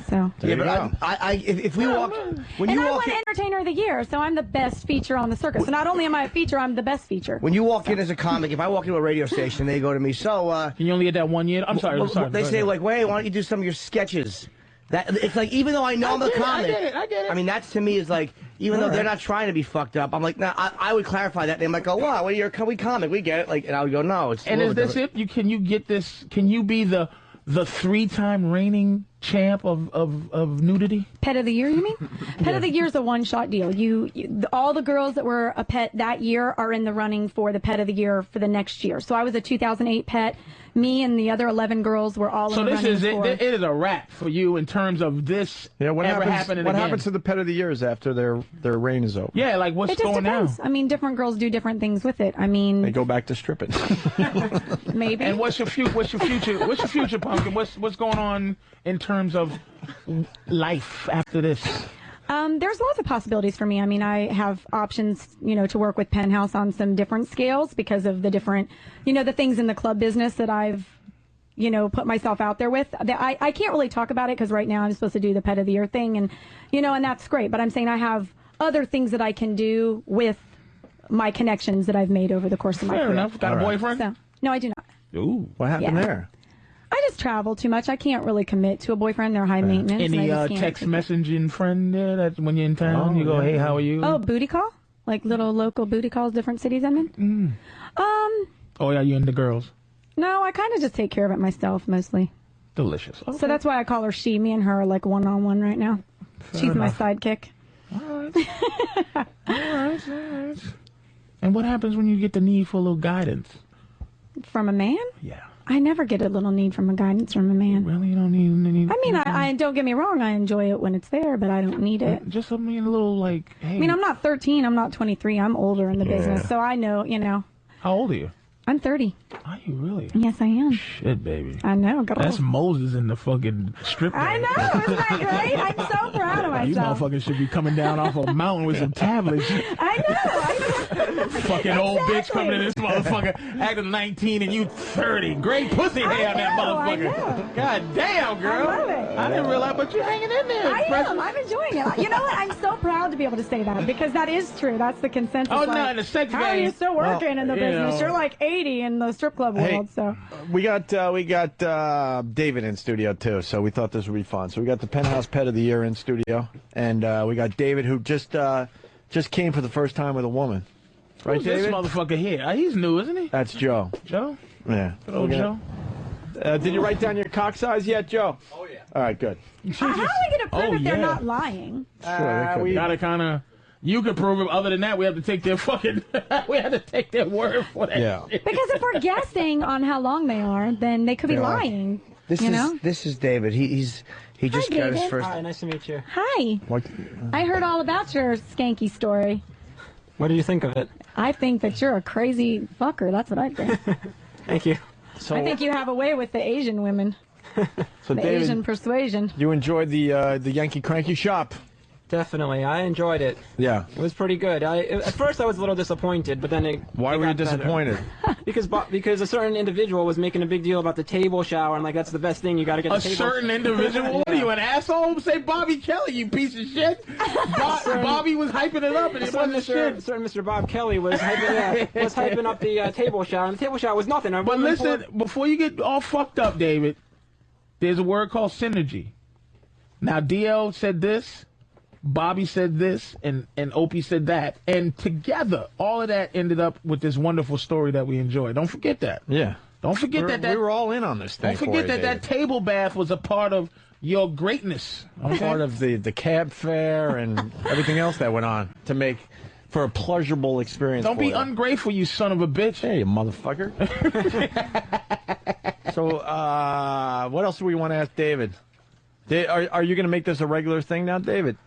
So yeah, but if we walk when you I walk won Entertainer of the Year, so I'm the best feature on the circuit. So not only am I a feature, I'm the best feature. When you walk in as a comic, if I walk into a radio station, they go to me, "So can you only get that 1 year?" I'm sorry. They say like, "Wait, why don't you do some of your sketches?" That it's like even though I know I'm a comic, I get it. I mean, that to me is like even though they're not trying to be fucked up, I'm like, nah, I would clarify that. And they might go, "Wow, well, you're we comic, we get it." Like, and I would go, "No, it's." And is this it? Can you get this? Can you be the 3-time reigning champ of nudity? Pet of the Year, you mean? Pet of the Year is a one-shot deal. All the girls that were a pet that year are in the running for the Pet of the Year for the next year. So I was a 2008 pet. Me and the other 11 girls were all in the running for. So it is a wrap for you in terms of this what happening What again. happens to the Pet of the Years after their reign is over? Yeah, like what's going on? I mean, different girls do different things with it. I mean, they go back to stripping. Maybe. And what's your future? What's your future, Pumpkin? What's going on in terms of life after this? There's lots of possibilities for me. I mean, I have options, to work with Penthouse on some different scales because of the different, the things in the club business that I've, put myself out there with. I can't really talk about it because right now I'm supposed to do the Pet of the Year thing and, and that's great. But I'm saying I have other things that I can do with my connections that I've made over the course of my career. Fair enough. Got a boyfriend? So, no, I do not. Ooh, what happened there? I just travel too much. I can't really commit to a boyfriend. They're high maintenance. Any text messaging friend there that when you're in town, you go, "Hey, how are you?" Oh, booty call? Like little local booty calls, different cities I'm in? Oh, yeah, you into girls? No, I kind of just take care of it myself, mostly. Delicious. Okay. So that's why I call her she. Me and her are like one-on-one right now. She's my sidekick. All right. And what happens when you get the need for a little guidance? From a man? Yeah. I never get a little need from a guidance from a man. Really? You don't need I mean, I don't get me wrong. I enjoy it when it's there, but I don't need it. Just something a little like, hey. I mean, I'm not 13. I'm not 23. I'm older in the business, so I know, How old are you? I'm 30. Are you really? Yes, I am. Shit, baby. I know. That's Moses in the fucking strip. I know. Isn't that great? I'm so proud of myself. You motherfuckers should be coming down off a mountain with some tablets. I know. Fucking old bitch coming in this motherfucker acting 19 and you 30. Great pussy hair on that motherfucker. God damn, girl. I love it. I didn't realize, but you're hanging in there. I am. I'm enjoying it. You know what? I'm so proud to be able to say that because that is true. That's the consensus. Oh, no, in the sex game. How are you still working in the business? You're like 80 in the strip club world. So we got David in studio too, so we thought this would be fun. So we got the Penthouse Pet of the Year in studio, and we got David who just came for the first time with a woman. Right, Who's David? this motherfucker here? He's new, isn't he? That's Joe. Joe? Yeah. Good old Joe. Did you write down your cock size yet, Joe? Oh yeah. All right, good. how are we going to prove if they're not lying? Sure, we gotta kind of. You can prove it. Other than that, we have to take their fucking. We have to take their word for that. Yeah. Because if we're guessing on how long they are, then they could be lying. This is David. He just got his first. Hi, nice to meet you. Hi. I heard all about your skanky story. What do you think of it? I think that you're a crazy fucker. That's what I think. Thank you. So, I think you have a way with the Asian women. So the David, Asian persuasion. You enjoyed the Yankee Cranky Shop. Definitely, I enjoyed it. Yeah. It was pretty good. At first I was a little disappointed, but then Why were you disappointed? Because a certain individual was making a big deal about the table shower, and like that's the best thing. You got to get a the table. certain individual. What are you, an asshole? Say Bobby Kelly, you piece of shit. Bobby was hyping it up, and it wasn't shit. Certain Mr. Bob Kelly was hyping up the table shower, and the table shower was nothing. But listen, before you get all fucked up, David, there's a word called synergy. Now DL said this. Bobby said this, and Opie said that, and together, all of that ended up with this wonderful story that we enjoyed. Don't forget that. Yeah. Don't forget that we were all in on this thing. Don't forget that table bath was a part of your greatness. Okay? A part of the cab fare and everything else that went on to make for a pleasurable experience. Don't be ungrateful, you son of a bitch. Hey, you motherfucker. So, what else do we want to ask David? Are you going to make this a regular thing now, David?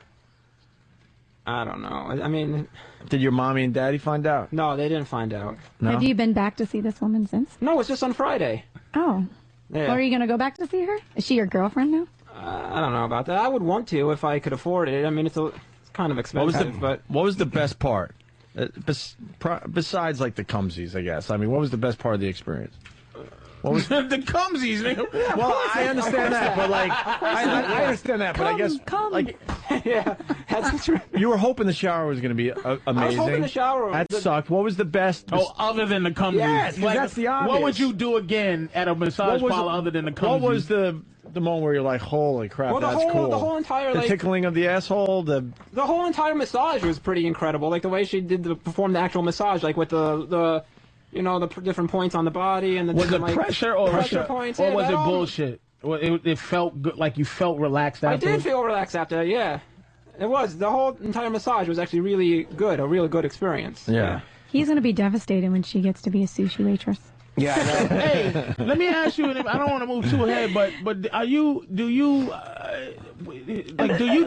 I don't know. I mean... Did your mommy and daddy find out? No, they didn't find out. No? Have you been back to see this woman since? No, it's just on Friday. Oh. Yeah. Well, are you going to go back to see her? Is she your girlfriend now? I don't know about that. I would want to if I could afford it. I mean, it's kind of expensive, but... What was the best part? Besides, like, the cumsies, I guess. I mean, what was the best part of the experience? What was the cumsies, nigga? Well, I understand that, but like, I understand that, but I guess, like, yeah, that's true. You were hoping the shower was going to be amazing. I was hoping the shower. That sucked. What was the best? Other than the cumsies. Yes, like, that's the obvious. What would you do again at a massage parlor other than the cumsies? What was the moment where you're like, holy crap, that's cool? The whole entire the tickling of the asshole. The whole entire massage was pretty incredible. Like the way she performed the actual massage, like with the different points on the body and the was different, it pressure or pressure points, or was it bullshit? It felt good, like you felt relaxed after. I did feel relaxed after that. Yeah, it was. The whole entire massage was actually really good. A really good experience. Yeah. He's going to be devastated when she gets to be a sushi waitress. Yeah. I know. Hey, let me ask you. I don't want to move too ahead, but do you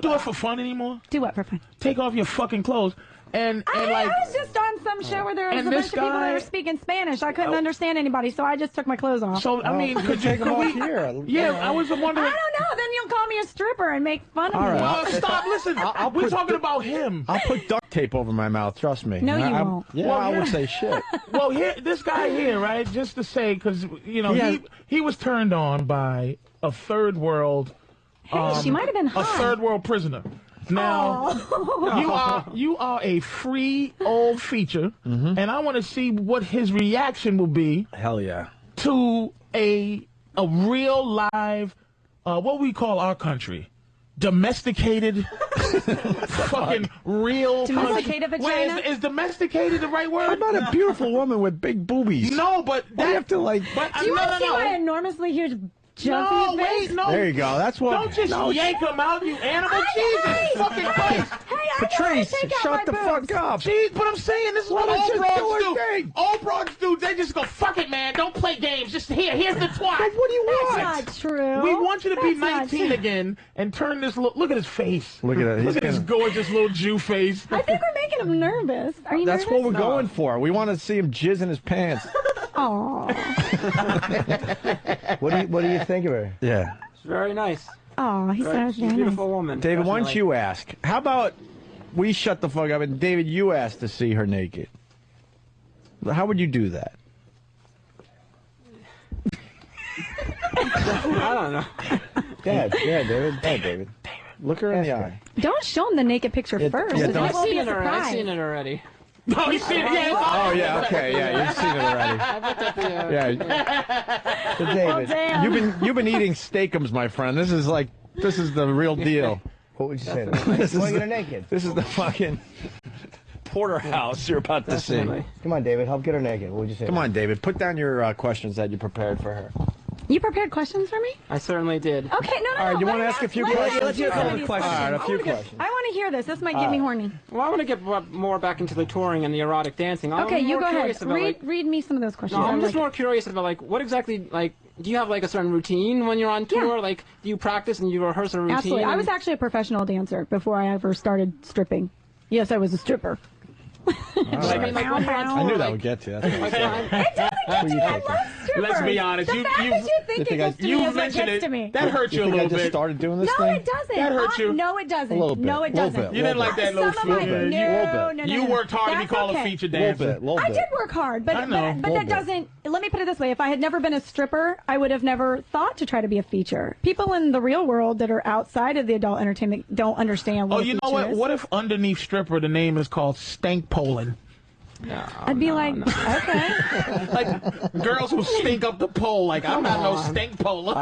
do it for fun anymore? Do what for fun? Take off your fucking clothes. And I was just on some show where there was a bunch of people that were speaking Spanish. I couldn't understand anybody, so I just took my clothes off. So, I mean, could you off here? Yeah, I was wondering. I don't know. Then you'll call me a stripper and make fun of me. Right. Well, stop. Listen, we're talking about him. I'll put duct tape over my mouth. Trust me. No, you won't. Yeah, well, I would say shit. Well, this guy here, right? Just to say, because he was turned on by a third world. She might have been hot. A third world prisoner. Now, you are a free old feature, and I want to see what his reaction will be. Hell yeah. To a real live, what we call our country, domesticated, fucking real. Domesticated vagina. Wait, is domesticated the right word? How about a beautiful woman with big boobies? No, but you have to like. Do you want to see my enormously huge? No, wait, no. There you go. That's what. Don't just yank them out, you animal. Jesus fucking Christ. Hey, Patrice, shut the fuck up. Jeez, but I'm saying this is what old broads do. Old broads do. They just go, fuck it, man. Don't play games. Just here's the twat. What do you want? That's not true. We want you to be 19 again and turn this. Look at his face. Look at it. Look at his gorgeous little Jew face. I think we're making him nervous. Are you nervous? That's what we're going for. We want to see him jizz in his pants. Aww. What do you think of her? Yeah. It's very nice. Oh, he's so She's a beautiful woman. David, why don't you ask? How about we shut the fuck up and David, you ask to see her naked? How would you do that? I don't know. Yeah, David. Yeah, David. Look her in the eye. Don't show him the naked picture first. Yeah, I've seen it already. Oh, you seen it? Yeah. Oh, yeah, okay, yeah, you've seen it already. I looked at the. Yeah. So David, damn. you've been eating steakums, my friend. This is the real deal. What would you say to her? This You want is to get her naked? This is the fucking porterhouse you're about to see. Come on, David. Help get her naked. What would you say? Come on, David. Put down your questions that you prepared for her. You prepared questions for me? I certainly did. Okay, no. All right, you want to ask a few questions? Let's hear a couple of questions. All right, a few questions. I want to hear this. This might get me horny. Well, I want to get more back into the touring and the erotic dancing. Okay, you go ahead. Read me some of those questions. No, I'm just more curious about, like, what exactly, like, do you have, like, a certain routine when you're on tour? Yeah. Like, do you practice and you rehearse a routine? Absolutely. I was actually a professional dancer before I ever started stripping. Yes, I was a stripper. I knew that would get to you. That's what It doesn't get to me. I love strippers. Let's be honest. The fact that you think it gets to me is what mentioned gets it. to me. That hurt you a think little I just bit. started doing this No, thing? it doesn't. That hurt you? No, it doesn't. A little bit. No, it Little doesn't. bit. You didn't like that little Some of my, swoop. no. You worked hard to be That's called okay. a feature dancer. I did work hard, but I know. but that doesn't. Let me put it this way: if I had never been a stripper, I would have never thought to try to be a feature. People in the real world that are outside of the adult entertainment don't understand what. Oh, you know what? What if underneath stripper the name is called Stank Polin? I'd be like, okay. Like girls who stink up the pole. Like I'm not no stink poler.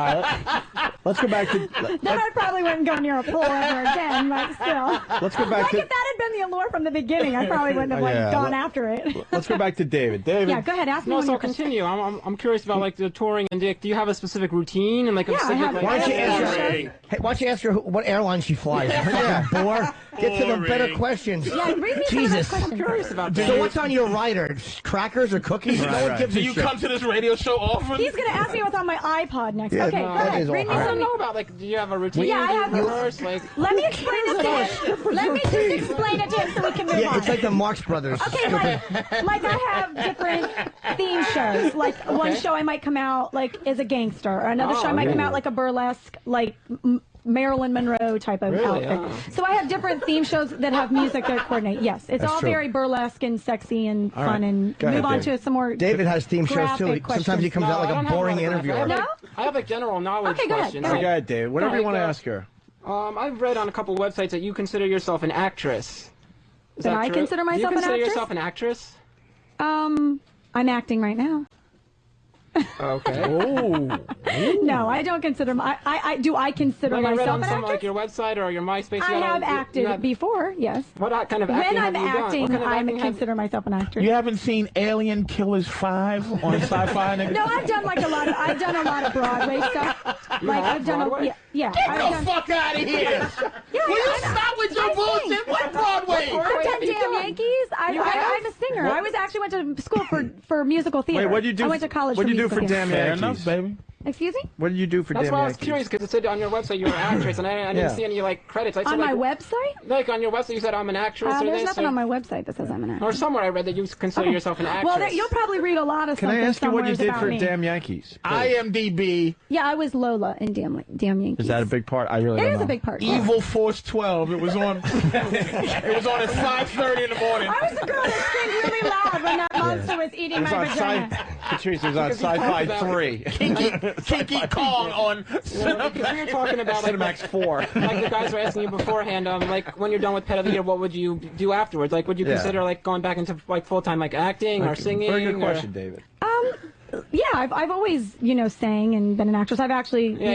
Let's go back to. Then I probably wouldn't go near a pool ever again, but still. Let's go back like to. if that had been the allure from the beginning, I probably wouldn't have gone after it. Let's go back to David. David. Yeah, go ahead. Ask me. No, when so you're continue. I'm curious about like the touring and Dick. Do you have a specific routine and like a specific? Like, why don't you ask her what airline she flies? Yeah, bore. Get to the better questions. Yeah, read me Jesus. some of those questions. I'm curious about. So what's on your rider? Crackers or cookies? No one gives a Do you shit. come to this radio show often? He's going to ask me what's on my iPod next. Yeah, okay, no, go that ahead. is Read me all I some. don't know about like. Do you have a routine? Yeah, I Do you have- rehearse, like. Let me explain it to him. Let me just explain it to him so we can move Yeah, on. it's like the Marx Brothers. Okay, like I have different theme shows. Like one show I might come out like as a gangster, or another show I might come out like a burlesque, like Marilyn Monroe type of outfit. So I have different theme shows that have music that coordinate. Yes, it's all true. very burlesque and sexy and fun. And Go ahead, move on David. to some more. David has theme shows too. graphic Sometimes he comes No, out I like don't a have boring one of those. interviewer. I have like general knowledge Okay, go ahead, questions. go Go ahead, David. Whatever you want to ask her. I've read on a couple websites that you consider yourself an actress. Is That I true? consider myself Do you an consider actress? yourself an actress? I'm acting right now. Okay. No, I don't consider. I do. I consider Like I read myself on an some actress. like your website or your MySpace. I have acted before. Yes. What kind of acting When I'm have you done? acting, What kind of I acting have- consider myself an actress. You haven't seen Alien Killers 5 on Sci-Fi? Nigga? No, I've done like a lot of. I've done a lot of Broadway stuff. Like I've done. Broadway? Yeah. Get I've the done, fuck out of here! Yeah, Will you I know. stop with your I sing. bullshit? What Broadway? I've done have you Damn done? Yankees. I'm a singer. I was actually went to school for musical theater. Wait, what did you do? I went to college What for did you do musical for theater. Damn Fair Yankees? enough, baby. Excuse me? What did you do for That's Damn why I was Yankees? curious because it said on your website you were an actress, and I didn't see any like credits. I said, On my like, website? Like on your website, you said I'm an actress or There's this. nothing or, on my website that says I'm an actress. or somewhere I read that you consider yourself an actress. Well, you'll probably read a lot of Can something I ask you what you somewheres did about for me. Damn Yankees? IMDb. Yeah, I was Lola in Damn Yankees. Is that a big part? I really It don't is know. a big part. Evil Force 12. It was on. It was on at 5:30 in the morning. I was the girl that screamed really loud when that monster was eating It was my on vagina. Patrice, it was on Because you talked Sci-Fi about- 3. Kinky Kong on. Because we were talking about like Cinemax 4. like the guys were asking you beforehand, like when you're done with Pet of the Year, what would you do afterwards? Like, would you Yeah. consider like going back into like full time like acting or singing? Very good or- question, David. Yeah, I've always sang and been an actress. I've actually Yeah,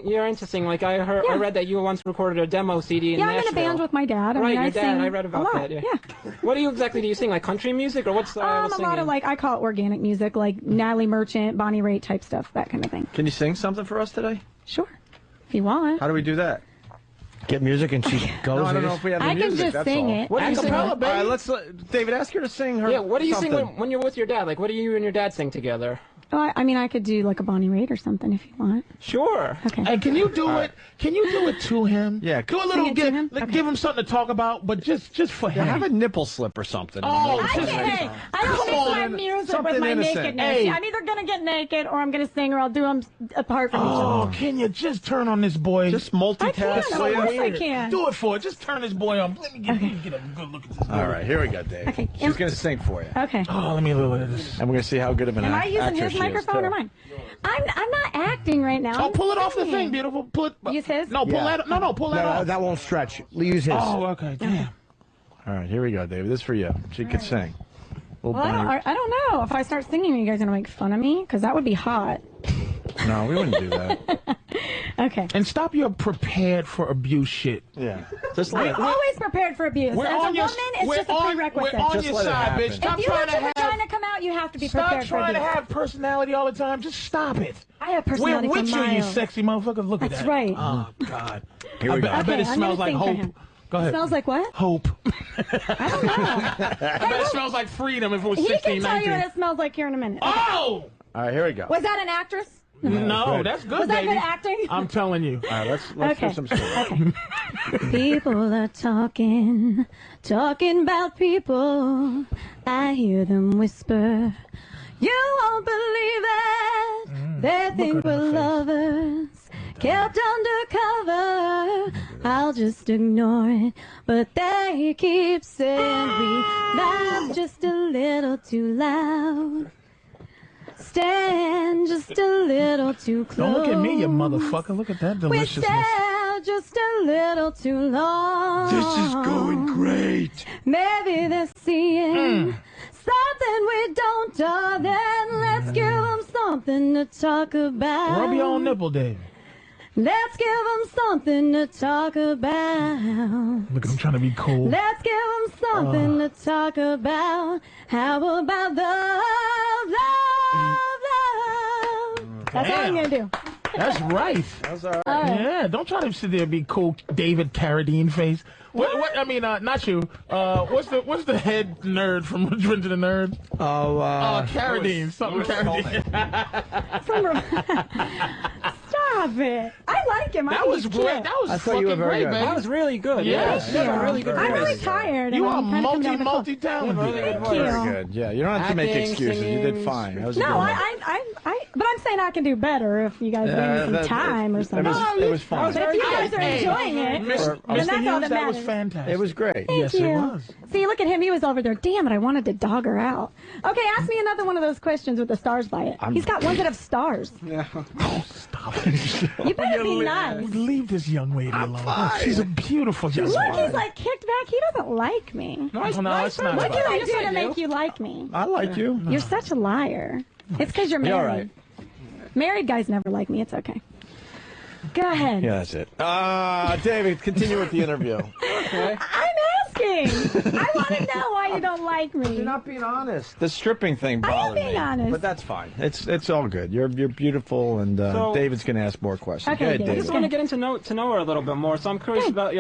you're into singing. Like I heard, I read that you once recorded a demo CD in I'm in a Nashville. band with my dad. I Right, mean, your I dad. sing I read about a lot. that. Yeah. What do you exactly do? You sing like country music or what's style of A singing? lot of I call it organic music, like Natalie Merchant, Bonnie Raitt type stuff, that kind of thing. Can you sing something for us today? Sure, if you want. How do we do that? Get music and she goes. No, I don't know if we have the I can music. just that's sing all. it. What do you sing? All right, let's David, ask her to sing her. Yeah, what do you sing something. when you're with your dad? Like, what do you and your dad sing together? Oh, I mean, I could do like a Bonnie Raitt or something if you want. Sure. Okay. Hey, can you do it? Can you do it to him? Yeah, Do a Sing little. it to him? Okay. Give him something to talk about, but just for Yeah, him. have a nipple slip or something. Oh, I just- can't. I don't mix my music Something with my innocent. nakedness. Hey. I'm either gonna get naked or I'm gonna sing, or I'll do them apart from each Oh, other. can you just turn on this boy? Just I multitask. can. Of course I can. Do it for it. Just turn this boy on. Let me get a good look at this. All right, here we go, Dave. Okay. She's going to sing for you. Okay. Oh, let me look at this. And we're going to see how good of an Am I using actress his she is, microphone too. or mine? I'm not acting right now. Oh, I'm pull it off the singing. thing, beautiful. Pull it. Use his? No, pull Yeah. that. No, pull that No, off. that won't stretch. Use his. Oh, okay. Damn. All right, here we go, David. This is for you. She could sing. Little Well, Bonnie- I don't know. If I start singing, are you guys gonna make fun of me? Because that would be hot. No, we wouldn't do that. Okay. And stop your prepared for abuse shit. Yeah. Just I'm let it. always prepared for abuse. We're As a on your- woman, it's we're just a on- prerequisite. We're on Just your let it side, happen. bitch. Stop If you trying want to your have. vagina to come out, you have to be Stop prepared for trying to abuse. have personality all the time. Just stop it. I have We're personality with for you, you miles. sexy motherfucker. Look at That's that. right. Oh God. Here we go. I bet it Okay, I'm smells gonna like sing for hope. him. Go ahead. Smells like what? Hope. I don't know. I bet it smells like freedom if it was He 16, can tell you 19. what it smells like here in a minute. Oh! All right, here we go. Was that an actress? No, that's good, Was that baby. good acting? I'm telling you. All right, let's Okay. do some stories. Okay. People are talking about people. I hear them whisper. You won't believe it. They think we're lovers, kept undercover. I'll just ignore it, but they keep saying we laugh just a little too loud. Stand just a little too close. Don't look at me, you motherfucker. Look at that deliciousness. We stare just a little too long. This is going great. Maybe they're seeing something we don't, darling. Let's give them something to talk about. Rub your own nipple, Dave. Let's give them something to talk about. Look, I'm trying to be cool. Let's give them something to talk about. How about love? That's all I'm going to do. That's right. That's all right. Yeah, don't try to sit there and be cool, David Carradine face. What? I mean, not you. What's the head nerd from Revenge of the Nerds? Carradine. Something Carradine. Stop it. I like him. That was great. That was fucking great, man. That was really good. Yeah. Really good. I'm really tired. You are multi-talented. multi-talented. Very good. Yeah, you don't have to make Acting, excuses. singing, You did fine. That was a No, good one. but I'm saying I can do better if you guys give me some time or something. It was fun. But if you guys are enjoying it, then that's all that That matters. was fantastic. It was great. Thank you. See, look at him. He was over there. Damn it, I wanted to dog her out. Okay, ask me another one of those questions with the stars by it. He's got ones that have stars. Yeah. Oh, stop it. You better be nice. Leave this young lady alone. She's a beautiful young lady. Look, he's like kicked back. He doesn't like me. No, it's not. What did I do to make you like me? I like you. You're such a liar. It's because you're married. You're all right. Married guys never like me. It's okay. Go ahead. Yeah, that's it. David, continue with the interview. Okay. I'm asking. I want to know why you don't like me. You're not being honest. The stripping thing I am bothered being me. honest. But that's fine. It's all good. You're beautiful, and So- David's going to ask more questions. Okay, Go ahead, David. I David. just want to get to know her a little bit more. So I'm curious about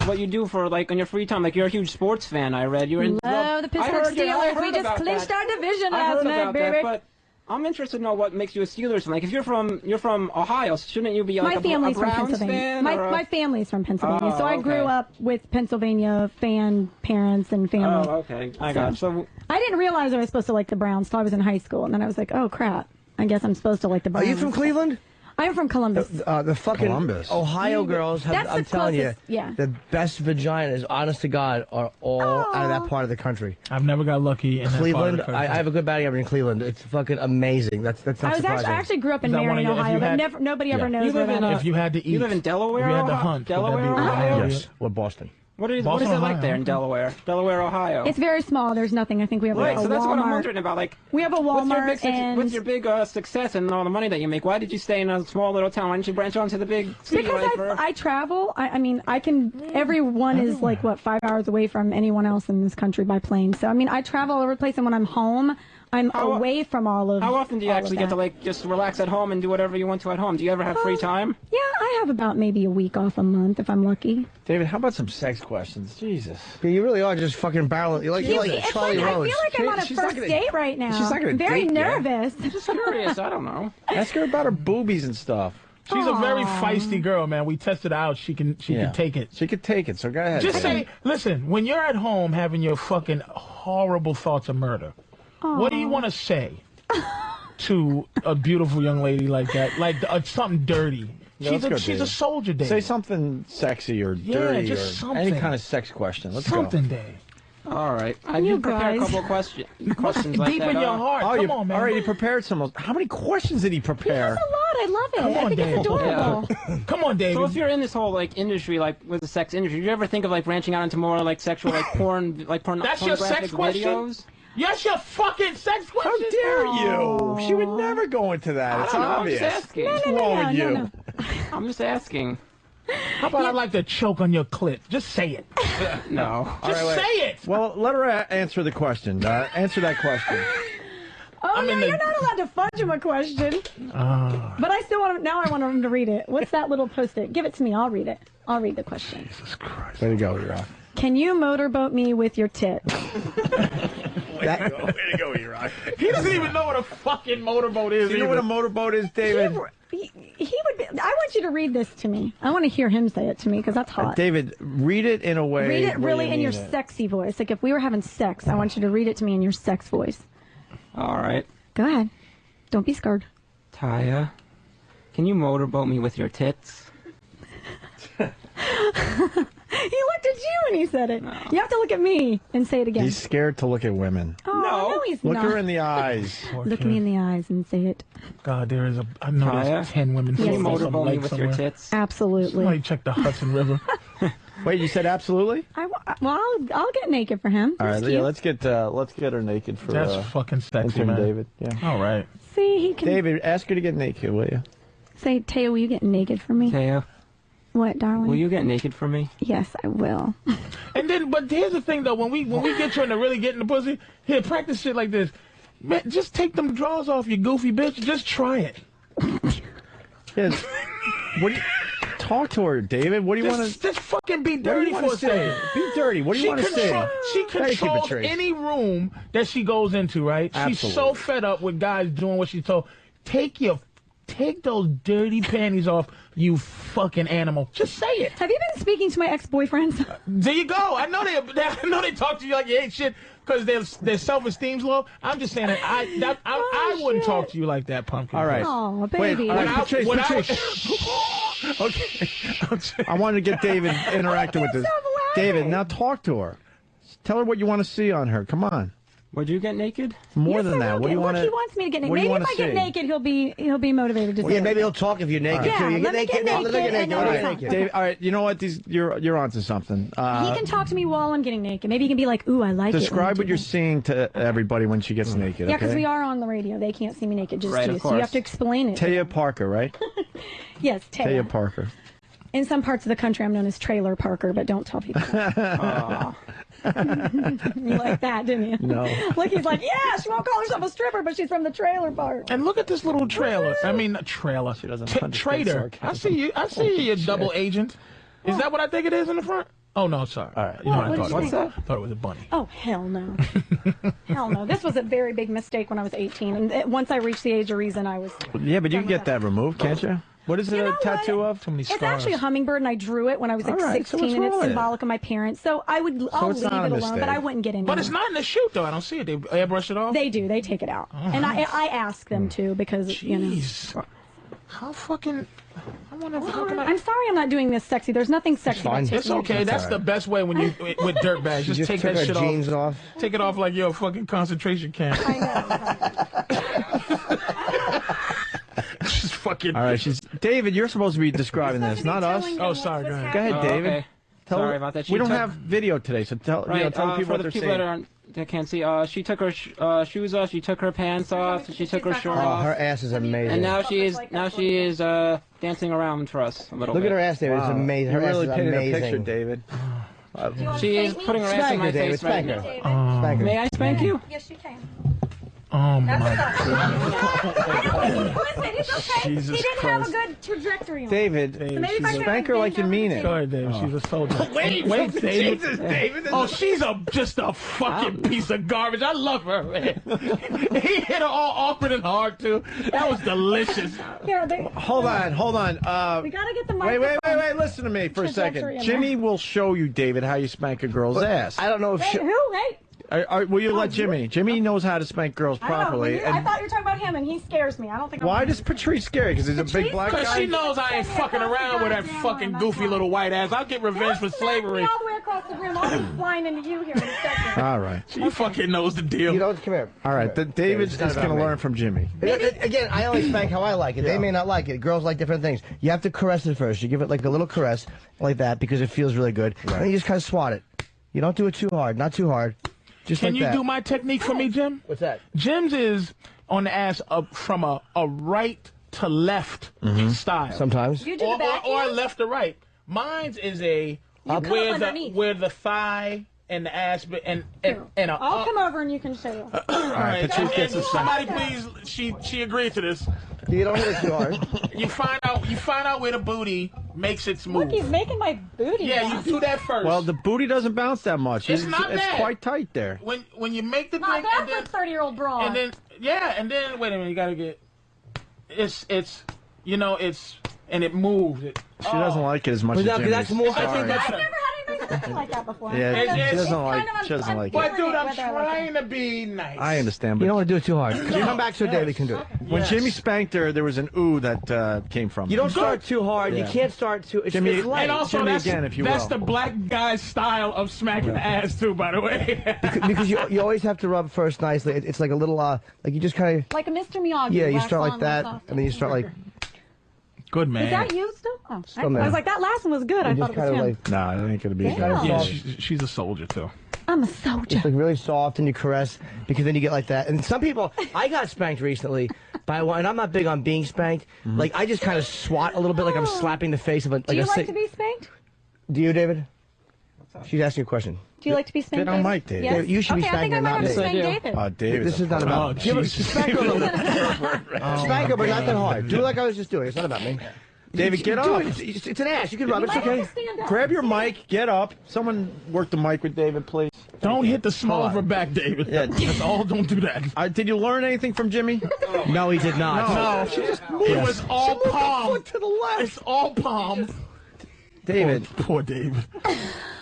what you do for on your free time. Like you're a huge sports fan. I read you were in. Love the Pittsburgh Steelers. We just clinched our division last night, baby. But I'm interested to know what makes you a Steelers fan. Like if you're from Ohio, shouldn't you be like My a family's from Browns Pennsylvania. fan? My family's from Pennsylvania, Oh, so I grew okay. up with Pennsylvania fan parents and family. Oh, okay. I got it. So I didn't realize I was supposed to like the Browns till I was in high school, and then I was like, oh crap, I guess I'm supposed to like the Are Browns. you from Cleveland? I'm from Columbus. The fucking Columbus. Ohio girls have, That's the I'm telling you, closest- yeah. the best vaginas, honest to God, are all out of that part of the country. I've never got lucky in Cleveland, that part of the I country. have a good batting average in Cleveland. It's fucking amazing. That's not I surprising. actually grew up in Is that one Marion, of your- if Ohio, you but had- nobody ever knows You where live that in is. If you had to eat. you live in Delaware, If you had to Ohio? hunt. would that be Delaware, Ohio? Ohio? Yes, we're Boston. What is Boston, it like Ohio. there in Delaware, Ohio? It's very small. There's nothing. I think we have Right, a so that's what I'm Walmart. wondering about. Like, We have a Walmart and what's your big success and all the money that you make? Why did you stay in a small little town? Why didn't you branch onto the big city? because I travel. I mean, I can. Everyone is like 5 hours away from anyone else in this country by plane. So I mean, I travel all over the place, and when I'm home, I'm away from all of. How often do you all of actually get to that. just relax at home and do whatever you want to at home? Do you ever have free time? Yeah, I have about maybe a week off a month if I'm lucky. David, how about some sex questions? Jesus. Yeah, you really are just fucking barreling. You're like It's Charlie like, Rose. I feel like I'm on a She's not first gonna- date right now. she's not gonna I'm very date yet. nervous. Just curious. I don't know. Ask her about her boobies and stuff. She's a very feisty girl, man. We tested her out. She can take it. She could take it. So go ahead. Just David. say, listen, when you're at home having your fucking horrible thoughts of murder, what do you want to say to a beautiful young lady like that? Like something dirty. Yeah, let's go, She's David. a soldier, Dave. Say something sexy or dirty just or something. any kind of sex question. Let's something, go. Dave. All right. I You did prepare a guys. couple of questions like Deep that. in your heart. Oh, Come you on, man. already prepared some. How many questions did he prepare? That's a lot. I love it. Come on, I think Dave. it's adorable. Come on, David. So if you're in this whole industry, with the sex industry, do you ever think of branching out into more sexual, porn, That's your sex pornographic question? videos? That's your fucking sex question. How dare you? She would never go into that. It's I don't know, I'm obvious. just asking. What's wrong with you? no. I'm just asking. How about I'd like to choke on your clit? Just say it. No. Just say it. Well, let her answer the question. Answer that question. Oh, no, you're not allowed to fudge him a question. But I still want him, now I want him to read it. What's that little post-it? Give it to me. I'll read it. I'll read the question. Jesus Christ. Way to go, E-Rock. Can you motorboat me with your tit? Way to go, E-Rock. He doesn't even know what a fucking motorboat is. Do you know what a motorboat is, David? would be. I want you to read this to me. I want to hear him say it to me because that's hot. David, read it in a way. Read it really in your it. sexy voice. Like if we were having sex, I want you to read it to me in your sex voice. All right. Go ahead. Don't be scared. Taya, can you motorboat me with your tits? He looked at you when he said it. No. You have to look at me and say it again. He's scared to look at women. Oh, no he's look not. her in the eyes. Look me in the eyes and say it. God, I know there's 10 women. Can you motorboat me with your tits? Absolutely. Somebody check the Hudson River. Wait, you said absolutely? I'll get naked for him. All right, yeah, let's get her naked for. That's fucking sexy, man. David. Yeah. All right. See, he can. David, ask her to get naked, will you? Say, Taya, will you get naked for me? Taya. What, darling? Will you get naked for me? Yes, I will. And then, but here's the thing, though. When we get you in to really get in the pussy, here, practice shit like this. Man, just take them drawers off, you goofy bitch. Just try it. Yes. What do you... Talk to her, David. What do you want to... Just fucking be dirty for a second. Be dirty. What do you want to say? She controls any room that she goes into, right? Absolutely. She's so fed up with guys doing what she's told. Take those dirty panties off, you fucking animal. Just say it. Have you been speaking to my ex-boyfriends? There you go. I know they talk to you like you ain't shit because their self-esteem's low. I'm just saying that I wouldn't talk to you like that, pumpkin. All right. Oh, baby. Wait, Patrice. Okay. I wanted to get David interacting with this. David, now talk to her. Tell her what you want to see on her. Come on. Would you get naked? More than that. What do you want to? He wants me to get naked. Maybe if I get naked, he'll be motivated to. Well, yeah, maybe he'll talk if you're naked. Yeah, too. You let me get naked. All right, Dave, all right. You know what? You're onto something. He can talk to me while I'm getting naked. Maybe he can be like, "Ooh, I like it." Describe what you're seeing to everybody when she gets naked. Yeah, because okay? we are on the radio. They can't see me naked, just right, you. So you have to explain it. Taya Parker, right? Yes, Taya Parker. In some parts of the country, I'm known as Trailer Parker, but don't tell people. You like that, didn't you? No. Look, he's like, yeah, she won't call herself a stripper, but she's from the trailer park. And look at this little trailer. I mean, trailer. She doesn't Trader. I see you. I see you, double agent. Is that what I think it is in the front? Oh, no, sorry. All right. You know what I thought. What's that? I thought it was a bunny. Oh, hell no. Hell no. This was a very big mistake when I was 18. And once I reached the age of reason, I was... Yeah, but you can get that removed, can't you? What is it a tattoo of? Too many It's scars. actually a hummingbird, and I drew it when I was like 16, and it's symbolic of my parents. So I'll leave it alone, but I wouldn't get into it. But it's not in the shoot, though. I don't see it. They airbrush it off? They do. They take it out. And I ask them to because, Jeez. How fucking... I'm sorry I'm not doing this sexy. There's nothing sexy about taking It's okay. That's the best way when you with dirtbags. Just take that shit jeans off. Take it off like you're a fucking concentration camp. I know. Just fucking. All right, David. You're supposed to be describing this, not us. Oh, sorry. Go ahead. Go ahead, David. Okay. Sorry about that. We don't have video today, so tell people for what the they're people saying. that can't see, she took her shoes off, she took her pants off, she took her shirt off. Her ass is amazing. And now she is dancing around for us a little bit. Look at her ass, David. It's amazing. Her You really ass is painted amazing. a picture, David. She is putting her ass in my face right now. Spank her. May I spank you? Yes, you can. Oh my Listen, it's okay. Jesus he didn't Christ. have a good trajectory on David, spank her like you mean it. Go ahead, David. She's a soldier. Wait, David. Jesus, David. Oh, she's just a fucking piece of garbage. I love her, man. He hit her all awkward and hard, too. That was delicious. Hold on. We gotta get the microphone. Wait. Listen to me for a second. Jimmy will show you, David, how you spank a girl's ass. I don't know if Wait, who? Wait. Will you let Jimmy? Jimmy knows how to spank girls properly. I thought you were talking about him, and he scares me. I don't think. Why does Patrice scare you? Because he's a big black guy? Because she knows I ain't fucking around with that fucking goofy little white ass. I'll get revenge for slavery. All the way across the room. I'll be flying into you here in a second. All right. She fucking knows the deal. You don't come here. All right. David's just going to learn from Jimmy. Again, I only spank how I like it. They may not like it. Girls like different things. You have to caress it first. You give it like a little caress like that because it feels really good. Right. And then you just kind of swat it. You don't do it too hard. Not too hard. Just Can like you that. do my technique for me, Jim? What's that? Jim's is on the ass from a right to left style. Sometimes. You do the back or left to right. Mine's is where the thigh and the ass and I'll come over and you can show you. All right, somebody please. She agreed to this. You don't hit it too hard. You find out where the booty makes its move. Look, he's making my booty. Yeah, bounce. you do that first. Well, the booty doesn't bounce that much. It's not It's bad. quite tight there. When you make the Not thing, bad for a 30-year-old broad. and then wait a minute, you gotta get. It's you know, and it moves. She doesn't like it as much as Jimmy. That's more. I think that's. I've never had anybody like that before. Yeah, she doesn't like it. But dude, I'm trying to be nice. I understand, but You don't want to do it too hard. Come back so David can do it. when Jimmy spanked her, there was an ooh that came from. You don't start too hard. Yeah. You can't start too. It's, Jimmy, it's light. And also, Jimmy that's, again, if you that's will. the black guy's style of smacking the ass too. By the way, because you always have to rub first nicely. It's like a little like you just kind of Like a Mr. Miyagi. yeah. You wax start on, like that, wax off. and then you start like. good man. Is that you still? Oh, Still I there. was like, that last one was good. I You thought just it was kind him. of like. Nah, it ain't gonna be. Damn. Yeah, she's a soldier too. I'm a soldier. It's like really soft, and you caress because then you get like that. And some people, I got spanked recently by one, and I'm not big on being spanked. Like I just kind of swat a little bit, like I'm slapping the face of a. Like Do you a like to be spanked? Do you, David? She's asking you a question. Do you like to be spanked? Get on mic, David. Yes? You should be okay, I think I spanking might her, have not to me. spank David. David. This is not about. Oh, Spank her a little bit. Spank her, but not that hard. Do it like I was just doing. It's not about me. David, get Do up. it. It's an ass. You can rub it. It's might okay. have to stand up. Grab your mic. Get up. Someone work the mic with David, please. Don't hit the small of her back, David. Yeah. That's all. Don't do that. Did you learn anything from Jimmy? No, he did not. No, she just moved. It was all palm. To the left. It's all palm. David. Poor David.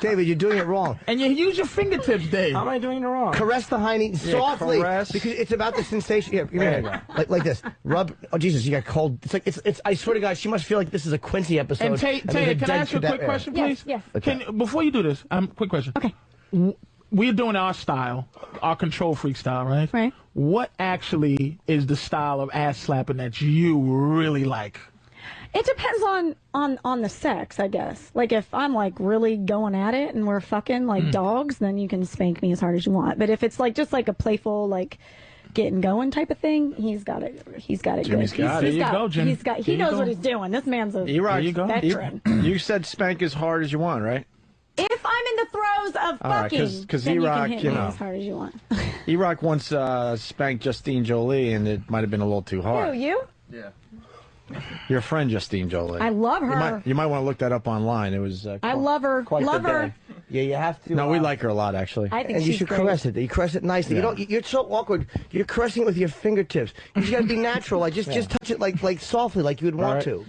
David, you're doing it wrong. And you use your fingertips, Dave. How am I doing it wrong? Caress the hiney softly caress. because it's about the sensation. Yeah, There you go. like this. Rub. Oh Jesus, you got cold. It's. I swear to God, she must feel like this is a Quincy episode. And Taya, can I ask you a quick question, please? Yes. Can before you do this, quick question. Okay. We're doing our style, our control freak style, right? Right. What actually is the style of ass slapping that you really like? It depends on the sex, I guess. Like if I'm like really going at it and we're fucking like dogs, then you can spank me as hard as you want. But if it's like just like a playful like getting going type of thing, he's got it. Jimmy's good. got it. He's There you go, Jimmy. He knows what he's doing. This man's a veteran. You said spank as hard as you want, right? If I'm in the throes of All right, fucking, 'cause then E-Rock, you can hit you me know. as hard as you want. E-Rock once spanked Justine Jolie, and it might have been a little too hard. Who, you? Yeah. Your friend Justine Jolie. I love her. You might want to look that up online. It was. I love her. Quite Love the her. day. Yeah, you have to. No, we like her a lot, actually. I think And you she's should great. caress it. You caress it nicely. Yeah. You don't. You're so awkward. You're caressing it with your fingertips. You just gotta be natural. Like just touch it like softly, like you would want right. to.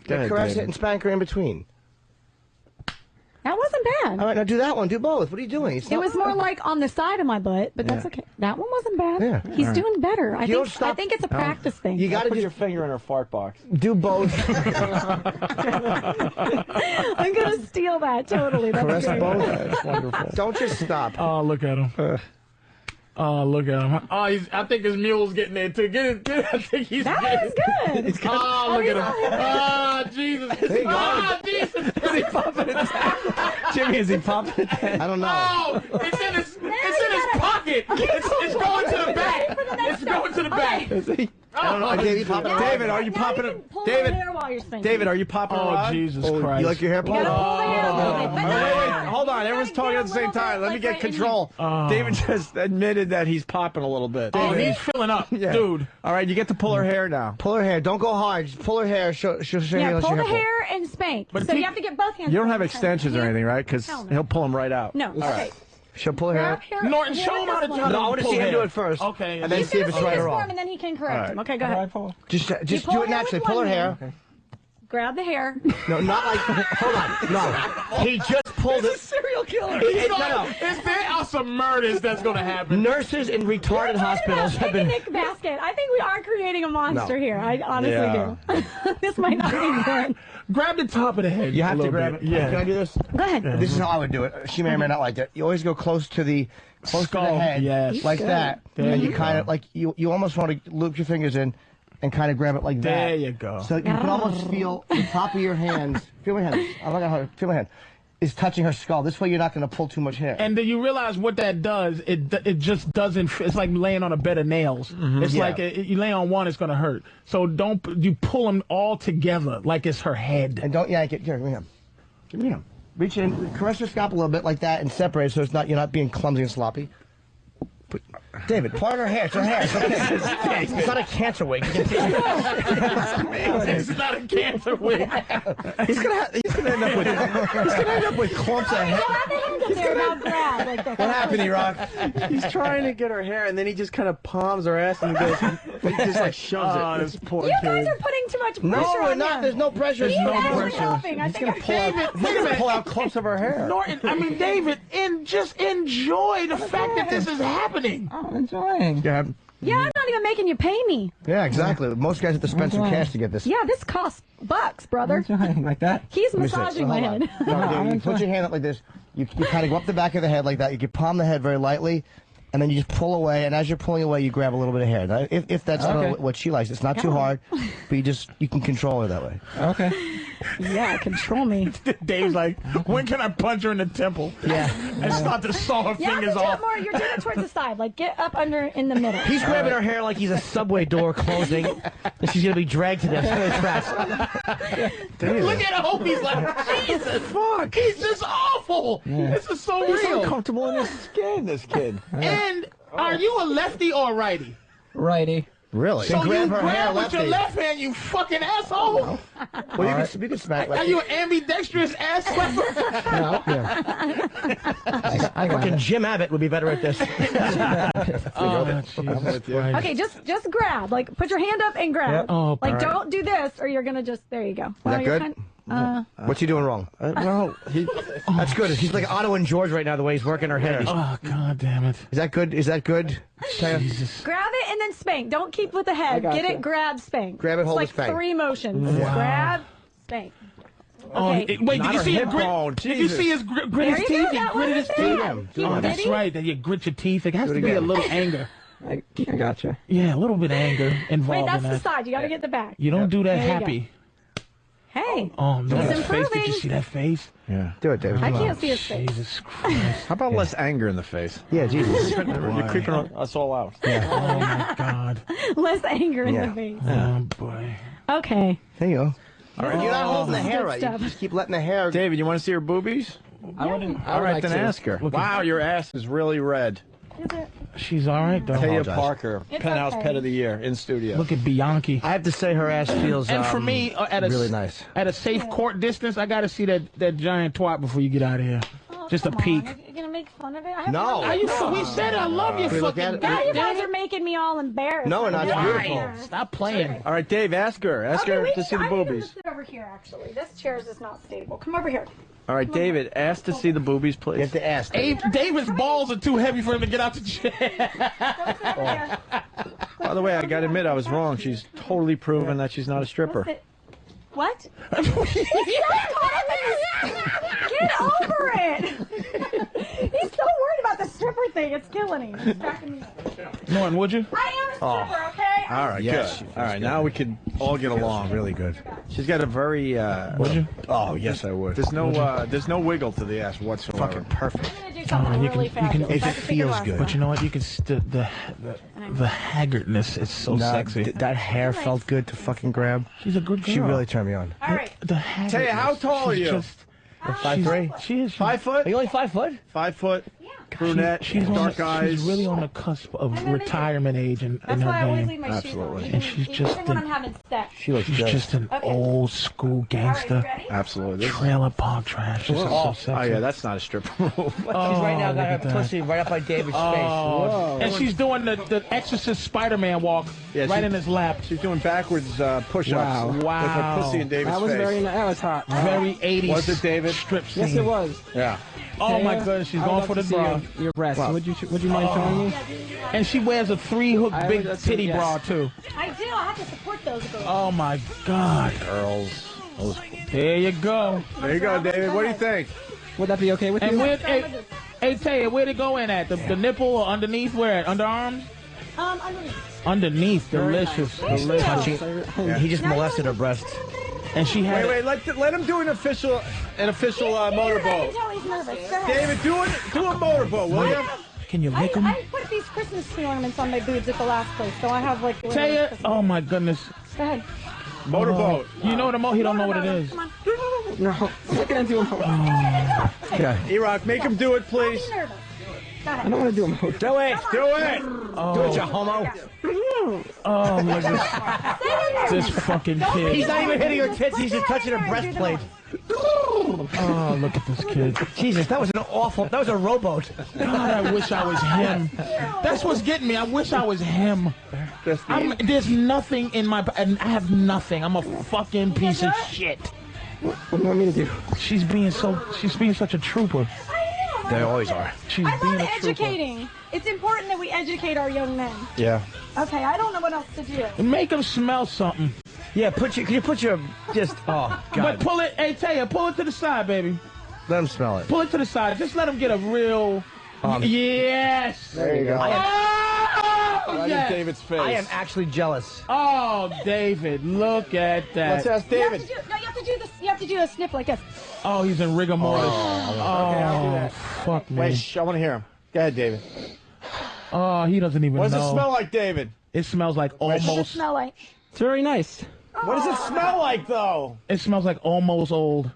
Go ahead, Caress David. it and spank her in between. That wasn't bad. All right, now do that one. Do both. What are you doing? It was more like on the side of my butt, but that's okay. That one wasn't bad. Yeah. He's All right. doing better. I You don't think. stop- I think it's a practice thing. You got to Put just your finger in her fart box. do both. I'm gonna steal that totally. That's Caress great. both. That's wonderful. Don't just stop. Oh, look at him. Oh, look at him. Oh, I think his mule's getting there too. Get it. I think he's That getting was good. Oh, look at him. Oh, Jesus. Oh, Jesus. Is he popping it? Jimmy, is he popping it? I don't know. Oh, it's in his pocket. It's going to the back. It's going to the back. Is he? I don't know. I gave you popping it. David, are you Now popping you can it? pull David, my hair while you're spanking. David, are you popping a Oh, rod? Jesus Oh, Christ. you like your hair You gotta pulled? pull the hair a little bit. But not- Wait, hold on. Everyone's gotta talking get at the a same little time. bit, Let me like, get right in control. Oh. David just admitted that he's popping a little bit. Oh, he's filling up. Yeah. Dude. All right, you get to pull her hair now. Pull her hair. Don't go hard. Just pull her hair. She'll show you Yeah, how pull your the hair hair and spank. But So keep- you have to get both hands. You don't on have the extensions or hand. anything, right? Because Hell no. he'll pull them right out. No. Okay. She'll pull her Grab hair. hair. Norton, hair show him how to this do one. No, I want to see him do it first. Okay. And then He's see if gonna it's see right this or for him, wrong. and then he can correct All him. right. Okay, go ahead. Just pull do it her naturally. with Pull her one hair. hand. Grab the hair. No, not like. Hold on. No. He just pulled it. Serial killer. No. Is there are some murders that's going to happen? Nurses in retarded hospitals have been. Picnic basket. I think we are creating a monster No. here. I honestly Yeah. do. This might not be good. Grab the top of the head. You have a to little grab bit. it. Yeah. Can I do this? Go ahead. This is how I would do it. She may or may not like that. You always go close to the Skull, head, yes. like Good. that, There and you you kind go. of like you almost want to loop your fingers in and kind of grab it like that. There you go. So you can almost feel the top of your hands. Feel my hand. I'm not gonna feel my hand. Is touching her skull. This way you're not going to pull too much hair. And do you realize what that does? It just doesn't. It's like laying on a bed of nails. It's Yeah. like you lay on one, it's gonna hurt. So don't you pull them all together like it's her head. And don't yank it. Here, give me him. Give me him. Reach in, caress your scalp a little bit like that, and separate so it's not you're not being clumsy and sloppy. David, part her hair. It's her hair. It's okay. It's not a cancer wig. It's not a cancer wig. He's gonna end up with clumps of hair. What happened, E-Rock? He's trying to get her hair, and then he just kind of palms her ass and goes, he just like shoves it. This poor You kid. guys are putting too much pressure No, we're on not. him. There's no pressure. He's actually helping. I He's think gonna pull out clumps of her hair. Norton, I mean, David, just enjoy the fact that this is happening. I'm enjoying. Yeah. Yeah, I'm not even making you pay me. Yeah, exactly. Most guys have to spend some cash to get this. Yeah, this costs bucks, brother. Like that? He's massaging my head. No, David, you put your hand up like this. You kind of go up the back of the head like that. You can palm the head very lightly, and then you just pull away. And as you're pulling away, you grab a little bit of hair. Now, if that's what she likes, it's not too hard, but you can control her that way. Okay. Yeah, control me. Dave's like, when can I punch her in the temple? Yeah. And start to saw her fingers do off. it more. You're doing it towards the side. Like, get up under in the middle. He's grabbing her hair like he's a subway door closing, and she's gonna be dragged to death. Look at him. He's like, Jesus, fuck. He's just awful. This is so He's real. uncomfortable in his skin, this kid. And are you a lefty or a righty? Righty. Really? So grab you her hair grab with your lefty. left hand, you fucking asshole. Well, you can smack Are lefty. you an ambidextrous ass slapper? No. I fucking Jim Abbott would be better at this. Okay, just grab. Like, put your hand up and grab. Yep. Oh, like, all right. don't do this, or you're gonna just. There you go. Is that good? What's he doing wrong? That's good. He's like Otto and George right now, the way he's working her hair. Oh, God damn it. Is that good? Is that good? Jesus. Grab it and then spank. Don't keep with the head. Get it, grab, spank. Grab it, hold it's it, like spank. 3 motions. Wow. Grab, spank. Oh, Okay. wait, Not did you her see his hip grit? bone. Did you see his grit his There you teeth? go. He That gritted his wasn't teeth. bad. Oh, Did that's he? right. That you grit your teeth. It has Do to it be a again. little anger. I gotcha. Yeah, a little bit of anger Wait, involved that's in the that. side. You gotta get the back. You don't do that There you happy. Hey. Oh, no, He's his face. Did improving. you see that face? Yeah. Do it, David. I can't see his face. Jesus Christ. How about less anger in the face? Yeah, Jesus. You're creeping us all out. Oh, my God. Less anger in Yeah. the face. Oh, boy. Okay. There you go. All right. You're not holding the hair Good right. stuff. You just keep letting the hair. David, you want to see her boobies? I wouldn't. All right, then ask her. Wow, your ass is really red. Is it? She's all right, though. Taya Parker, It's Penthouse okay. Pet of the Year in studio. Look at Bianchi. I have to say her ass feels And for me, at a really nice. At a safe court distance, I got to see that giant twat before you get out of here. Oh, Just a come on. peek. You're gonna make fun of it? I have No. fun. Are you? We said I love you, Can we look at fucking it? Now you goddamn guys are making me all embarrassed. No, we're not. It's beautiful. Why? Stop playing. All right, Dave, ask her. Ask her to see the I need him to boobies. sit over here, actually. This chair is not stable. Come over here. All right, David, ask to see the boobies, You please. have to ask. David's balls are too heavy for him to get out the chair. Don't sit over here. By the way, I got to admit, I was wrong. She's totally proven that she's not a stripper. Sit. What? Get over it! He's so worried about the stripper thing. It's killing him. It's cracking me up. Norton, would you? I am a stripper, okay? All right, Yes, good. All right, now we can all get along. Really good. She's got a very. Would you? Oh, yes, I would. There's no wiggle to the ass whatsoever. Fucking perfect. I'm gonna do something really fast. It feels good. But you know what? You can the haggardness is so sexy. That hair felt good to fucking grab. She's a good girl. She really turned me on. All right. The haggardness. Taya, how tall are she's you? Just, 5'3". she is 5 foot? Are you only 5 foot? 5 foot. Brunette. She's dark eyes. She's really on the cusp of retirement age in That's her why I always game. leave my shoes on. Absolutely. And she's just even when I'm having sex. She's just an Okay. old school gangster. All right, ready? Absolutely. This- Trailer park trash. This is so sexy. Oh, yeah, that's not a stripper move. She's right now look got at her that. pussy right up by David's Oh, face. and she's doing the Exorcist Spider-Man walk right in his lap. She's doing backwards push-ups Wow. with her pussy in David's That was face. that was hot. Very 80s. Was it, David? Strip scene. Yes, it was. Yeah. Oh my goodness, she's I would going love for the to see bra. your breasts. Would you mind showing me? And she wears a 3-hook I big would- titty yes. bra too. I do. I have to support those girls. Oh my God. Girls. There you go. There you go, David. What do you think? Would that be okay with And you? where, hey Taya, where'd it go in at? The nipple or underneath? Where? Underarms? Underneath. Underneath. Delicious. Delicious. Touching. He just molested her breasts. And she had. Wait, let him do an official motorboat. Tell he's nervous. Go ahead. David, do a motorboat, will you? Can you lick him? I put these Christmas tree ornaments on my boobs at the last place, so I have like. Taya, oh my goodness. Go ahead. Motorboat. You know what he don't know what it is. Come on. No. Look at him doing Yeah. E-Rock, make him do it, please. Don't be nervous. I don't want to do a motion. Do it. Do it. Oh. Do it, you homo. Oh, look at this fucking kid. He's not even hitting her tits. He's just touching her breastplate. Oh, look at this kid. Jesus, that was an awful. That was a rowboat. God, I wish I was him. That's what's getting me. I wish I was him. There's nothing in my. And I have nothing. I'm a fucking piece of shit. What do you want me to do? She's being such a trooper. They always are. She's I being love a trooper. educating. It's important that we educate our young men. Yeah. Okay, I don't know what else to do. Make them smell something. Yeah, can you put your just oh god. But pull it, hey Taya, pull it to the side, baby. Let them smell it. Pull it to the side. Just let them get a real. Yes. There you go. Right in David's face. I am actually jealous. Oh, David, look at that. Let's ask David. You have to do this. You have to do a sniff like this. Oh, he's in rigor mortis. Okay, I'll do that. Fuck me. Wait, I want to hear him. Go ahead, David. Oh, he doesn't even know. What does it smell like, David? It smells like What does it almost. smell like? It's very nice. What does it smell like, though? It smells like almost old.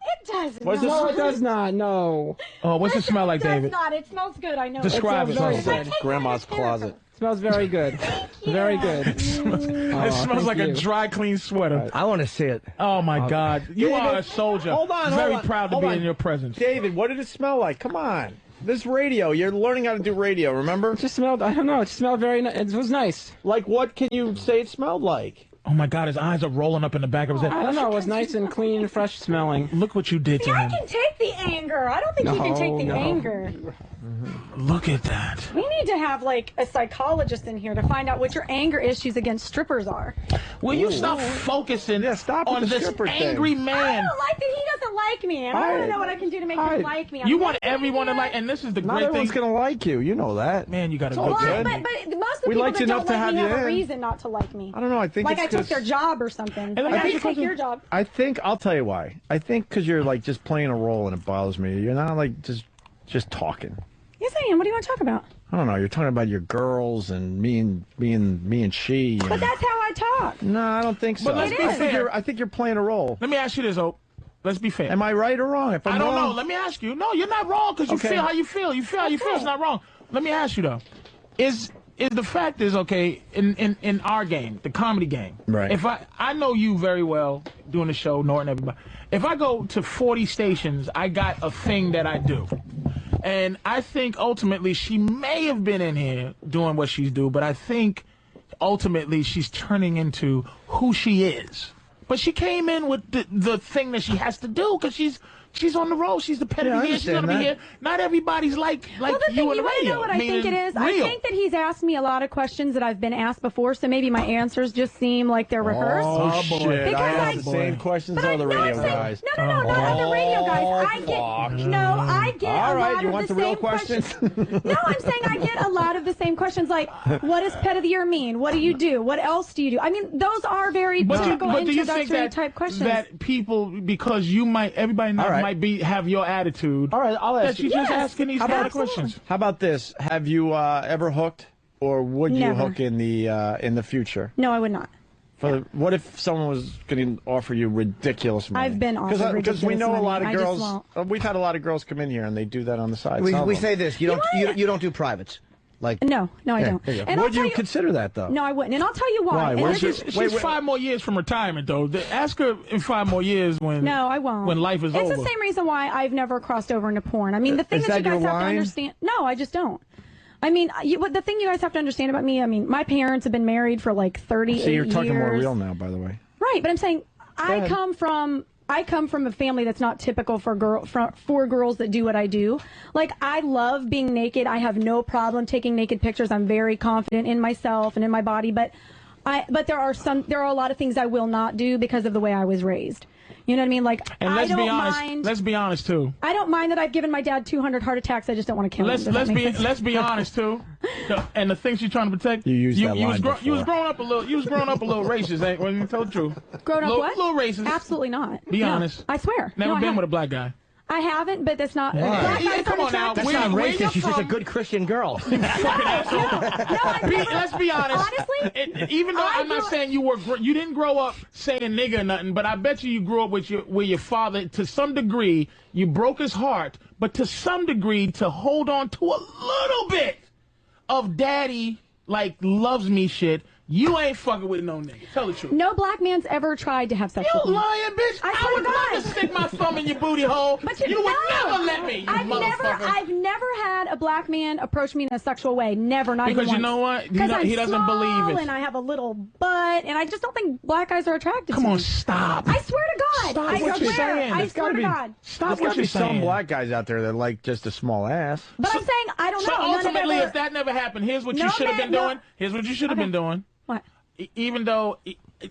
It does. What does it No, it does not. No. Oh, what's it smell like, It does David? not. It smells good. I know. Describe it. Very It good. Grandma's closet. It smells very good. Very good. smells like a dry clean sweater. I want to see it. Oh my God, you David, are a soldier. Hold on, Very hold on, proud to hold be on. in your presence. David, what did it smell like? Come on. This radio, you're learning how to do radio, remember? It just smelled, I don't know, it smelled very nice. It was nice. Like, what can you say it smelled like? Oh my God, his eyes are rolling up in the back of his head. I don't know, it was nice and clean and fresh smelling. Look what you did See, to I him. can take the anger. I don't think you can take the anger. Look at that. We need to have like a psychologist in here to find out what your anger issues against strippers are. Will you stop focusing on with the this stripper thing. angry I man? don't like that he doesn't like me, and I want to know what I can do to make him like me. You want everyone to like, and this is the Not great everyone's thing. going to like you. You know that. Man, you got a Well, good but most of the We people liked that you enough don't to like me have have you a in. reason not to like me. I don't know. I think Like it's I took 'cause- their job or something. let me Like, I ask you didn't take your job. I think I'll tell you why. I think because you're like just playing a role and it bothers me. You're not like just talking. Yes, I am. What do you want to talk about? I don't know. You're talking about your girls and me and she. But and- that's how I talk. No, I don't think so. But let's be fair. I think you're playing a role. Let me ask you this, Hope. Let's be fair. Am I right or wrong? If I'm I don't wrong, know. Let me ask you. No, you're not wrong because you Okay. feel how you feel. You feel how you feel. It's not wrong. Let me ask you though. Is the fact is okay in our game, the comedy game. Right. If I know you very well doing the show, Norton, everybody. If I go to 40 stations, I got a thing that I do. And I think ultimately she may have been in here doing what she's doing, but I think ultimately she's turning into who she is. But she came in with the thing that she has to do because she's on the road. She's the pet of the year. She's going to be here. Not everybody's like Well, the you thing, on the you want to radio. know what I think it is? I Real. think that he's asked me a lot of questions that I've been asked before, so maybe my answers just seem like they're rehearsed. Oh, shit. Because I ask the same questions as the radio guys. No, not the radio guys. I get All a right, lot you of want the the real same questions? No, I'm saying I get a lot of the same questions like, what does pet of the year mean? What do you do? What else do you do? I mean, those are very typical do you think introductory type questions. that people, because everybody might have your attitude. All right, I'll ask that you. she's just asking these kind of absolutely. questions. How about this? Have you ever hooked, or would you Never. hook in the future? No, I would not. What if someone was going to offer you ridiculous money? I've been offered Because we ridiculous know a money. lot of I just girls. won't. We've had a lot of girls come in here and they do that on the side. We say this. You don't do privates. Like No, I don't. there you go. And I'll Would tell you consider that though? No, I wouldn't. And I'll tell you why. Why? And Where's this your- is- She's 5 more years from retirement, though. Ask her in 5 more years when. No, I won't. When life is it's over. the same reason why I've never crossed over into porn. I mean, the thing Is that you that your guys have to line? understand. No, I just don't. I mean, the thing you guys have to understand about me. I mean, my parents have been married for like 38 years. See, you're talking more real now, by the way. Right, but I'm saying I ahead. come from a family that's not typical for girls that do what I do. Like, I love being naked. I have no problem taking naked pictures. I'm very confident in myself and in my body, but there are a lot of things I will not do because of the way I was raised. You know what I mean? Like, And I don't mind. Let's be honest too. I don't mind that I've given my dad 200 heart attacks. I just don't want to kill him. Does that make sense? Let's be honest too. And the things you're trying to protect. You used that line was before. you was growing up a little. You was growing up a little racist. When you told the truth. Grown up what? Little racist. Absolutely not. Be No, honest. I swear. Never No, I been haven't. with a black guy. I haven't, but that's not. Come on now. That's not racist. She's just a good Christian girl. Let's be honest. Honestly, even though I'm not saying you didn't grow up saying nigga or nothing, but I bet you grew up with your father to some degree. You broke his heart, but to some degree to hold on to a little bit of daddy like loves me shit. You ain't fucking with no nigga. Tell the truth. No black man's ever tried to have sex with me. You lying bitch. I would love to stick my thumb in your booty hole. But you would never let me, I've never had a black man approach me in a sexual way. Never, not even once. Because you know what? He doesn't believe it. And I have a little butt, and I just don't think black guys are attracted to me. Come on, stop. I swear to God. Stop I what you're saying. I swear to God. Stop There's what got to you're be saying. some black guys out there that like just a small ass. But I'm saying, I don't know. So ultimately, if that never happened, here's what you should have been doing. Here's what you should have been doing. What? Even though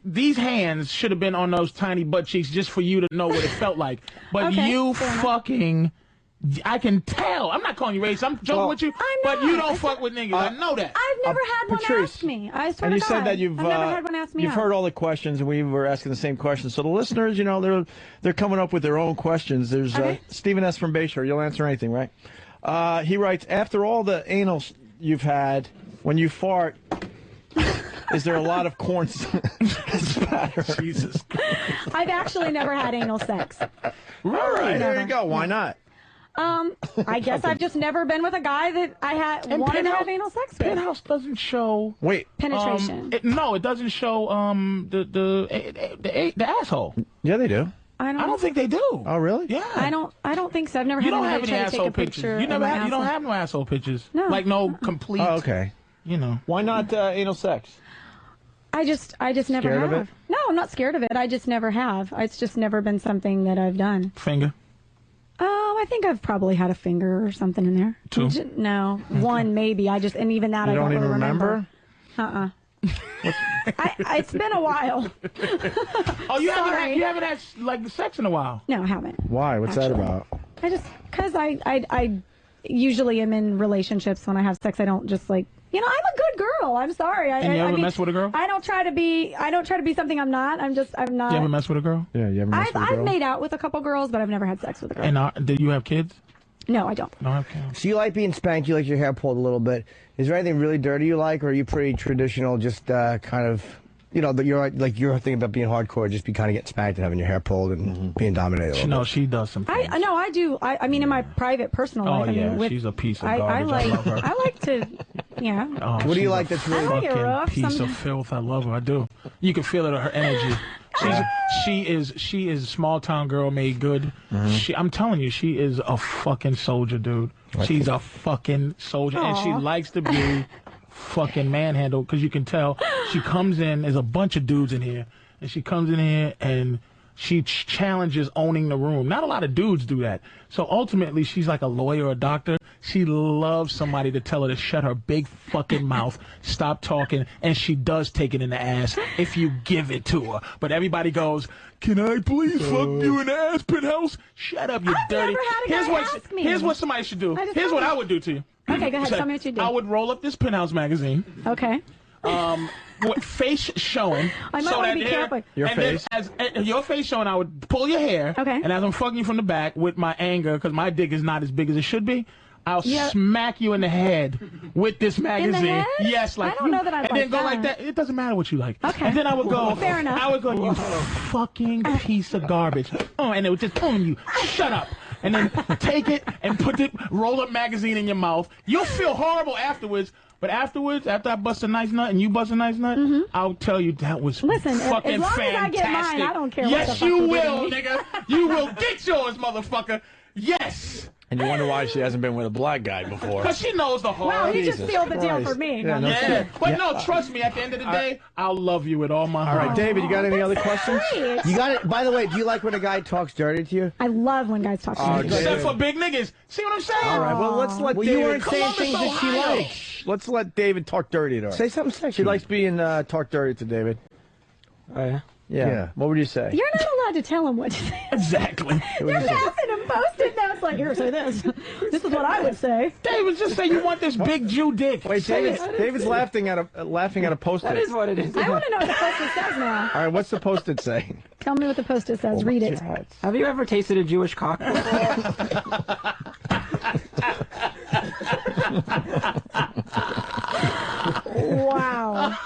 these hands should have been on those tiny butt cheeks just for you to know what it felt like. But you fucking... I can tell. I'm not calling you racist. I'm joking with you. But you don't fuck with niggas. I know that. I've never had one ask me. I swear and to you God. said that you've I've never had one ask me you've out. heard all the questions, and we were asking the same questions. So the listeners, you know, they're coming up with their own questions. There's Stephen S. from Bayshore. You'll answer anything, right? He writes, after all the anal you've had, when you fart, is there a lot of corn spatter? Jesus. I've actually never had anal sex. All right, there you go. Why not? I guess I've just never been with a guy that I wanted to have anal sex with. Penthouse doesn't show penetration. No, it doesn't show the asshole. Yeah, they do. I don't think they do. Oh, really? Yeah. I don't think so. I've never You had don't have anybody any try to take asshole a pictures. picture. You never of my have. You don't asshole. have no asshole pictures. No. Like no complete. Oh, okay. You know. Why not anal sex? I just never Scared have. of it? No, I'm not scared of it. I just never have. It's just never been something that I've done. Finger. I think I've probably had a finger or something in there. 2? No, 1 maybe. And even that I don't even really remember. It's been a while. Oh, you haven't had like sex in a while. No, I haven't. Why? What's that about? Because I usually am in relationships when I have sex. I don't just like, I'm a good girl. I'm sorry. And you ever mess with a girl? I don't try to be something I'm not. I'm not. You ever mess with a girl? Yeah, you ever mess with a girl? I've made out with a couple girls, but I've never had sex with a girl. And do you have kids? No, I don't. No, I have kids. So you like being spanked, you like your hair pulled a little bit. Is there anything really dirty you like, or are you pretty traditional, just kind of, that you're thinking about being hardcore, just be kind of getting spanked and having your hair pulled and being dominated a little bit? She does some things. I do. I mean, in my private, personal life. She's a piece of garbage. I love her. I like to, yeah. Oh, what do you like that's really fucking piece of filth? I love her. I do. You can feel it in her energy. She is small town girl made good. I'm telling you, she is a fucking soldier, dude. She's a fucking soldier, and she likes to be fucking manhandled, because you can tell she comes in. There's a bunch of dudes in here, and she comes in here and she challenges owning the room. Not a lot of dudes do that. So ultimately, she's like a lawyer or a doctor. She loves somebody to tell her to shut her big fucking mouth, stop talking, and she does take it in the ass if you give it to her. But everybody goes, "Can I please fuck you in the ass, Penthouse?" Shut up, you dirty. Here's what somebody should do. Here's what I would do to you. Okay, go ahead. Tell me what you do. I would roll up this Penthouse magazine. Okay. With face showing. I might want to be careful. Your face? Then your face showing, I would pull your hair. Okay. And as I'm fucking you from the back with my anger, because my dick is not as big as it should be, I'll smack you in the head with this magazine. In the head? Yes, like I don't know that I'd and then like go that. like that. It doesn't matter what you like. Okay. And then I would go. Fair enough. I would go, "You fucking piece of garbage." And it would just you. Shut up. And then take it and put the roll-up magazine in your mouth. You'll feel horrible afterwards. But afterwards, after I bust a nice nut and you bust a nice nut, I'll tell you that was fucking fantastic. As long as I get mine, I don't care. Yes, you will, nigga. You will get yours, motherfucker. Yes. And you wonder why she hasn't been with a black guy before. Because she knows the whole. Wow, you just sealed the deal for me. Yeah, but no, trust me. At the end of the day, I'll love you with all my heart. All right, David, you got any other questions? You got it. By the way, do you like when a guy talks dirty to you? I love when guys talk to me. Except for big niggas. See what I'm saying? All right, well, let's let Well, David. you weren't saying things that she likes. Let's let David talk dirty to her. Say something sexy. She likes being talked dirty to David. Oh, yeah? Yeah. What would you say? You're not allowed to tell him what to say. Exactly. You're passing him post-it notes like, "Here, say this. This is what I would say." David, just say you want this big Jew dick. Wait, David's laughing at a post-it. That is what it is. I want to know what the post-it says now. All right, what's the post-it say? Tell me what the post-it says. Read it. Have you ever tasted a Jewish cock before? Wow.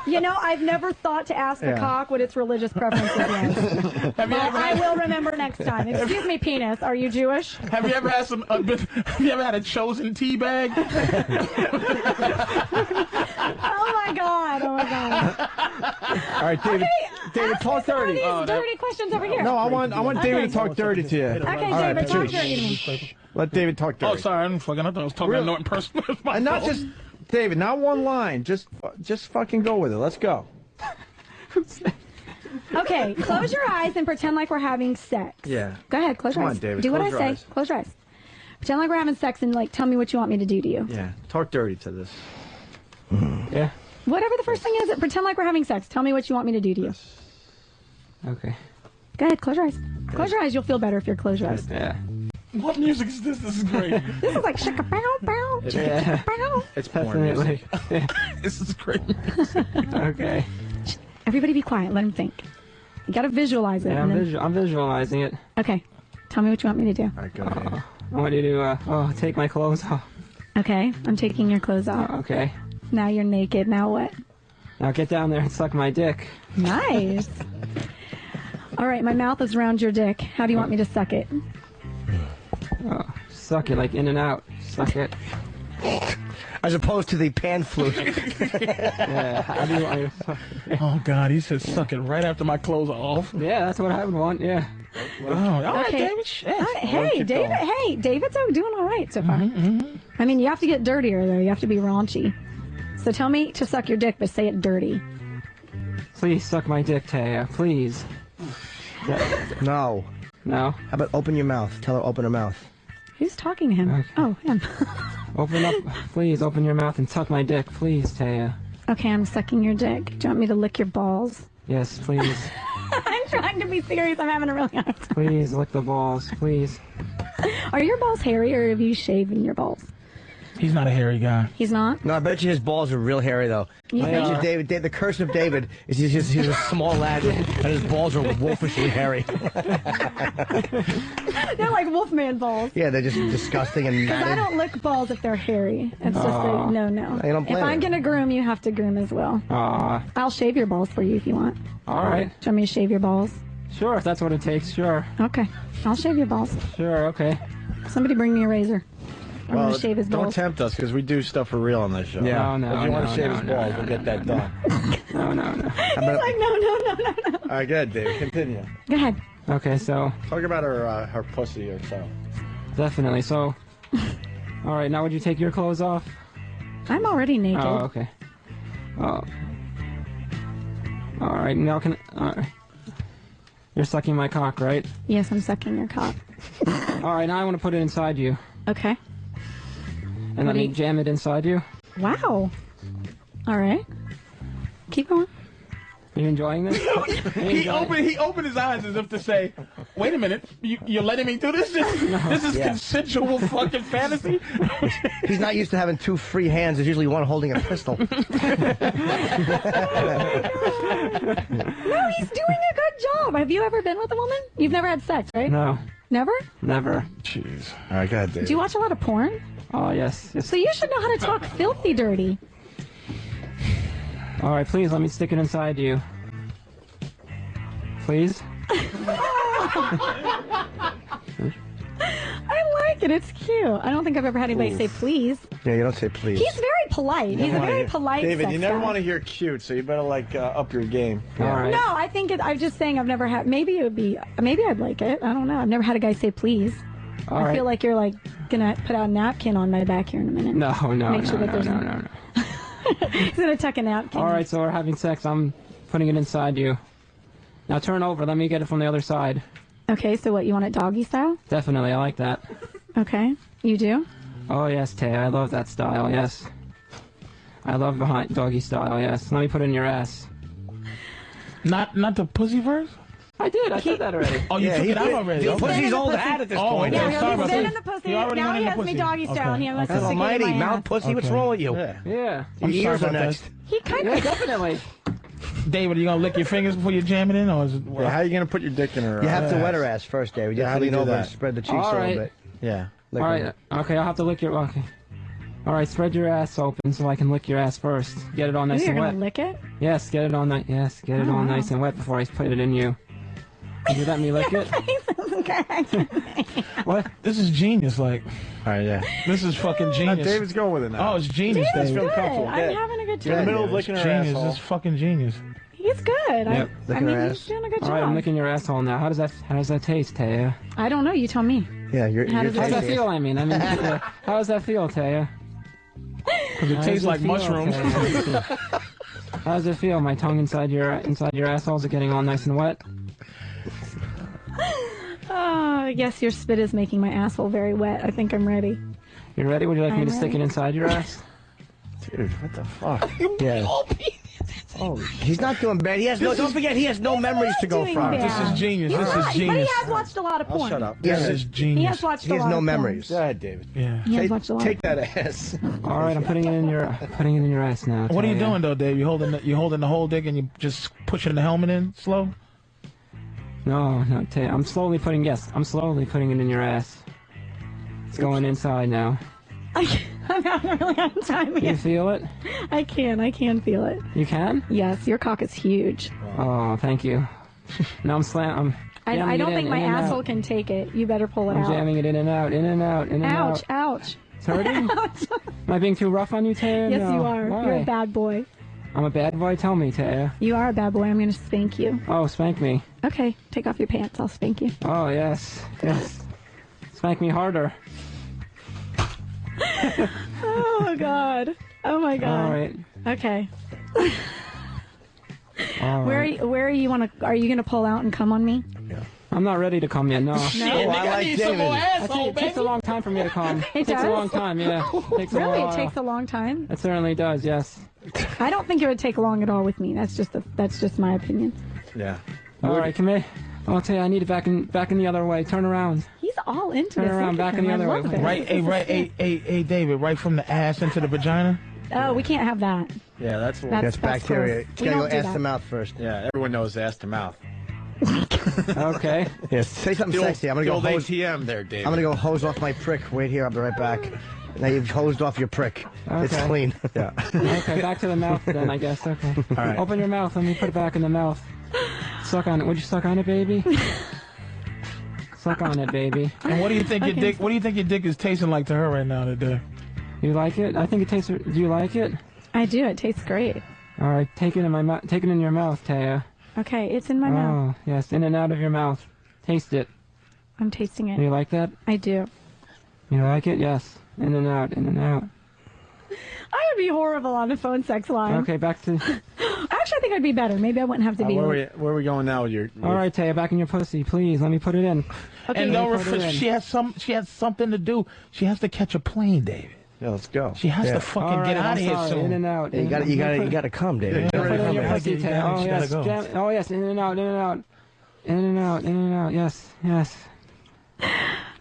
You know, I've never thought to ask a cock what its religious preferences was. I will remember next time. Excuse me, penis. Are you Jewish? Have you ever had have you ever had a chosen tea bag? Oh my God! Oh my God! All right, David. David, talk dirty. These dirty questions over here. No, I want David to talk dirty to you. Okay, All right, David, talk Patrice. dirty to me. Let David talk dirty. Oh, sorry, I thought I was talking to Norton person. And not just David, not one line. Just fucking go with it. Let's go. Okay, close your eyes and pretend like we're having sex. Yeah. Go ahead, close your eyes. Come on, David. Do what I close your say. eyes. Close your eyes. Pretend like we're having sex and like tell me what you want me to do to you. Yeah. Talk dirty to this. Yeah. Whatever the first thing is, pretend like we're having sex. Tell me what you want me to do to you. Okay. Go ahead, close your eyes. Close your eyes. You'll feel better if you're close your eyes. Yeah. What music is this? This is great. This is like shaka bow bow. Yeah. Bow. It's porn music. This is great. Okay. Everybody be quiet. Let him think. You gotta visualize it. Yeah, I'm visualizing it. Okay. Tell me what you want me to do. All right, go ahead. I want you to take my clothes off. Okay. I'm taking your clothes off. Okay. Now you're naked. Now what? Now get down there and suck my dick. Nice. All right. My mouth is around your dick. How do you want me to suck it? Suck it like in and out. Suck it. As opposed to the pan flute. Yeah. How do you want me to suck it? Oh God, he said suck it right after my clothes are off. Yeah, that's what I would want. Yeah. Oh, all right, Okay. David. Shit. All right, hey, David. Hey, David's doing all right so far. I mean, you have to get dirtier though. You have to be raunchy. So tell me to suck your dick, but say it dirty. Please suck my dick, Taya. Please. No. No. How about open your mouth? Tell her open her mouth. Who's talking to him? Okay. Oh, him. Open up. Please open your mouth and suck my dick, please, Taya. Okay, I'm sucking your dick. Do you want me to lick your balls? Yes, please. I'm trying to be serious. I'm having a really hard time. Please lick the balls, please. Are your balls hairy or have you shaven your balls? He's not a hairy guy. He's not? No, I bet you his balls are real hairy, though. You I bet think? you David, the curse of David is he's a small lad and his balls are wolfishly hairy. They're like Wolfman balls. Yeah, they're just disgusting and Because I matted. don't lick balls if they're hairy. It's just like, no. I don't If blame I'm you. going to groom, you have to groom as well. I'll shave your balls for you if you want. All right. Do you want me to shave your balls? Sure, if that's what it takes, sure. Okay. I'll shave your balls. Sure, okay. Somebody bring me a razor. I'm going to shave his don't balls. tempt us because we do stuff for real on this show. Yeah. No, If you want to shave his no, balls, we'll get that done. No. He's like, no. All right, good, David. Continue. Go ahead. Okay, so. Talk about her pussy or so. Definitely, so. All right, now would you take your clothes off? I'm already naked. Oh, okay. Oh. All right, now can. All right. You're sucking my cock, right? Yes, I'm sucking your cock. All right, now I want to put it inside you. Okay. And let me jam it inside you. Wow. All right. Keep going. Are you enjoying this? He opened his eyes as if to say, "Wait a minute, you're letting me do this? This is consensual fucking fantasy." He's not used to having two free hands. There's usually one holding a pistol. No, he's doing a good job. Have you ever been with a woman? You've never had sex, right? No. Never? Never. Jeez. All right, go ahead, David. Do you watch a lot of porn? Oh, yes. So you should know how to talk filthy dirty. All right, please let me stick it inside you. Please? I like it. It's cute. I don't think I've ever had anybody say please. Yeah, you don't say please. He's very polite. He's a very polite David, sex you never guy. want to hear cute, so you better up your game. All right. No, I think I'm just saying I've never had. Maybe I'd like it. I don't know. I've never had a guy say please. All I right. feel like you're like gonna put out a napkin on my back here in a minute. No. Make sure that there's no. He's gonna tuck a napkin. All right, so we're having sex. I'm putting it inside you. Now turn over. Let me get it from the other side. Okay, so what, you want it doggy style? Definitely, I like that. Okay, you do? Oh, yes, Tay, I love that style, yes. I love behind doggy style, yes. Let me put it in your ass. Not the pussy verse? I did, I said that already. Oh, you took it out already. Pussy's old hat at this point. Okay, Yeah, sorry he's about been that. in the pussy. He already Now went he in the has me pussy. doggy style, and he wants That's to stick it in almighty. my Mouth ass. pussy, what's wrong with you? Yeah. Your ears are about next. He kind Yeah, of definitely. David, are you gonna lick your fingers before you jam it in, or is it? Yeah, how are you gonna put your dick in her? You have to wet her ass first, David. You have to lean over and spread the cheeks a little bit. Yeah. All right. Okay, I'll have to lick your. Okay. All right, spread your ass open so I can lick your ass first. Get it all nice You're and wet. gonna lick it? Yes, get it all nice. Yes, get it all nice and wet before I put it in you. Can you let me lick it? What? This is genius, like. All right, yeah. This is fucking genius. David's going with it now. Oh, it's genius, David's David. good. I'm having a good time. You're in the middle of licking her Genius. asshole. This is fucking genius. He's good. Yep. I mean, he's doing a good job. All right, I'm licking your asshole now. How does that taste, Taya? I don't know. You tell me. Yeah, you're How does How's that feel? I mean, yeah. How does that feel, Taya? Because it tastes like mushrooms. How does it feel? My tongue inside your assholes are getting all nice and wet. Yes, your spit is making my asshole very wet. I think I'm ready. You ready? Would you like me to stick it inside your ass? Dude, what the fuck? Yeah. Oh, he's not doing bad. He has no. Don't forget, he has no memories to go from. bad. This is genius. He's This not, is But he genius. has watched a lot of porn. Shut up. This is genius. He has watched He a has lot no of memories. Go ahead, David. Yeah. He has watched a lot. Take that ass. All right, I'm putting it in your ass now. What are you Taya. doing though, Dave? You holding the whole dick and you just pushing the helmet in slow? No, Taya. I'm slowly putting it in your ass. It's going inside now. I'm having a really hard time Can here. you feel it? I can feel it. You can? Yes, your cock is huge. Oh, thank you. Now I'm I don't think my in and asshole out. can take it. You better pull it I'm out. jamming it in and out, in and out, in and Ouch, out. ouch. It's hurting? Ouch. Am I being too rough on you, Taya? Yes, No. you are. Why? You're a bad boy. I'm a bad boy? Tell me, Taya. You are a bad boy. I'm going to spank you. Oh, spank me. Okay, take off your pants. I'll spank you. Oh, yes. Yes. Spank me harder. Oh, God. Oh, my God. All right. Okay. All right. Where are you gonna pull out and come on me? I'm not ready to come yet, no. Shit, Oh, I like David. It takes a long time for me to come. It takes a does? long time, yeah. Takes a Really? while. It takes a long time? It certainly does, yes. I don't think it would take long at all with me. That's just my opinion. Yeah. All right, come here. I'll tell you, I need it back in the other way. Turn around. He's all into Turn this. around, Look at back in him. the I other love way. this. Hey, David, right from the ass into the vagina? Oh, we can't have that. Yeah, that's That's bacteria. gross. It's We gotta go don't do ass that. to mouth first. Yeah, everyone knows ass to mouth. Okay. Yes. Say something The sexy. I'm gonna go old hose. ATM there, David. I'm gonna go hose off my prick. Wait here. I'll be right back. Now you've hosed off your prick. It's Okay. clean. Yeah. Okay, back to the mouth then, I guess. Okay. All right. Open your mouth. Let me put it back in the mouth. Suck on it. Would you suck on it, baby? Suck on it, baby. And what do you think your dick? What do you think your dick is tasting like to her right now today? You like it? I think it tastes. Do you like it? I do. It tastes great. All right, take it in my mouth. Take it in your mouth, Taya. Okay, it's in my mouth. Oh, yes, in and out of your mouth. Taste it. I'm tasting it. Do you like that? I do. You like it? Yes. In and out, in and out. I would be horrible on a phone sex line. Okay, back to. Actually, I think I'd be better. Maybe I wouldn't have to be. Where are we going now with your? All right, Taya, back in your pussy, please. Let me put it in. Okay. And don't Put it in. she has something to do. She has to catch a plane, David. Yeah, let's go. She has to fucking All right, get out I'm of here sorry. soon. In and out. Yeah, you gotta come, David. Put it in your Yeah, pussy, you Taya. gotta- Oh you yes. gotta go. Oh yes. In and out. In and out. In and out. In and out. Yes. Yes.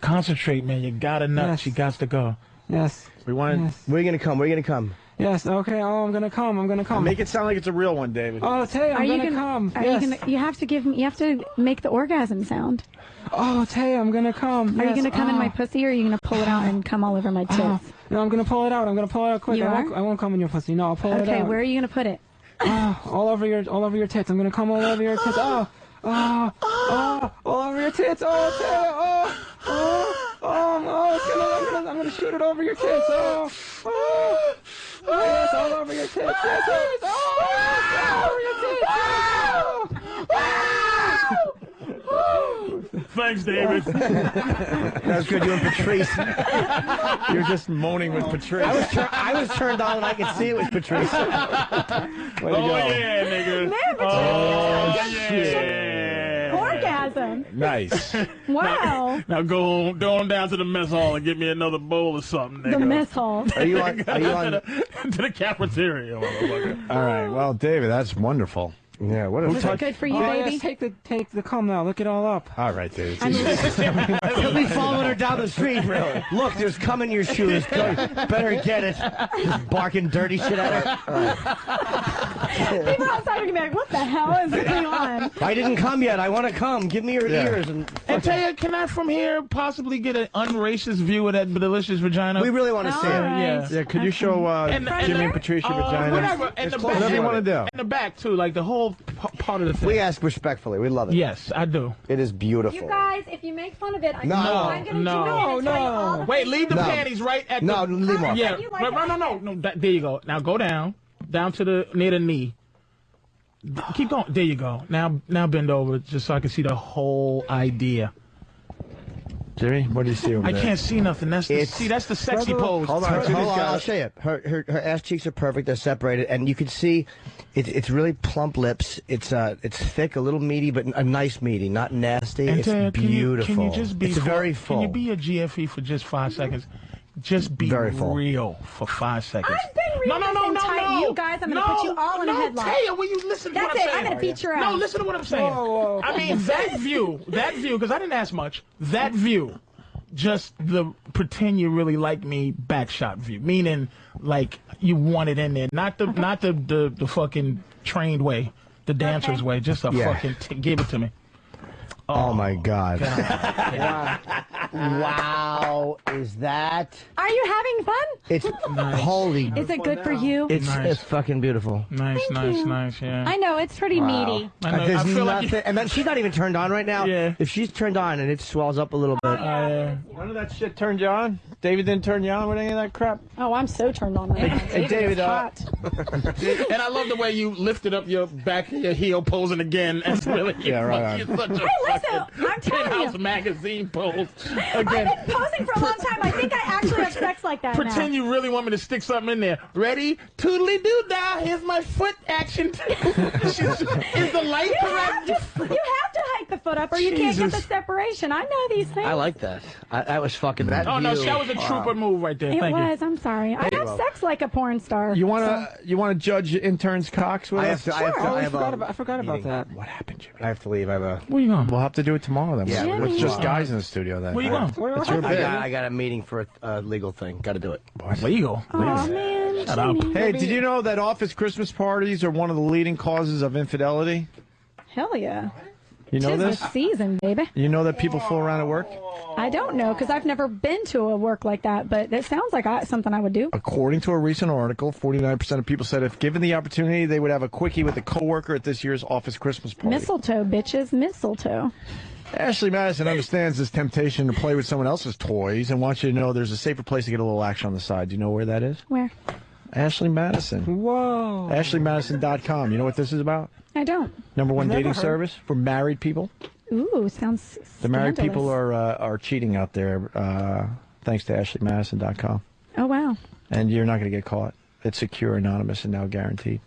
Concentrate, man. You got to nut. Yes. She got to go. Yes. We want Yes. Where are you gonna come? Where are you gonna come? Yes. Okay. Oh, I'm gonna come. I'm gonna to come. make it sound like it's a real one, David. Oh, Taya, Are I'm you gonna come. Are Yes. you gonna? You have to give me. You have to make the orgasm sound. Oh, Taya, I'm gonna come. Are you Yes. gonna come in my Oh. pussy, or are you gonna pull it out and come all over my tits? Oh. No, I'm gonna pull it out. I'm gonna pull it out quick. You I won't come in your pussy. No, I'll pull it out. Okay, where are you gonna put it? Oh, all over your tits. I'm gonna come all over your tits. Oh, all over your tits. Oh, Taya. I'm gonna shoot it over your tits. Oh, yes, all over your tits. Yes, yes. All over your tits. Thanks, David. That was good. You and Patrice. You're just moaning with Patrice. I was turned on and I could see it was Patrice. Way to go. Yeah, nigga. Man, Oh, Yeah. orgasm. Nice. Wow. Now go on down to the mess hall and get me another bowl or something, nigga. The mess hall. Are you on? to the cafeteria, motherfucker. All right. Well, David, that's wonderful. Yeah. What Was it good for you, Oh, baby? yes, take the cum now. Look it all up. All right, David. I mean, He'll be following her down the street. Really? Look, there's cum in your shoes. Go, better get it. Just barking dirty shit at her. People outside are going to be like, what the hell is going on? I didn't come yet. I want to come. Give me your ears. And Taya, can I from here possibly get an unracist view of that delicious vagina? We really want to see it. Yeah. Yeah, could you show Jimmy and Patricia vagina? Whatever. And the back. Whatever you want to do. In the back, too, like the whole part of the thing. We ask respectfully. We love it. Yes, I do. It is beautiful. You guys, if you make fun of it, I'm going to No. Wait, leave the panties right at No, leave them off. Yeah. No. There you go. Now go down to near the knee. Keep going. There you go. Now bend over just so I can see the whole idea. Jimmy, what do you see over there? I can't see nothing. That's the sexy pose. Hold on. I'll show you. Her ass cheeks are perfect. They're separated, and you can see it's really plump lips. It's thick, a little meaty, but a nice meaty, not nasty. And it's beautiful. Can you just be it's very full. Can you be a GFE for just 5 seconds? Just be very full. real for 5 seconds. I've been real tight. You guys, I'm going to put you all in a headlock. Taya, will you listen to what I'm saying? I'm going to beat your ass. No, listen to what I'm saying. Whoa. I mean, that view, because I didn't ask much, that view, just the pretend you really like me backshot view, meaning like you want it in there, not the fucking trained way, the dancer's way, just a fucking give it to me. Oh my God. Wow, is that? Are you having fun? It's holy. Is it good for you? It's fucking beautiful. Nice, yeah. I know, it's pretty meaty. I feel like and then she's not even turned on right now. Yeah. If she's turned on and it swells up a little bit. None of that shit turned you on? David didn't turn you on with any of that crap? Oh, I'm so turned on right now. Hey, David, hot. And I love the way you lifted up your back of your heel posing again. That's really right. You're such a listen, I'm telling Penthouse you. magazine pose. I've been posing for a long time. I think I actually have sex like that Pretend you really want me to stick something in there. Ready? Toodly doo dah. Here's my foot action. Is the light correct? You have to hike the foot up or you can't get the separation. I know these things. I like that. That was fucking that Oh, view. no, that was a trooper move right there. It Thank was. you. I'm sorry. I have sex like a porn star. You want to judge interns' cocks with us? I forgot about that. What happened, Jimmy? I have to leave. I have a. Where you going? We'll have to do it tomorrow then. Yeah, it's just guys in the studio then. Where you going? It's your bit. I got a meeting for a legal thing. Got to do it. Legal. Oh, man. Shut up. Hey, did you know that office Christmas parties are one of the leading causes of infidelity? Hell yeah. You know Tis this? the season, baby. You know that people fool around at work? I don't know because I've never been to a work like that, but it sounds like something I would do. According to a recent article, 49% of people said if given the opportunity, they would have a quickie with a coworker at this year's office Christmas party. Mistletoe, bitches, mistletoe. Ashley Madison understands this temptation to play with someone else's toys and wants you to know there's a safer place to get a little action on the side. Do you know where that is? Where? Ashley Madison. Whoa. AshleyMadison.com. You know what this is about? I don't. #1 dating service for married people. Ooh, sounds The married scandalous. people are cheating out there thanks to AshleyMadison.com. Oh, wow. And you're not going to get caught. It's secure, anonymous, and now guaranteed.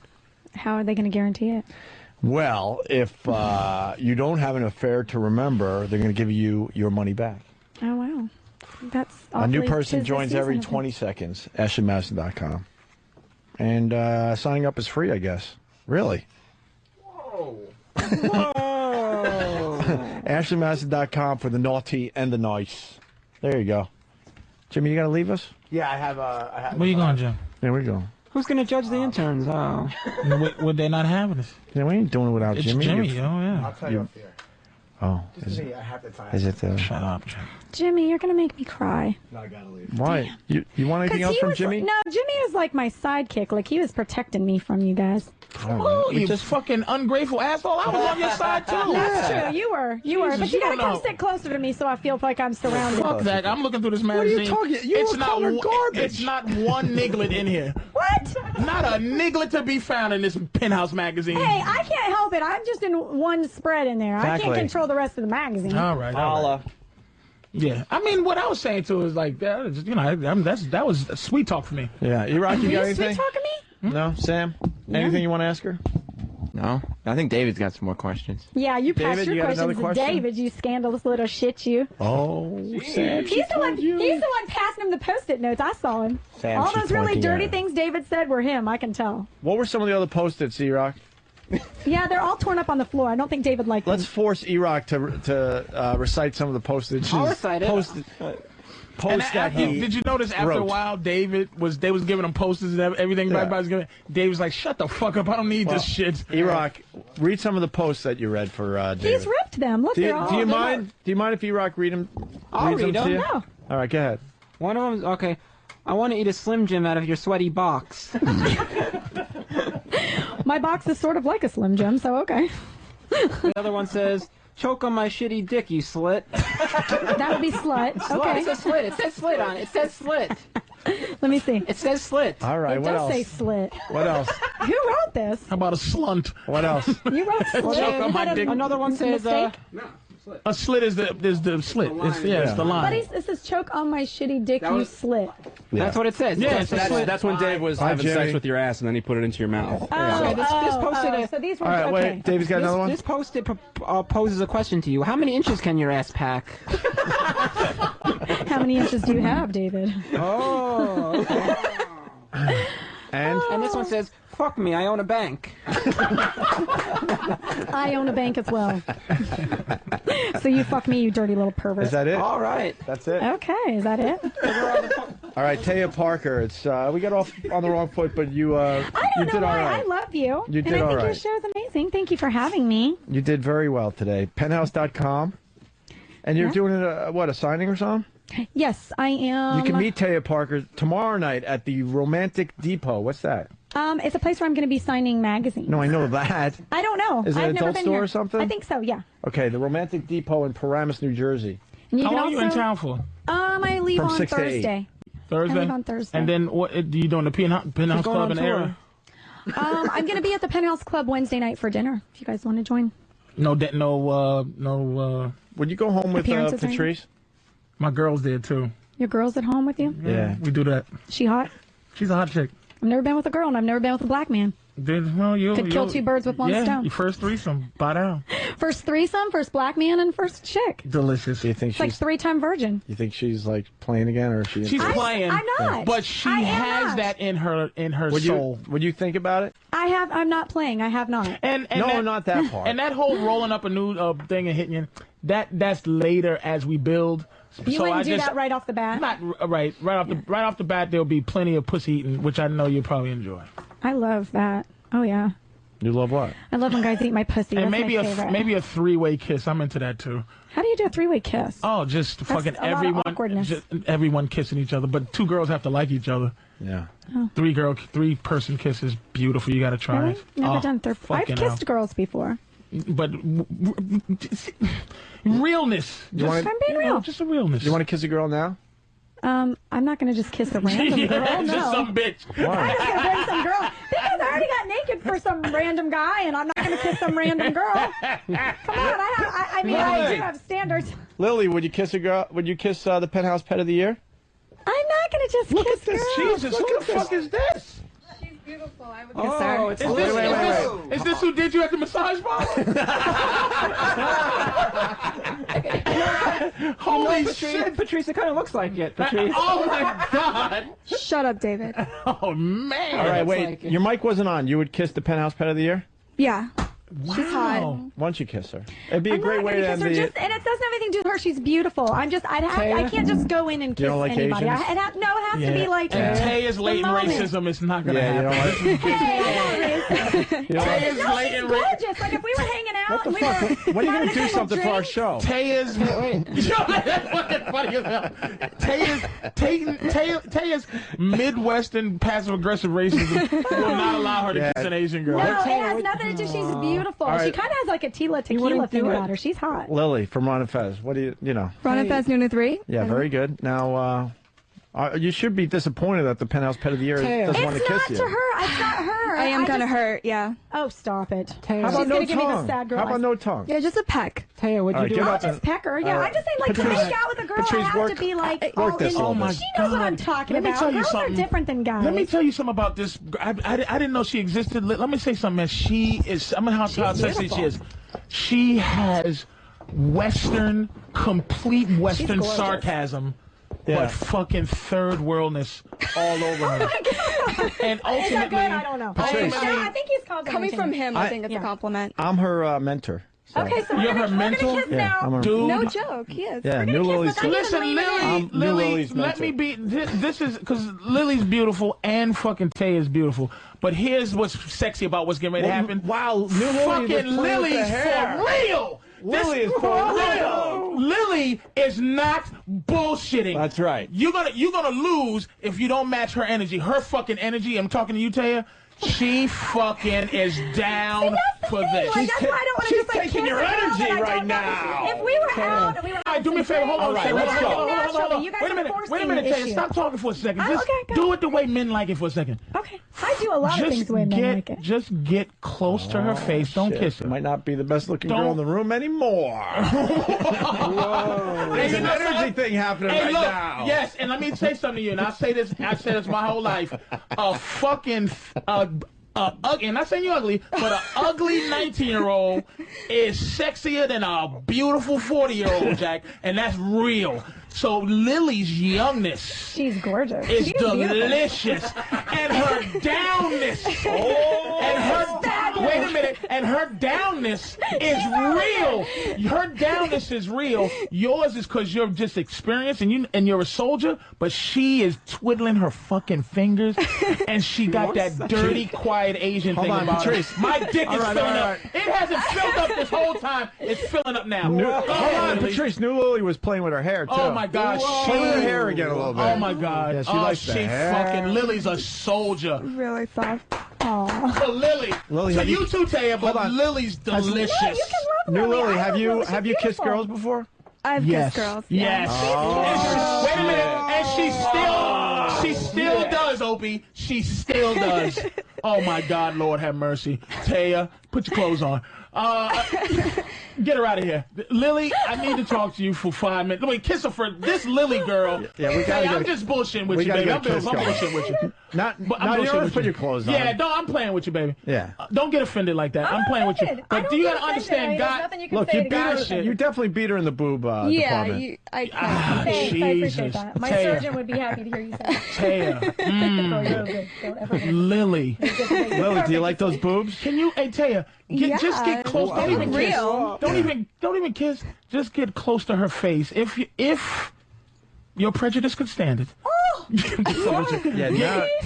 How are they going to guarantee it? Well, if you don't have an affair to remember, they're going to give you your money back. Oh, wow. That's A new awfully person tis the joins every season, 20 seconds. AshleyMadison.com. And signing up is free, I guess. Really? Whoa. AshleyMadison.com for the naughty and the nice. There you go. Jimmy, you got to leave us? Yeah, I have. Where you going, Jim? There we go. Who's going to judge the interns? Oh. Would they not having us? Yeah, we ain't doing it without It's Jimmy. Jimmy, yeah. I'll tell you up here. Oh, Just I have the time. is it the... Shut up, Jim. Jimmy, you're going to make me cry. No, I gotta leave. Why? You want anything else from Jimmy? No, Jimmy was like my sidekick. Like, he was protecting me from you guys. Oh, you just fucking ungrateful asshole. I was on your side, too. That's true. You were. Jesus, But you got to you come know. sit closer to me so I feel like I'm surrounded. Fuck that. I'm looking through this What are magazine. you talking? You it's were not calling her garbage. It's not one niglet in here. What? Not a niglet to be found in this Penthouse magazine. Hey, I can't help it. I'm just in one spread in there. I Exactly. can't control the rest of the magazine. All right. Yeah, I mean, what I was saying to is like, that was sweet talk for me. Yeah, Iraq, you got anything? Sweet talking me? No, Sam? Anything you want to ask her? No, I think David's got some more questions. Yeah, you David, passed you your got another questions to question? David, you scandalous little shit, you. Oh, Sam. He's the one passing him the Post-it notes. I saw him. Sam, All she's those really pointing dirty at things David said were him. I can tell. What were some of the other post-its, Iraq? Yeah, they're all torn up on the floor. I don't think David liked Let's them. force E-Rock to recite some of the postages. I'll recite it. Post that he did you notice after a wrote. while they was giving him posters and everything? Yeah. Everybody's giving. Dave was like, "Shut the fuck up! I don't need this shit." E-Rock, read some of the posts that you read for David. He's ripped them. Look, Do they're all. you mind? Do you mind if E-Rock read them? I'll read to them. you? No. All right, go ahead. One of them, okay. I want to eat a Slim Jim out of your sweaty box. My box is sort of like a Slim Jim, so okay. The other one says, choke on my shitty dick, you slit. That would be slut. Slut. Okay. It says slit. It says slit on it. It says slit. Let me see. It says slit. All right, It what does else? say slit. What else? Who wrote this? How about a slunt? What else? You wrote Well, slit. then, on my dick. another one says, Mistake? A slit is the slit. It's the line. But it says choke on my shitty dick, you slit. that's what it says. Yeah, It says slit. That's when Dave was having sex with your ass and then he put it into your mouth. Okay, this posted so these were All right, okay. wait. Dave's got another one. This posted poses a question to you. How many inches can your ass pack? How many inches do you have, David? Oh, okay. And this one says, fuck me, I own a bank. I own a bank as well. So you fuck me, you dirty little pervert. is that it? All right. That's it. Okay, is that it? All right, Taya Parker. It's we got off on the wrong foot, but you I you don't did know all why. right. I love you. You did and I all think your right. show's amazing. Thank you for having me. You did very well today. Penthouse.com. And you're doing a signing or something? Yes, I am. You can meet Taya Parker tomorrow night at the Romantic Depot. What's that? It's a place where I'm going to be signing magazines. No, I know that. I don't know. Is it I've an never adult been store here. or something? I think so. Yeah. Okay, the Romantic Depot in Paramus, New Jersey. And How can long are you in also- town for? I leave From on 6 to 8. Thursday. Thursday. I leave on Thursday. And then what? Do you doing the Penthouse going Club on in the tour. area? I'm going to be at the Penthouse Club Wednesday night for dinner. If you guys want to join. No. Would you go home with Appearances or anything? Patrice? My girl's there too. Your girl's at home with you? Yeah. We do that. She hot? She's a hot chick. I've never been with a girl, and I've never been with a black man. Could kill two birds with one stone. Your first threesome. Bow down. First threesome, first black man, and first chick. Delicious. Do you think It's like 3-time virgin. You think she's like playing again, or is she? She's playing. I'm not. But she I am has not. that in her Would soul. Would you think about it? I'm not playing. I have not. And No, not that part. And that whole rolling up a new thing and hitting you, that's later as we build. You So wouldn't I do just, that right off the bat? Not right off the bat. There'll be plenty of pussy eating, which I know you'll probably enjoy. I love that. Oh, yeah. You love what? I love when guys eat my pussy. And That's maybe my favorite. maybe a 3-way kiss. I'm into that too. How do you do a 3-way kiss? Oh, just That's fucking a lot of everyone, awkwardness. everyone kissing each other. But 2 girls have to like each other. Yeah. Oh. 3-person kiss is beautiful. You got to try Really? it. Never done third. I've fucking kissed hell. girls before. But realness. I'm being real. Just a realness. You want to kiss a girl now? I'm not going to just kiss a random girl. No. Just some bitch. I'm just going to bring some girl. Because I already got naked for some random guy, and I'm not going to kiss some random girl. Come on. I mean, I do have standards. Lily, would you kiss a girl? Would you kiss the Penthouse Pet of the Year? I'm not going to just kiss girls. Jesus, who the fuck is this? Beautiful. I would kiss her. It's Is this who did you at the massage bar? Holy shit. Patrice, it kind of looks like it, Patrice. Oh my God. Shut up, David. Oh man. All right, looks wait. like it. Your mic wasn't on. You would kiss the Penthouse Pet of the Year? Yeah. Wow. She's hot. Why don't you kiss her? It'd be a I'm great not way gonna to kiss end her. the. Just, and it doesn't have anything to do with her. She's beautiful. I can't just go in and kiss You don't like anybody. Asians? It has to be like. And Taya's latent moment. racism is not gonna Yeah, you happen. don't like. Taya's No, she's latent racism. gorgeous. Like if we were hanging out What the and we fuck? were. When are you having gonna a do couple something for our drinks, show? Taya's that's fucking funny as hell. Taya's Midwestern passive aggressive racism will not allow her to kiss an Asian girl. No, it has nothing to do. She's beautiful. All right. She kind of has like a tequila wouldn't thing do it. about her. She's hot. Lily from Ron and Fez. What do you know? Ron and Fez noon to 3. Yeah, very good. Now, you should be disappointed that the Penthouse Pet of the Year doesn't want to It's kiss not you. to her. It's not her. I am kind of hurt, yeah. Oh, stop it. How about She's no gonna give me the tongue? sad girl How about eyes. no tongue? Yeah, just a peck. Taya, what'd All you right, do? give I'll up just peck her. Yeah, All I'm right. just saying, like, to Patrice, make out with a girl, Patrice, I have work- to be like, work all this in. a little bit. She knows what I'm talking Let me about. tell you Girls something. are different than guys. Let me tell you something about this. I didn't know she existed. Let me say something, man. She is. I mean, how sexy she is. She has complete Western gorgeous. sarcasm, Yeah. but fucking third worldness all over her. And ultimately, I don't know. I think he's coming from him. I think it's a compliment. I'm her mentor. So. Okay, so you're her mentor. Dude. No joke. Yes. Yeah, New Lily's. Listen, Lily. Let me be. This is because Lily's beautiful and fucking Tay is beautiful. But here's what's sexy about what's getting ready to happen. Wow, New Lily fucking Lily's for real. Lily is for real. Lily is not bullshitting. That's right. You're gonna lose if you don't match her energy. Her fucking energy. I'm talking to you, Taya. She fucking is down for this. Like, that's why I don't want to She's just like taking your energy right now. If we were out and we were All right, do me a favor. Hold on. Let's go. Wait a minute. Taya. Stop talking for a second. Just okay, do it the way men like it for a second. Okay. I do a lot of things the way men like it. Just get close to her face. Don't kiss her. Might not be the best looking girl in the room anymore. Whoa. There's an energy thing happening right now. Yes, and let me say something to you, and I've said this my whole life. A fucking ugly, and not saying you're ugly, but an ugly 19-year-old is sexier than a beautiful 40-year-old, Jack, and that's real. So Lily's youngness, she's gorgeous, is delicious, and her downness, wait a minute, and her downness is real. Her downness is real. Yours is because you're just experienced and you're a soldier, but she is twiddling her fucking fingers, and she got that dirty, quiet Asian thing about her. My dick is filling up. It hasn't filled up this whole time. It's filling up now. Hold on, Patrice. New Lily was playing with her hair too. Oh my God, play with her hair again a little bit. Oh my God, yeah, she likes the hair. Fucking Lily's a soldier. Really soft. Aww. So Lily, so you too, Taya, but Lily's delicious. New Lily, have you kissed girls before? I've kissed girls. Yes. Oh. Wait a minute, and she still does, Opie. She still does. Oh my God, Lord have mercy. Taya, put your clothes on. Get her out of here. Lily, I need to talk to you for 5 minutes. Wait, kiss her for this Lily girl. Yeah, we gotta I'm just bullshitting with you, baby. I'm bullshitting with you. Not you don't put your clothes on. Yeah, no, I'm playing with you, baby. Yeah. Don't get offended like that. I'm playing with you. But do you gotta understand, God? Look, you definitely beat her in the boob department. I can. Thanks, I appreciate that. My surgeon would be happy to hear you say that. Taya. Lily. Lily, do you like those boobs? Can you, hey Taya, just get close. Don't even kiss. Don't even kiss. Just get close to her face. If your prejudice could stand it.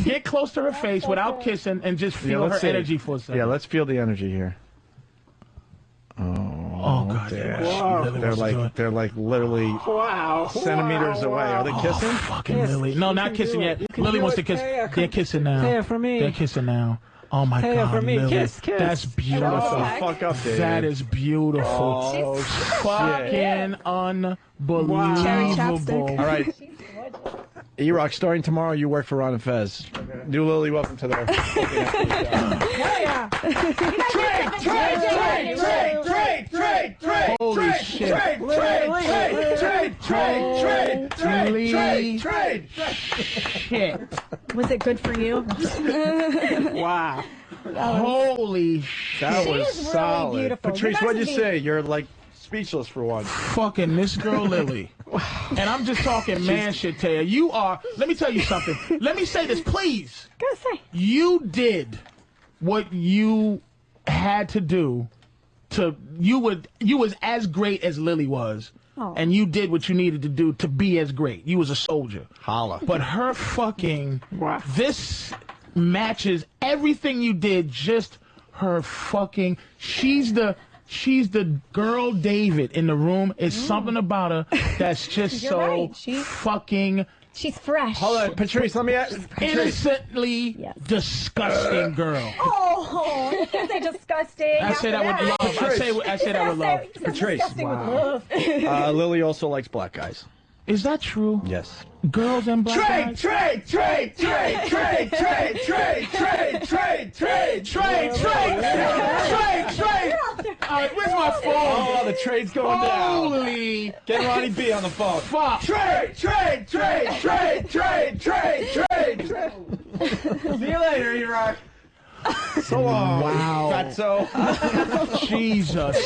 Get close to her face without kissing and just feel her energy for a second. Yeah, let's feel the energy here. Oh God! They're like literally centimeters away. Are they kissing? Oh, fucking Lily! No, not kissing yet. Lily wants to kiss. They're kissing now. Taya for me. They're kissing now. Oh my God, for me. Lily. Kiss. That's beautiful. Fuck up, Dave. That is beautiful. Oh, fucking unbelievable. All right. E-Rock, starting tomorrow, you work for Ron and Fez. New Lily, welcome to the... Trade! Holy shit. Trade! Shit. Was it good for you? Wow. Holy shit. That was solid. Really beautiful. Patrice, what'd you say? You're like speechless for one. Fucking this girl Lily. And I'm just talking man shit, Taya. You are, let me tell you something. Let me say this, please. Go say. You did what you had to do to, you was as great as Lily was. Oh. And you did what you needed to do to be as great. You was a soldier. Holla. But her fucking, this matches everything you did, just her fucking, she's the girl David in the room. It's something about her that's just fucking... She's fresh. Hold on, Patrice, let me ask... Innocently disgusting girl. Oh, you can't say disgusting. I say that with love. I say that with love. Patrice. With love. Lily also likes black guys. Is that true? Yes. Girls and black guys? Trade! All right, where's my phone? Oh, the trade's going down. Holy. Get Ronnie B on the phone. Fuck. Trade! See you later, E-Rock. So long. Wow. Fatso. Jesus.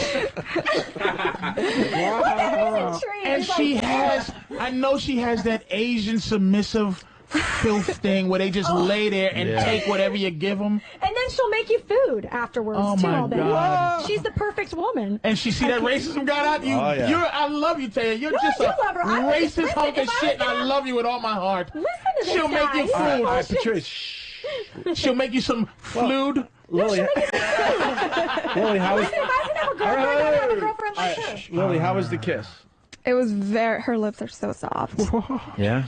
Wow. And she has, I know she has that Asian submissive filth thing where they just lay there and take whatever you give them. And then she'll make you food afterwards, Oh, too, my all day. God. She's the perfect woman. And she see that racism got out you. I love you, Taya. You're just a racist hunk of shit, and I love you with all my heart. Listen to this She'll make you food. All right, Patrice. She'll make you some food. Lily, Lily, how was? Listen, if I was gonna have a girlfriend, I'd have a girlfriend like her. Lily, how was the kiss? It was her lips are so soft. Yeah.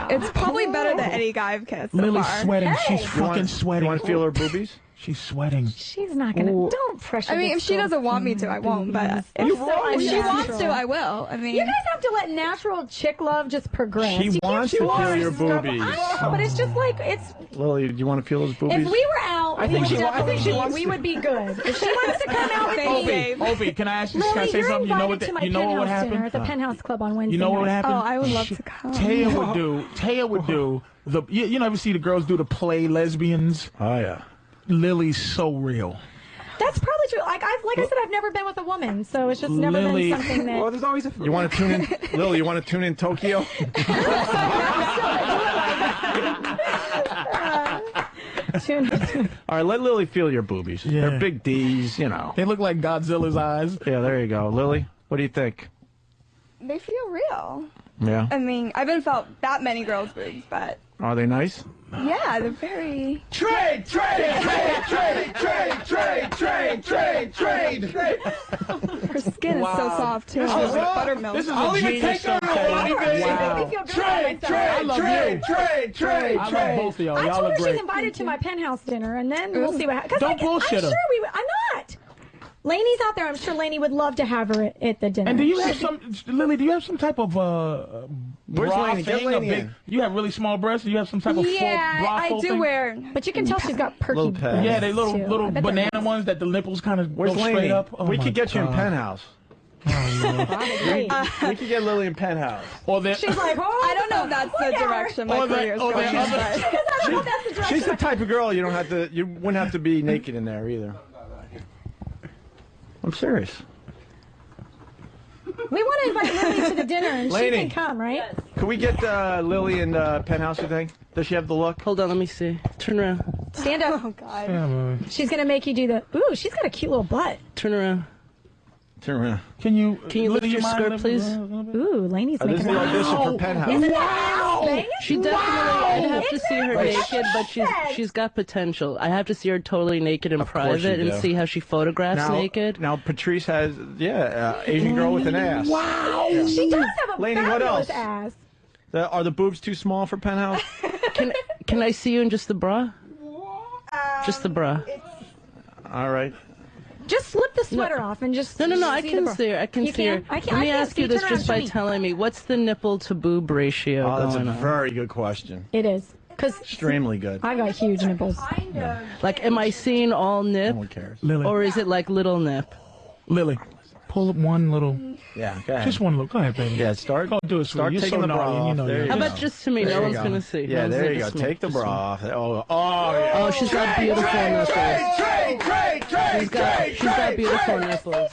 It's probably better than any guy I've kissed so Lily's far. sweating. She's fucking sweating. You want to feel her boobies? She's sweating. She's not gonna. Don't pressure. I mean, this if she girl. doesn't want me to, I won't. But if she wants to, I will. I mean, you guys have to let natural chick love just progress. She wants to feel your boobies. I know, but it's just like it's. Lily, do you want to feel those boobies? If we were out, I think we would be good. If she wants to come out with me, Opie, can I ask you? Can I Lily, say you're something? You know what? invited to my You know what would Penthouse dinner happen? at the Penthouse Club on Wednesday. You know what would night. happen? Oh, I would love to come. Taya would do the. You know, ever see the girls do the play lesbians? Oh yeah. Lily's so real. That's probably true. Like I said, I've never been with a woman, so it's just never Lily. been something that. Well, there's always a. You want to tune in, Lily? You want to tune in Tokyo? All right, let Lily feel your boobies. Yeah. They're big D's, you know. They look like Godzilla's eyes. Yeah, there you go. Lily, what do you think? They feel real. Yeah. I mean, I haven't felt that many girls' boobs, but Are they nice? yeah, they're very. Trade. Her skin is so soft too. It's like buttermilk. This is I'll a even genius take her stuff. on a walk. Wow. Trade. I love you. I love both of y'all. I Y'all told are her she's great. invited to my Penthouse dinner, and then we'll see what happens. Don't bullshit her. I'm sure I'm not. Lainey's out there. I'm sure Lainey would love to have her at the dinner. And do you have some, Lily? Do you have some type of Where's bra Lainey? Get thing? Lainey Big, in. you have really small breasts. Do you have some type of full bra I full do thing? wear. But you can tell she's got perky Little breasts. pads. Yeah, they too. little I bet banana they're ones that the nipples kind of Where's go Lainey? straight up. Oh We my could get you in God. Penthouse. great. We could get Lily in Penthouse. Or they're, She's like, oh, I don't know if that's the direction my career's going. She's the type of girl you wouldn't have to be naked in there either. I'm serious. We want to invite Lily to the dinner, and Lainey. she can come, right? Could we get Lily in Penthouse, you think? Does she have the look? Hold on, let me see. Turn around. Stand up. Oh, God. She's going to make you do the, ooh, she's got a cute little butt. Turn around. Turn around. Can you lift your skirt, please? Ooh, Lainey's This making is the audition for Penthouse. Isn't that ass, She definitely. I'd have to see her naked, but she's got potential. I have to see her totally naked in private and see how she photographs naked. Now Patrice has, Asian girl with an ass. Wow. Yeah. She does have a Lainey, what fabulous else? ass. Are the boobs too small for Penthouse? Can I see you in just the bra? Just the bra. All right. Just slip the sweater off and just. No. I see can the see her. I can You see her. can? I can't. Let me I can't ask you see. this Turn around, just by show me. telling me what's the nipple to boob ratio Oh, that's a going on? very good question. It is. Because Extremely good. I got huge nipples. Like, am I seeing all nip? No one cares. Lily. Or is it like little nip? Lily, pull up one little. Yeah, go ahead. Just one little. Go ahead, baby. Yeah, start. Go do it, sweetie. Start You're taking so the bra naughty, off. you know There that. you How go. about just to me? There No you one's go. gonna see. Yeah, No there one's you go. gonna see. Take the bra off. Oh, Oh, she's got beautiful nipples. She's got beautiful nipples.